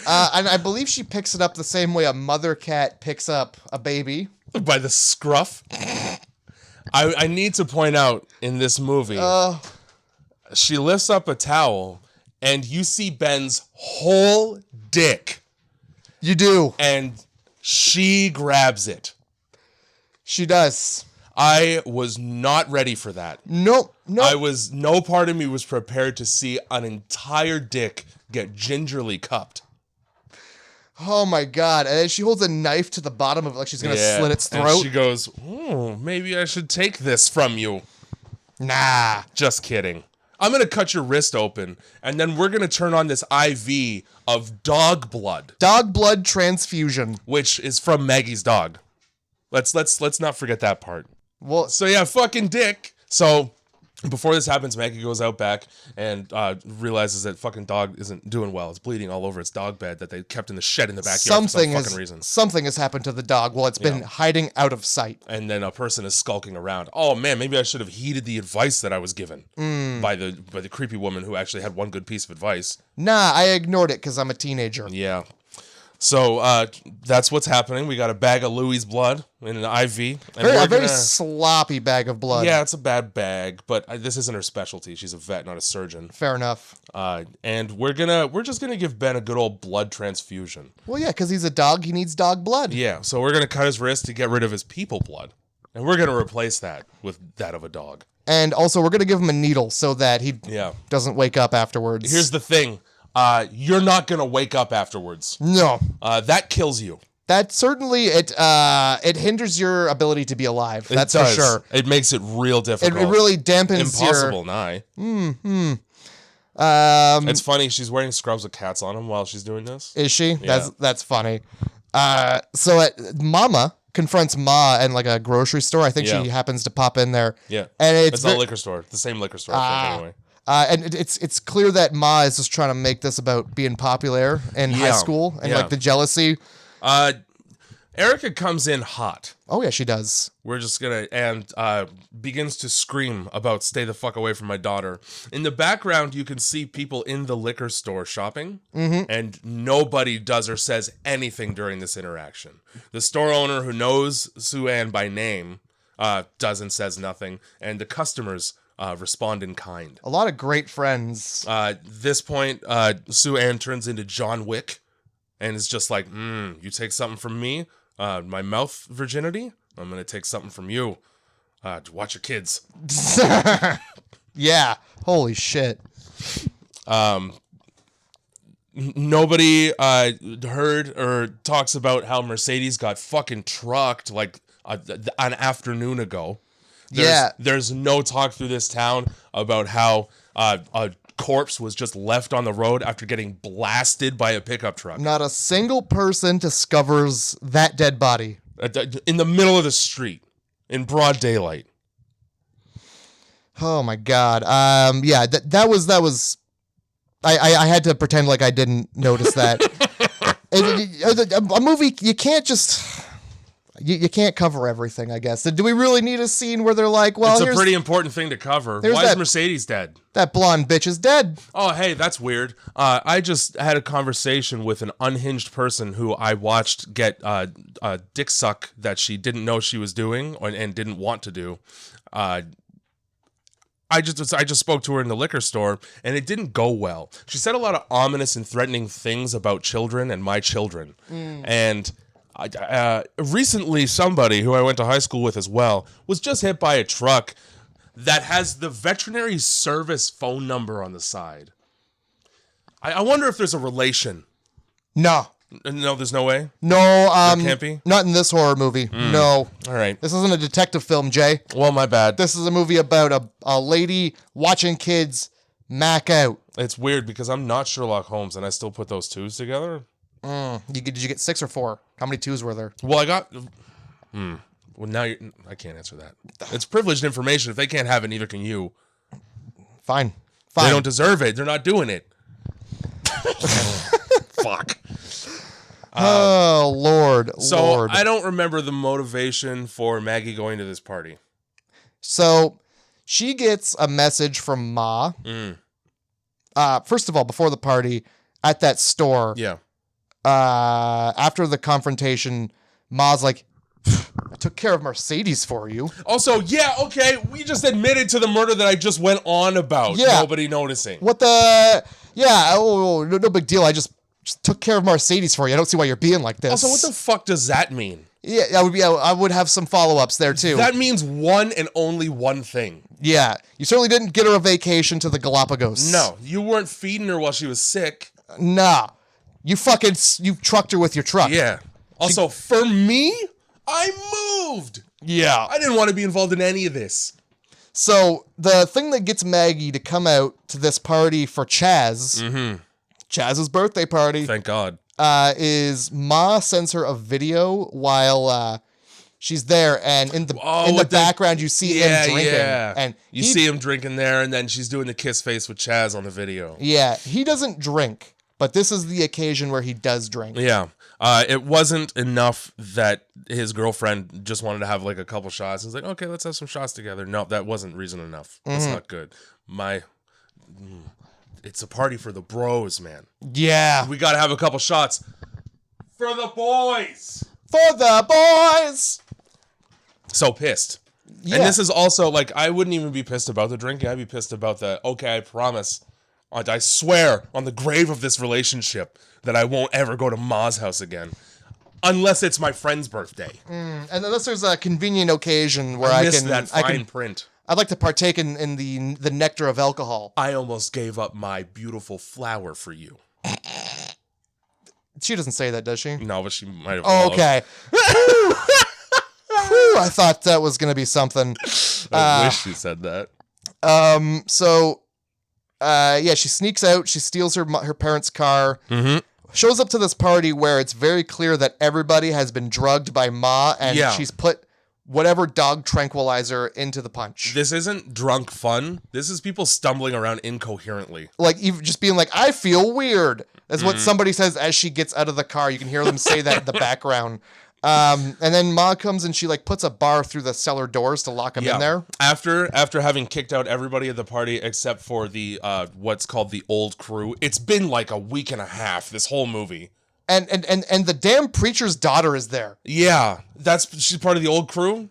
And I believe she picks it up the same way a mother cat picks up a baby. By the scruff. I need to point out in this movie, she lifts up a towel and you see Ben's whole dick. You do. And she grabs it. She does. I was not ready for that. Nope. No part of me was prepared to see an entire dick get gingerly cupped. Oh my God. And then she holds a knife to the bottom of it like she's going to slit its throat. And she goes, maybe I should take this from you. Nah. Just kidding. I'm going to cut your wrist open, and then we're going to turn on this IV of dog blood. Dog blood transfusion. Which is from Maggie's dog. Let's not forget that part. Well, So yeah, fucking dick. So before this happens, Maggie goes out back and realizes that fucking dog isn't doing well. It's bleeding all over its dog bed that they kept in the shed in the backyard for some fucking reason. Something has happened to the dog while it's been hiding out of sight. And then a person is skulking around. Oh man, maybe I should have heeded the advice that I was given by the creepy woman who actually had one good piece of advice. Nah, I ignored it because I'm a teenager. Yeah. So that's what's happening. We got a bag of Louis' blood in an IV. And A very sloppy bag of blood. Yeah, it's a bad bag, but this isn't her specialty. She's a vet, not a surgeon. Fair enough. And we're just gonna give Ben a good old blood transfusion. Well, yeah, because he's a dog. He needs dog blood. Yeah, so we're gonna cut his wrist to get rid of his people blood, and we're gonna replace that with that of a dog. And also, we're going to give him a needle so that he doesn't wake up afterwards. Here's the thing. You're not gonna wake up afterwards. No. That kills you. That certainly, it hinders your ability to be alive. That's for sure. It makes it real difficult. It really dampens impossible nigh. It's funny. She's wearing scrubs with cats on them while she's doing this. Is she? Yeah. That's funny. So Mama confronts Ma in like a grocery store. I think she happens to pop in there. Yeah. And it's not a liquor store. The same liquor store. Anyway. And it's clear that Ma is just trying to make this about being popular in high school and like the jealousy. Erica comes in hot. Oh, yeah, she does. We're just gonna, and begins to scream about stay the fuck away from my daughter. In the background, you can see people in the liquor store shopping, and nobody does or says anything during this interaction. The store owner, who knows Sue Ann by name, does and says nothing, and the customers respond in kind. A lot of great friends. This point, Sue Ann turns into John Wick, and is just like, you take something from me, my mouth virginity, I'm gonna take something from you. Watch your kids. Yeah. Holy shit. Nobody heard or talks about how Mercedes got fucking trucked like an afternoon ago. There's no talk through this town about how a corpse was just left on the road after getting blasted by a pickup truck. Not a single person discovers that dead body. In the middle of the street, in broad daylight. Oh my god. Yeah, that was. I had to pretend like I didn't notice that. A movie, you can't just. You can't cover everything, I guess. Do we really need a scene where they're like, well, it's a pretty important thing to cover. Why is Mercedes dead? That blonde bitch is dead. Oh, hey, that's weird. I just had a conversation with an unhinged person who I watched get a dick suck that she didn't know she was doing and didn't want to do. I just spoke to her in the liquor store, and it didn't go well. She said a lot of ominous and threatening things about children and my children. And recently, somebody who I went to high school with as well was just hit by a truck that has the veterinary service phone number on the side. I wonder if there's a relation. No. No, there's no way? No, there can't be? Not in this horror movie. No. All right. This isn't a detective film, Jay. Well, my bad. This is a movie about a lady watching kids mac out. It's weird because I'm not Sherlock Holmes and I still put those twos together. Did you get 6 or 4? How many 2s were there? Well, I got... Well, now I can't answer that. It's privileged information. If they can't have it, neither can you. Fine. They don't deserve it. They're not doing it. Fuck. Oh, Lord. So, I don't remember the motivation for Maggie going to this party. So, she gets a message from Ma. First of all, before the party, at that store. Yeah. After the confrontation, Ma's like, I took care of Mercedes for you. Also, yeah, okay, we just admitted to the murder that I just went on about. Yeah. Nobody noticing. What the... Yeah, no big deal. I just took care of Mercedes for you. I don't see why you're being like this. Also, what the fuck does that mean? Yeah, I would have some follow-ups there, too. That means one and only one thing. Yeah, you certainly didn't get her a vacation to the Galapagos. No, you weren't feeding her while she was sick. Nah. You trucked her with your truck. Yeah. Also, for me, I moved. Yeah. I didn't want to be involved in any of this. So, the thing that gets Maggie to come out to this party for Chaz, Chaz's birthday party. Thank God. Is Ma sends her a video while she's there, and in the background you see him drinking. Yeah. And you see him drinking there, and then she's doing the kiss face with Chaz on the video. Yeah, he doesn't drink, but this is the occasion where he does drink. Yeah. It wasn't enough that his girlfriend just wanted to have like a couple shots. He's like, okay, let's have some shots together. No, that wasn't reason enough. That's not good. It's a party for the bros, man. Yeah. We got to have a couple shots for the boys. For the boys. So pissed. Yeah. And this is also like, I wouldn't even be pissed about the drinking. I'd be pissed about okay, I promise. I swear on the grave of this relationship that I won't ever go to Ma's house again. Unless it's my friend's birthday. And unless there's a convenient occasion where I miss that fine print. I'd like to partake in the nectar of alcohol. I almost gave up my beautiful flower for you. She doesn't say that, does she? No, but she might have. Oh, okay. I thought that was going to be something. I wish she said that. She sneaks out. She steals her parents' car. Shows up to this party where it's very clear that everybody has been drugged by Ma, and she's put whatever dog tranquilizer into the punch. This isn't drunk fun. This is people stumbling around incoherently. Like, even just being like, I feel weird. That's what somebody says as she gets out of the car. You can hear them say that in the background. And then Ma comes and she like puts a bar through the cellar doors to lock him in there. After having kicked out everybody at the party except for the what's called the old crew. It's been like a week and a half, this whole movie. And the damn preacher's daughter is there. Yeah. She's part of the old crew.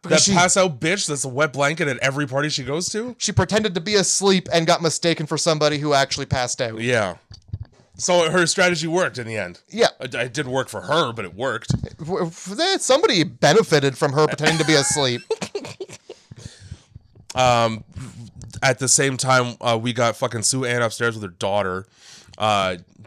Because That pass out bitch that's a wet blanket at every party she goes to? She pretended to be asleep and got mistaken for somebody who actually passed out. Yeah. So her strategy worked in the end. Yeah. It didn't work for her, but it worked. Somebody benefited from her pretending to be asleep. At the same time, we got fucking Sue Ann upstairs with her daughter,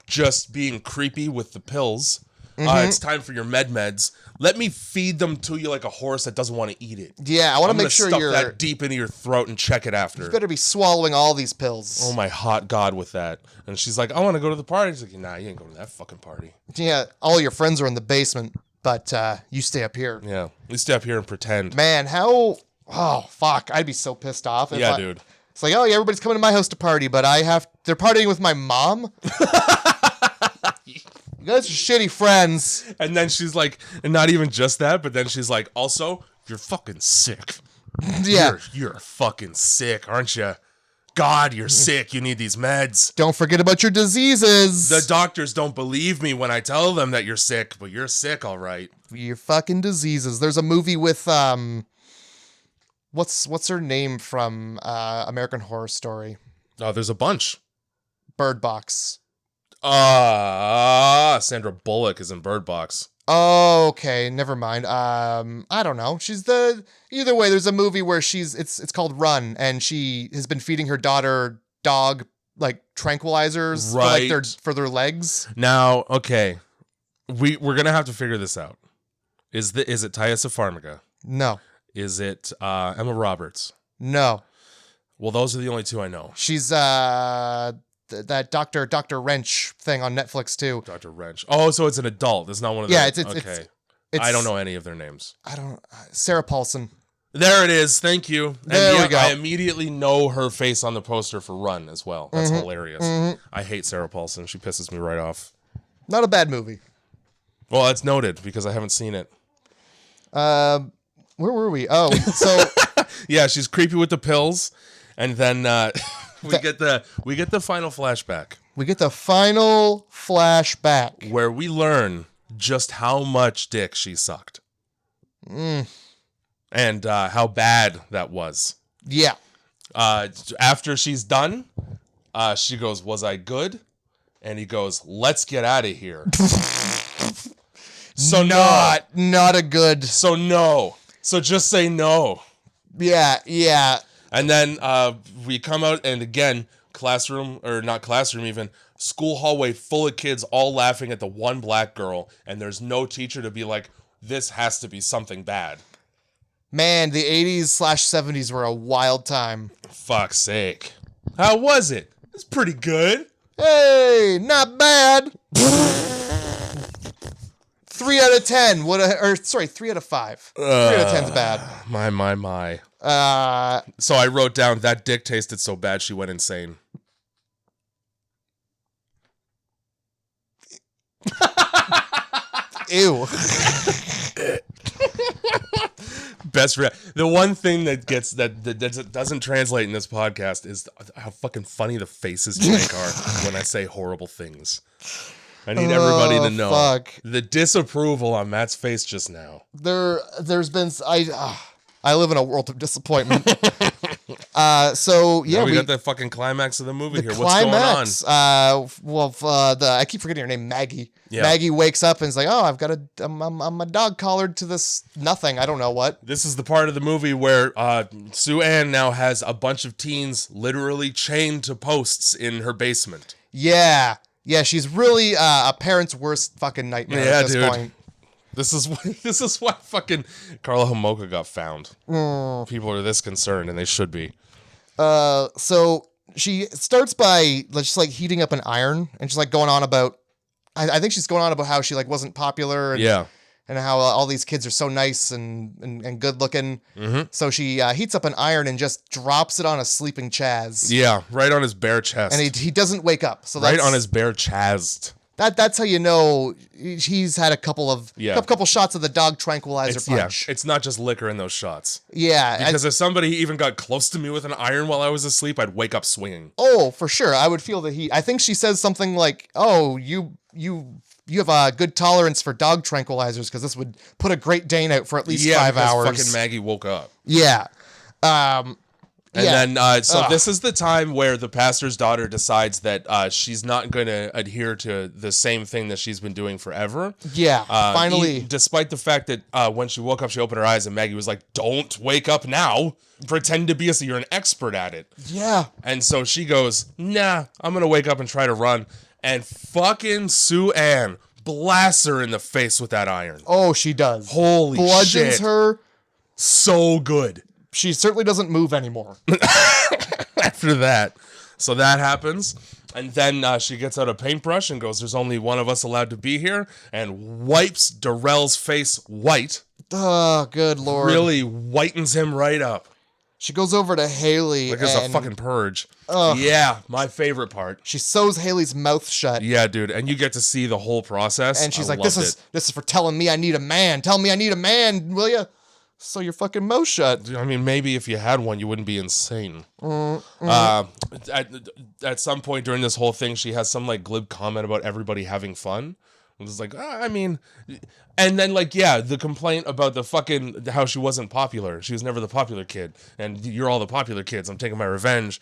just being creepy with the pills. It's time for your meds. Let me feed them to you like a horse that doesn't want to eat it. Yeah, I want to make sure stuff you're that deep into your throat and check it after. You better be swallowing all these pills. Oh my hot god with that. And she's like, I want to go to the party. She's like, nah, you ain't going to that fucking party. Yeah, all your friends are in the basement, but you stay up here. Yeah, we stay up here and pretend. Man, how... Oh, fuck. I'd be so pissed off. Yeah, dude. It's like, oh, yeah, everybody's coming to my house to party, but they're partying with my mom? You guys are shitty friends. And then she's like, and not even just that, but then she's like, also, you're fucking sick. Yeah. You're fucking sick, aren't you? God, you're sick. You need these meds. Don't forget about your diseases. The doctors don't believe me when I tell them that you're sick, but you're sick, all right. Your fucking diseases. There's a movie with, what's her name from American Horror Story? Oh, there's a bunch. Bird Box. Sandra Bullock is in Bird Box. Oh, okay, never mind. I don't know. Either way, there's a movie where it's called Run, and she has been feeding her daughter dog like tranquilizers for their legs. Now, okay, we're gonna have to figure this out. Is it Tiasa Farmiga? No. Is it Emma Roberts? No. Well, those are the only two I know. She's that Dr. Wrench thing on Netflix too. Dr. Wrench. Oh, so it's an adult. It's not one of yeah. the... It's I don't know any of their names. I don't. Sarah Paulson. There it is. Thank you. There we go. I immediately know her face on the poster for Run as well. That's hilarious. Mm-hmm. I hate Sarah Paulson. She pisses me right off. Not a bad movie. Well, that's noted because I haven't seen it. Where were we? Oh, so yeah, she's creepy with the pills, and then we get the final flashback. We get the final flashback where we learn just how much dick she sucked. And how bad that was. Yeah. After she's done, she goes, "Was I good?" And he goes, "Let's get out of here." So not a good. So no. So just say no. Yeah. And then we come out, and again, classroom, or not classroom even, school hallway full of kids all laughing at the one black girl, and there's no teacher to be like, this has to be something bad. Man, the 80s/70s were a wild time. Fuck's sake. How was it? It's pretty good. Hey, not bad. 3 out of 10. 3 out of 5. 3 out of 10's bad. My. So I wrote down, that dick tasted so bad she went insane. Ew. The one thing that doesn't translate in this podcast is how fucking funny the faces you make are when I say horrible things. I need everybody to know the disapproval on Matt's face just now. There's been I live in a world of disappointment. So yeah, now we got the fucking climax of the movie here. What's going on? I keep forgetting her name, Maggie. Yeah. Maggie wakes up and is like, "Oh, I'm a dog collared to this nothing. I don't know what." This is the part of the movie where Sue Ann now has a bunch of teens literally chained to posts in her basement. Yeah, she's really a parent's worst fucking nightmare at this point. This is why fucking Carla Homolka got found. People are this concerned, and they should be. So she starts by just like heating up an iron, and she's like going on about. I think she's going on about how she like wasn't popular, and how all these kids are so nice and good looking. Mm-hmm. So she heats up an iron and just drops it on a sleeping Chaz. Yeah, right on his bare chest. And he doesn't wake up. So right on his bare chest. That's how you know he's had a couple shots of the dog tranquilizer punch. Yeah, it's not just liquor in those shots. Yeah. Because if somebody even got close to me with an iron while I was asleep, I'd wake up swinging. Oh, for sure. I would feel the heat. I think she says something like, "Oh, you have a good tolerance for dog tranquilizers because this would put a Great Dane out for at least 5 hours." Fucking Maggie woke up. Yeah. This is the time where the pastor's daughter decides that she's not going to adhere to the same thing that she's been doing forever. Yeah, finally. Despite the fact that when she woke up, she opened her eyes and Maggie was like, "Don't wake up now. Pretend to be you're an expert at it." Yeah. And so she goes, "Nah, I'm going to wake up and try to run." And fucking Sue Ann blasts her in the face with that iron. Oh, she does. Holy shit. Bludgeons her. So good. She certainly doesn't move anymore. After that. So that happens. And then she gets out a paintbrush and goes, "There's only one of us allowed to be here," and wipes Darrell's face white. Oh, good Lord. Really whitens him right up. She goes over to Haley. Like it's a fucking purge. Yeah, my favorite part. She sews Haley's mouth shut. Yeah, dude. And you get to see the whole process. And she's like, this is for telling me I need a man. Tell me I need a man, will you? So your fucking mouth shut. I mean, maybe if you had one, you wouldn't be insane. At some point during this whole thing, she has some like glib comment about everybody having fun. It was like, I mean, and then like, yeah, the complaint about the fucking, how she wasn't popular. She was never the popular kid. And you're all the popular kids. I'm taking my revenge.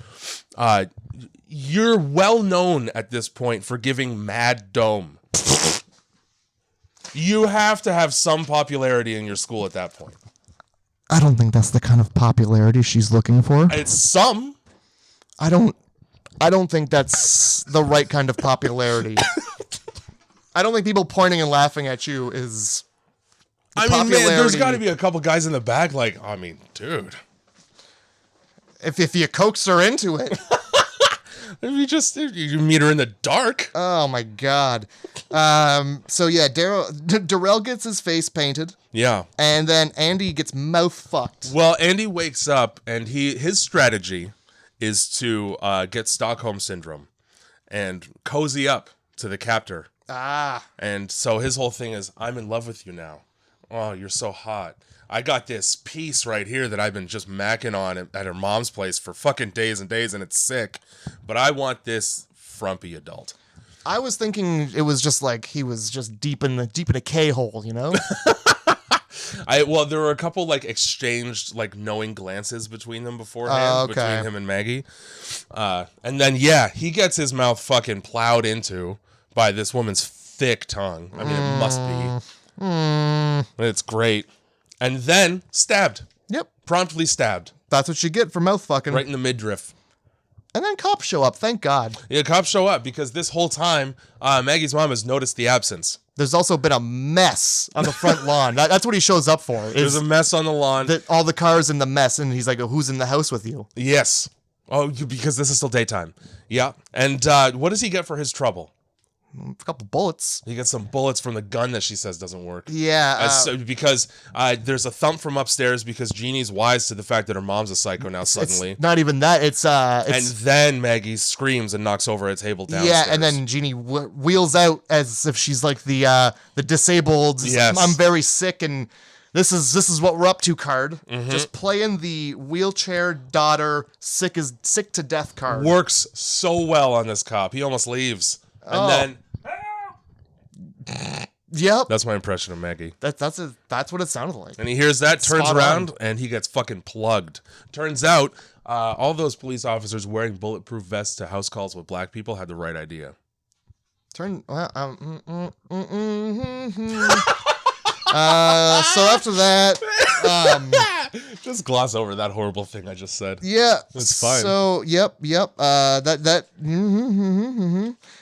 You're well known at this point for giving mad dome. You have to have some popularity in your school at that point. I don't think that's the kind of popularity she's looking for. It's some. I don't think that's the right kind of popularity. I don't think people pointing and laughing at you is man, there's got to be a couple guys in the back like, I mean, dude. If you coax her into it. If you meet her in the dark. Oh my God. So yeah, Darrell gets his face painted. Yeah. And then Andy gets mouth fucked. Well, Andy wakes up and his strategy is to get Stockholm syndrome and cozy up to the captor. And so his whole thing is, I'm in love with you now. Oh, you're so hot. I got this piece right here that I've been just macking on at her mom's place for fucking days and days, and it's sick. But I want this frumpy adult. I was thinking it was just like he was just deep in a K-hole, you know? There were a couple like exchanged like knowing glances between them beforehand, between him and Maggie. And then he gets his mouth fucking plowed into by this woman's thick tongue. I mean, it must be. It's great. And then stabbed. Yep. Promptly stabbed. That's what you get for mouth fucking. Right in the midriff. And then cops show up, thank God. Yeah, cops show up because this whole time, Maggie's mom has noticed the absence. There's also been a mess on the front lawn. That's what he shows up for. There's a mess on the lawn. All the cars in the mess, and he's like, who's in the house with you? Yes. Oh, because this is still daytime. Yeah. And what does he get for his trouble? A couple bullets. He gets some bullets from the gun that she says doesn't work. Yeah. Because there's a thump from upstairs because Jeannie's wise to the fact that her mom's a psycho now suddenly. It's not even that. It's and then Maggie screams and knocks over a table downstairs. Yeah, and then Jeannie wheels out as if she's like the disabled. Yes. I'm very sick, and this is what we're up to card. Just playing the wheelchair daughter sick to death card. Works so well on this cop. He almost leaves. And then yep. That's my impression of Maggie. That's what it sounded like. And he hears that, turns Spot around, on. and he gets fucking plugged. Turns out, all those police officers wearing bulletproof vests to house calls with black people had the right idea. So after that, just gloss over that horrible thing I just said. Yeah, it's fine. So yep.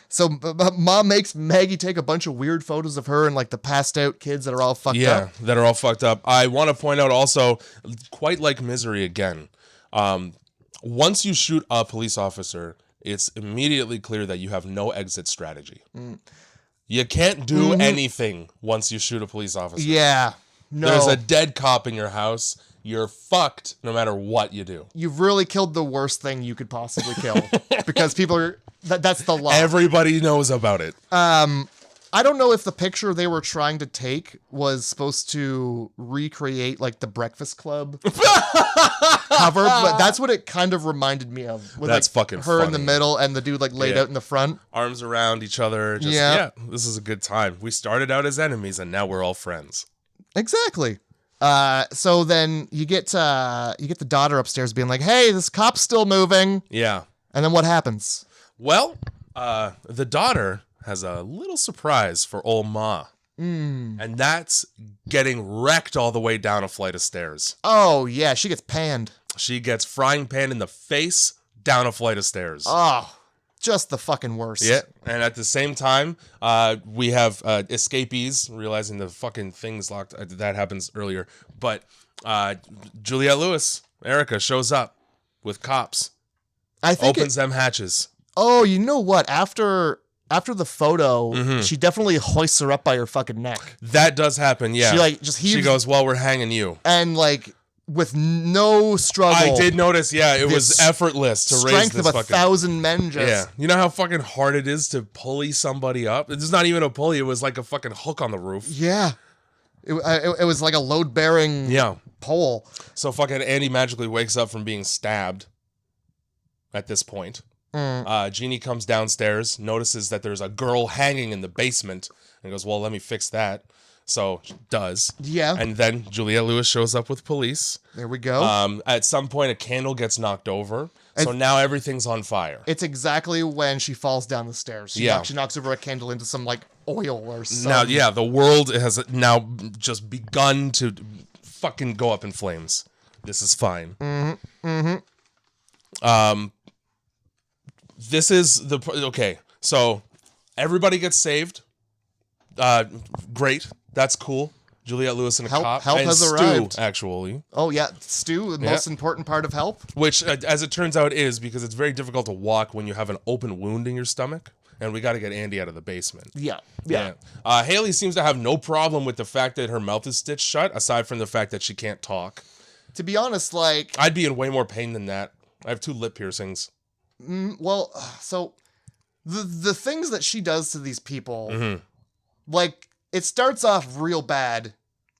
So mom makes Maggie take a bunch of weird photos of her and like the passed out kids that are all fucked up. Yeah, that are all fucked up. I want to point out also, quite like Misery again, once you shoot a police officer, it's immediately clear that you have no exit strategy. You can't do anything once you shoot a police officer. Yeah. No. There's a dead cop in your house. You're fucked no matter what you do. You've really killed the worst thing you could possibly kill. Because people are That's the law. Everybody knows about it. I don't know if the picture they were trying to take was supposed to recreate like the Breakfast Club cover, but that's what it kind of reminded me of. With, That's like, fucking her in the funny. middle and the dude like laid out in the front. Arms around each other. Just, yeah, this is a good time. We started out as enemies and now we're all friends. Exactly. So then you get the daughter upstairs being like, "Hey, this cop's still moving." Yeah. And then what happens? Well, the daughter has a little surprise for old Ma. And that's getting wrecked all the way down a flight of stairs. Oh, yeah, she gets panned. She gets frying pan in the face down a flight of stairs. Oh, just the fucking worst. Yeah, and at the same time, we have escapees realizing the fucking thing's locked. That happens earlier. But Juliette Lewis, Erica, shows up with cops. I think opens them hatches. Oh, you know what? After the photo, she definitely hoists her up by her fucking neck. That does happen, yeah. She like just heaves. She goes, "Well, we're hanging you." And like with no struggle. I did notice, yeah, it was effortless to raise this strength of 1,000 men just. Yeah. You know how fucking hard it is to pulley somebody up? It's not even a pulley, it was like a fucking hook on the roof. Yeah. It was like a load-bearing pole. So fucking Andy magically wakes up from being stabbed at this point. Jeannie comes downstairs, notices that there's a girl hanging in the basement, and goes, "Well, let me fix that." So she does. Yeah. And then Juliette Lewis shows up with police. There we go. At some point, a candle gets knocked over. So now everything's on fire. It's exactly when she falls down the stairs. She knocks over a candle into some like oil or something. Now, yeah, the world has now just begun to fucking go up in flames. This is fine. This is the... Okay, so everybody gets saved. Great. That's cool. Juliette Lewis and a cop. Help and has Stu, arrived. actually. Oh, yeah. Stu, the most important part of help. Which, as it turns out, is because it's very difficult to walk when you have an open wound in your stomach. And we got to get Andy out of the basement. Yeah. Haley seems to have no problem with the fact that her mouth is stitched shut, aside from the fact that she can't talk. To be honest, like... I'd be in way more pain than that. I have 2 lip piercings. Well, so the things that she does to these people, like, it starts off real bad.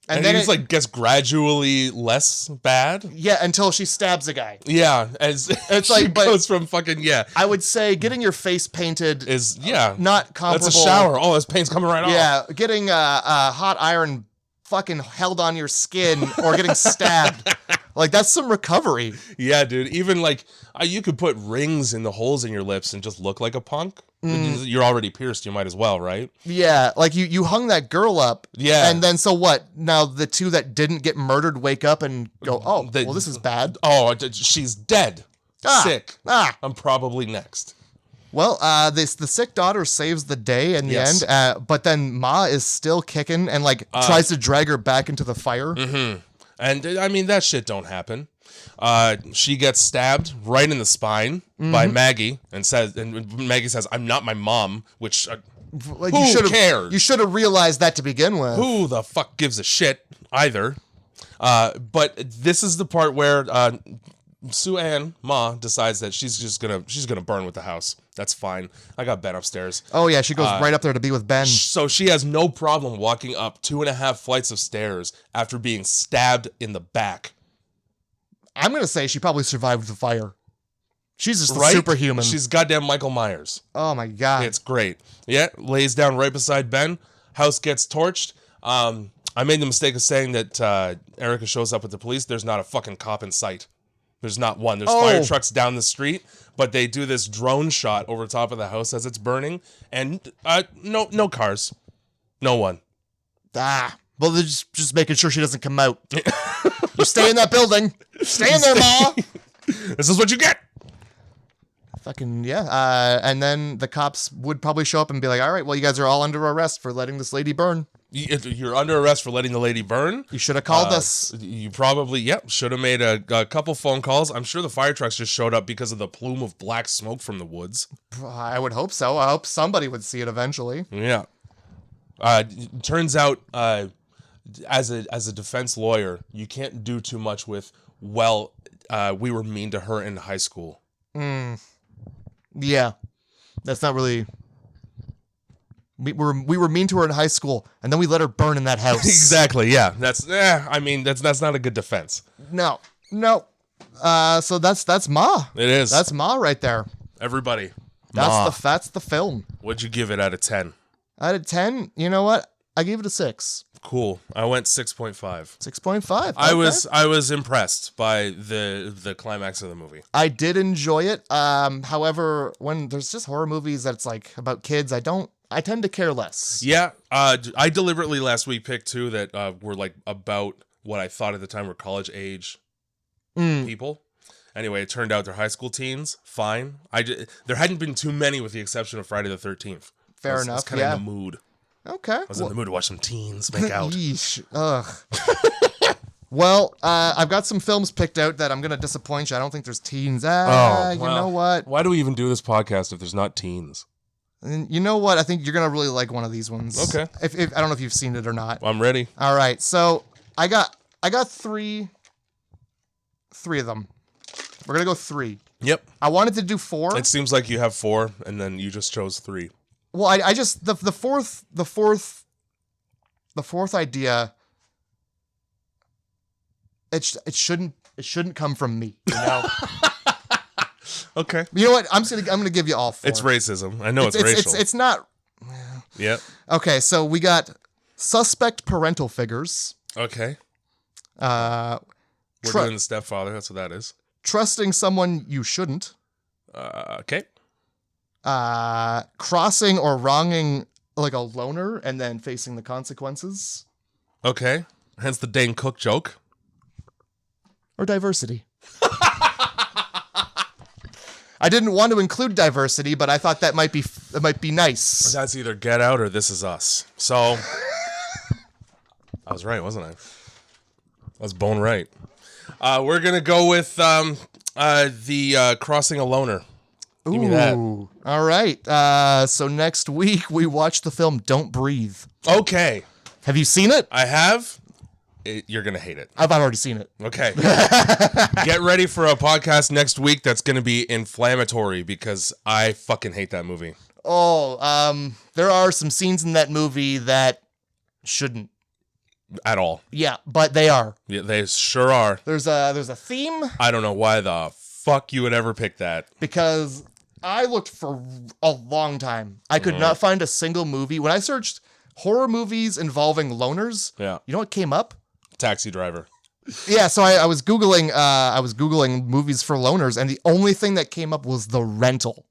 And then it like gets gradually less bad. Yeah, until she stabs a guy. Yeah, as it's like goes from fucking I would say getting your face painted is not comparable. That's a shower. Oh, this paint's coming right off. Yeah, getting a hot iron fucking held on your skin or getting stabbed. Like, that's some recovery. Yeah, dude. Even like you could put rings in the holes in your lips and just look like a punk. You're already pierced. You might as well, right? Yeah, like you hung that girl up. Yeah. And then so what? Now the 2 that didn't get murdered wake up and go, "Oh, well, this is bad." Oh, she's dead. Sick. I'm probably next. Well, the sick daughter saves the day in the end, but then Ma is still kicking and like tries to drag her back into the fire. And I mean, that shit don't happen. She gets stabbed right in the spine by Maggie, and Maggie says, "I'm not my mom," which like, who cares? You should have realized that to begin with. Who the fuck gives a shit either? But this is the part where Sue Ann, Ma, decides that she's gonna burn with the house. That's fine. I got Ben upstairs. Oh yeah, she goes right up there to be with Ben. So she has no problem walking up 2.5 flights of stairs after being stabbed in the back. I'm gonna say she probably survived the fire. She's just a superhuman. She's goddamn Michael Myers. Oh my god. It's great. Yeah, lays down right beside Ben. House gets torched. I made the mistake of saying that Erica shows up with the police. There's not a fucking cop in sight. There's not one. There's fire trucks down the street, but they do this drone shot over top of the house as it's burning, and no cars, no one. Well, they're just making sure she doesn't come out. You stay in that building. Stay in there, Ma. This is what you get. Fucking yeah. And then the cops would probably show up and be like, "All right, well, you guys are all under arrest for letting this lady burn. You're under arrest for letting the lady burn. You should have called us." You probably, should have made a couple phone calls. I'm sure the fire trucks just showed up because of the plume of black smoke from the woods. I would hope so. I hope somebody would see it eventually. Yeah. Turns out, as a defense lawyer, you can't do too much with, we were mean to her in high school. Yeah. That's not really. We were mean to her in high school, and then we let her burn in that house. Exactly. Yeah. That's not a good defense. No. So that's Ma. It is. That's Ma right there. Everybody. That's the film. What'd you give it out of 10? Out of 10, you know what? I gave it a 6. Cool. I went 6.5. 6.5. Okay. I was impressed by the climax of the movie. I did enjoy it. However, when there's just horror movies that's like about kids, I tend to care less. Yeah. I deliberately last week picked two that were like about what I thought at the time were college age people. Anyway, it turned out they're high school teens. Fine. There hadn't been too many with the exception of Friday the 13th. Fair enough. I was kind of in the mood. Okay. I was in the mood to watch some teens make out. Yeesh. Ugh. Well, I've got some films picked out that I'm going to disappoint you. I don't think there's teens. You know what? Why do we even do this podcast if there's not teens? And you know what? I think you're going to really like one of these ones. Okay. If I don't know if you've seen it or not. I'm ready. All right. So I got three of them. We're going to go 3. Yep. I wanted to do 4. It seems like you have 4 and then you just chose 3. Well, I just the fourth idea. It shouldn't come from me. You know. Okay. You know what? I'm gonna give you all 4. It's racism. I know it's racial. It's not. Yep. Okay, so we got suspect parental figures. Okay. We're doing the stepfather. That's what that is. Trusting someone you shouldn't. Okay. Crossing or wronging like a loner and then facing the consequences. Okay. Hence the Dane Cook joke. Or diversity. I didn't want to include diversity, but I thought that might be nice. That's either Get Out or This Is Us. So I was right, wasn't I? I was bone right. We're gonna go with the Crossing a Loner. Give me that. All right. So next week we watch the film Don't Breathe. Okay. Have you seen it? I have. You're going to hate it. I've already seen it. Okay. Get ready for a podcast next week that's going to be inflammatory because I fucking hate that movie. Oh, there are some scenes in that movie that shouldn't. At all. Yeah, but they are. Yeah, they sure are. There's a theme. I don't know why the fuck you would ever pick that. Because I looked for a long time. I could not find a single movie. When I searched horror movies involving loners, Yeah. You know what came up? Taxi Driver. Yeah, so I was Googling movies for loners, and the only thing that came up was The Rental.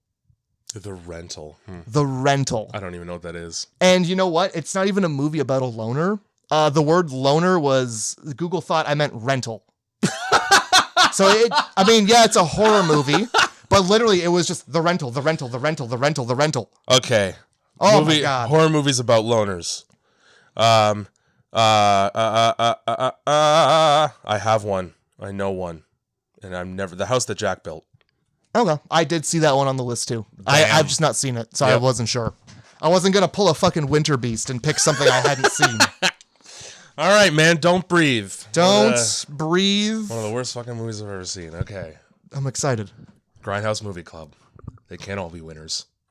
The Rental. The Rental. I don't even know what that is. And you know what? It's not even a movie about a loner. The word loner was, Google thought I meant rental. So it's a horror movie, but literally it was just the rental. Okay. Oh my God. Horror movies about loners. I have one. I know one. And the house that Jack built. Okay. I did see that one on the list too. I've just not seen it, so I Yep. wasn't sure. I wasn't going to pull a fucking Winter Beast and pick something I hadn't seen. All right, man. Don't breathe. Don't breathe. One of the worst fucking movies I've ever seen. Okay. I'm excited. Grindhouse Movie Club. They can't all be winners.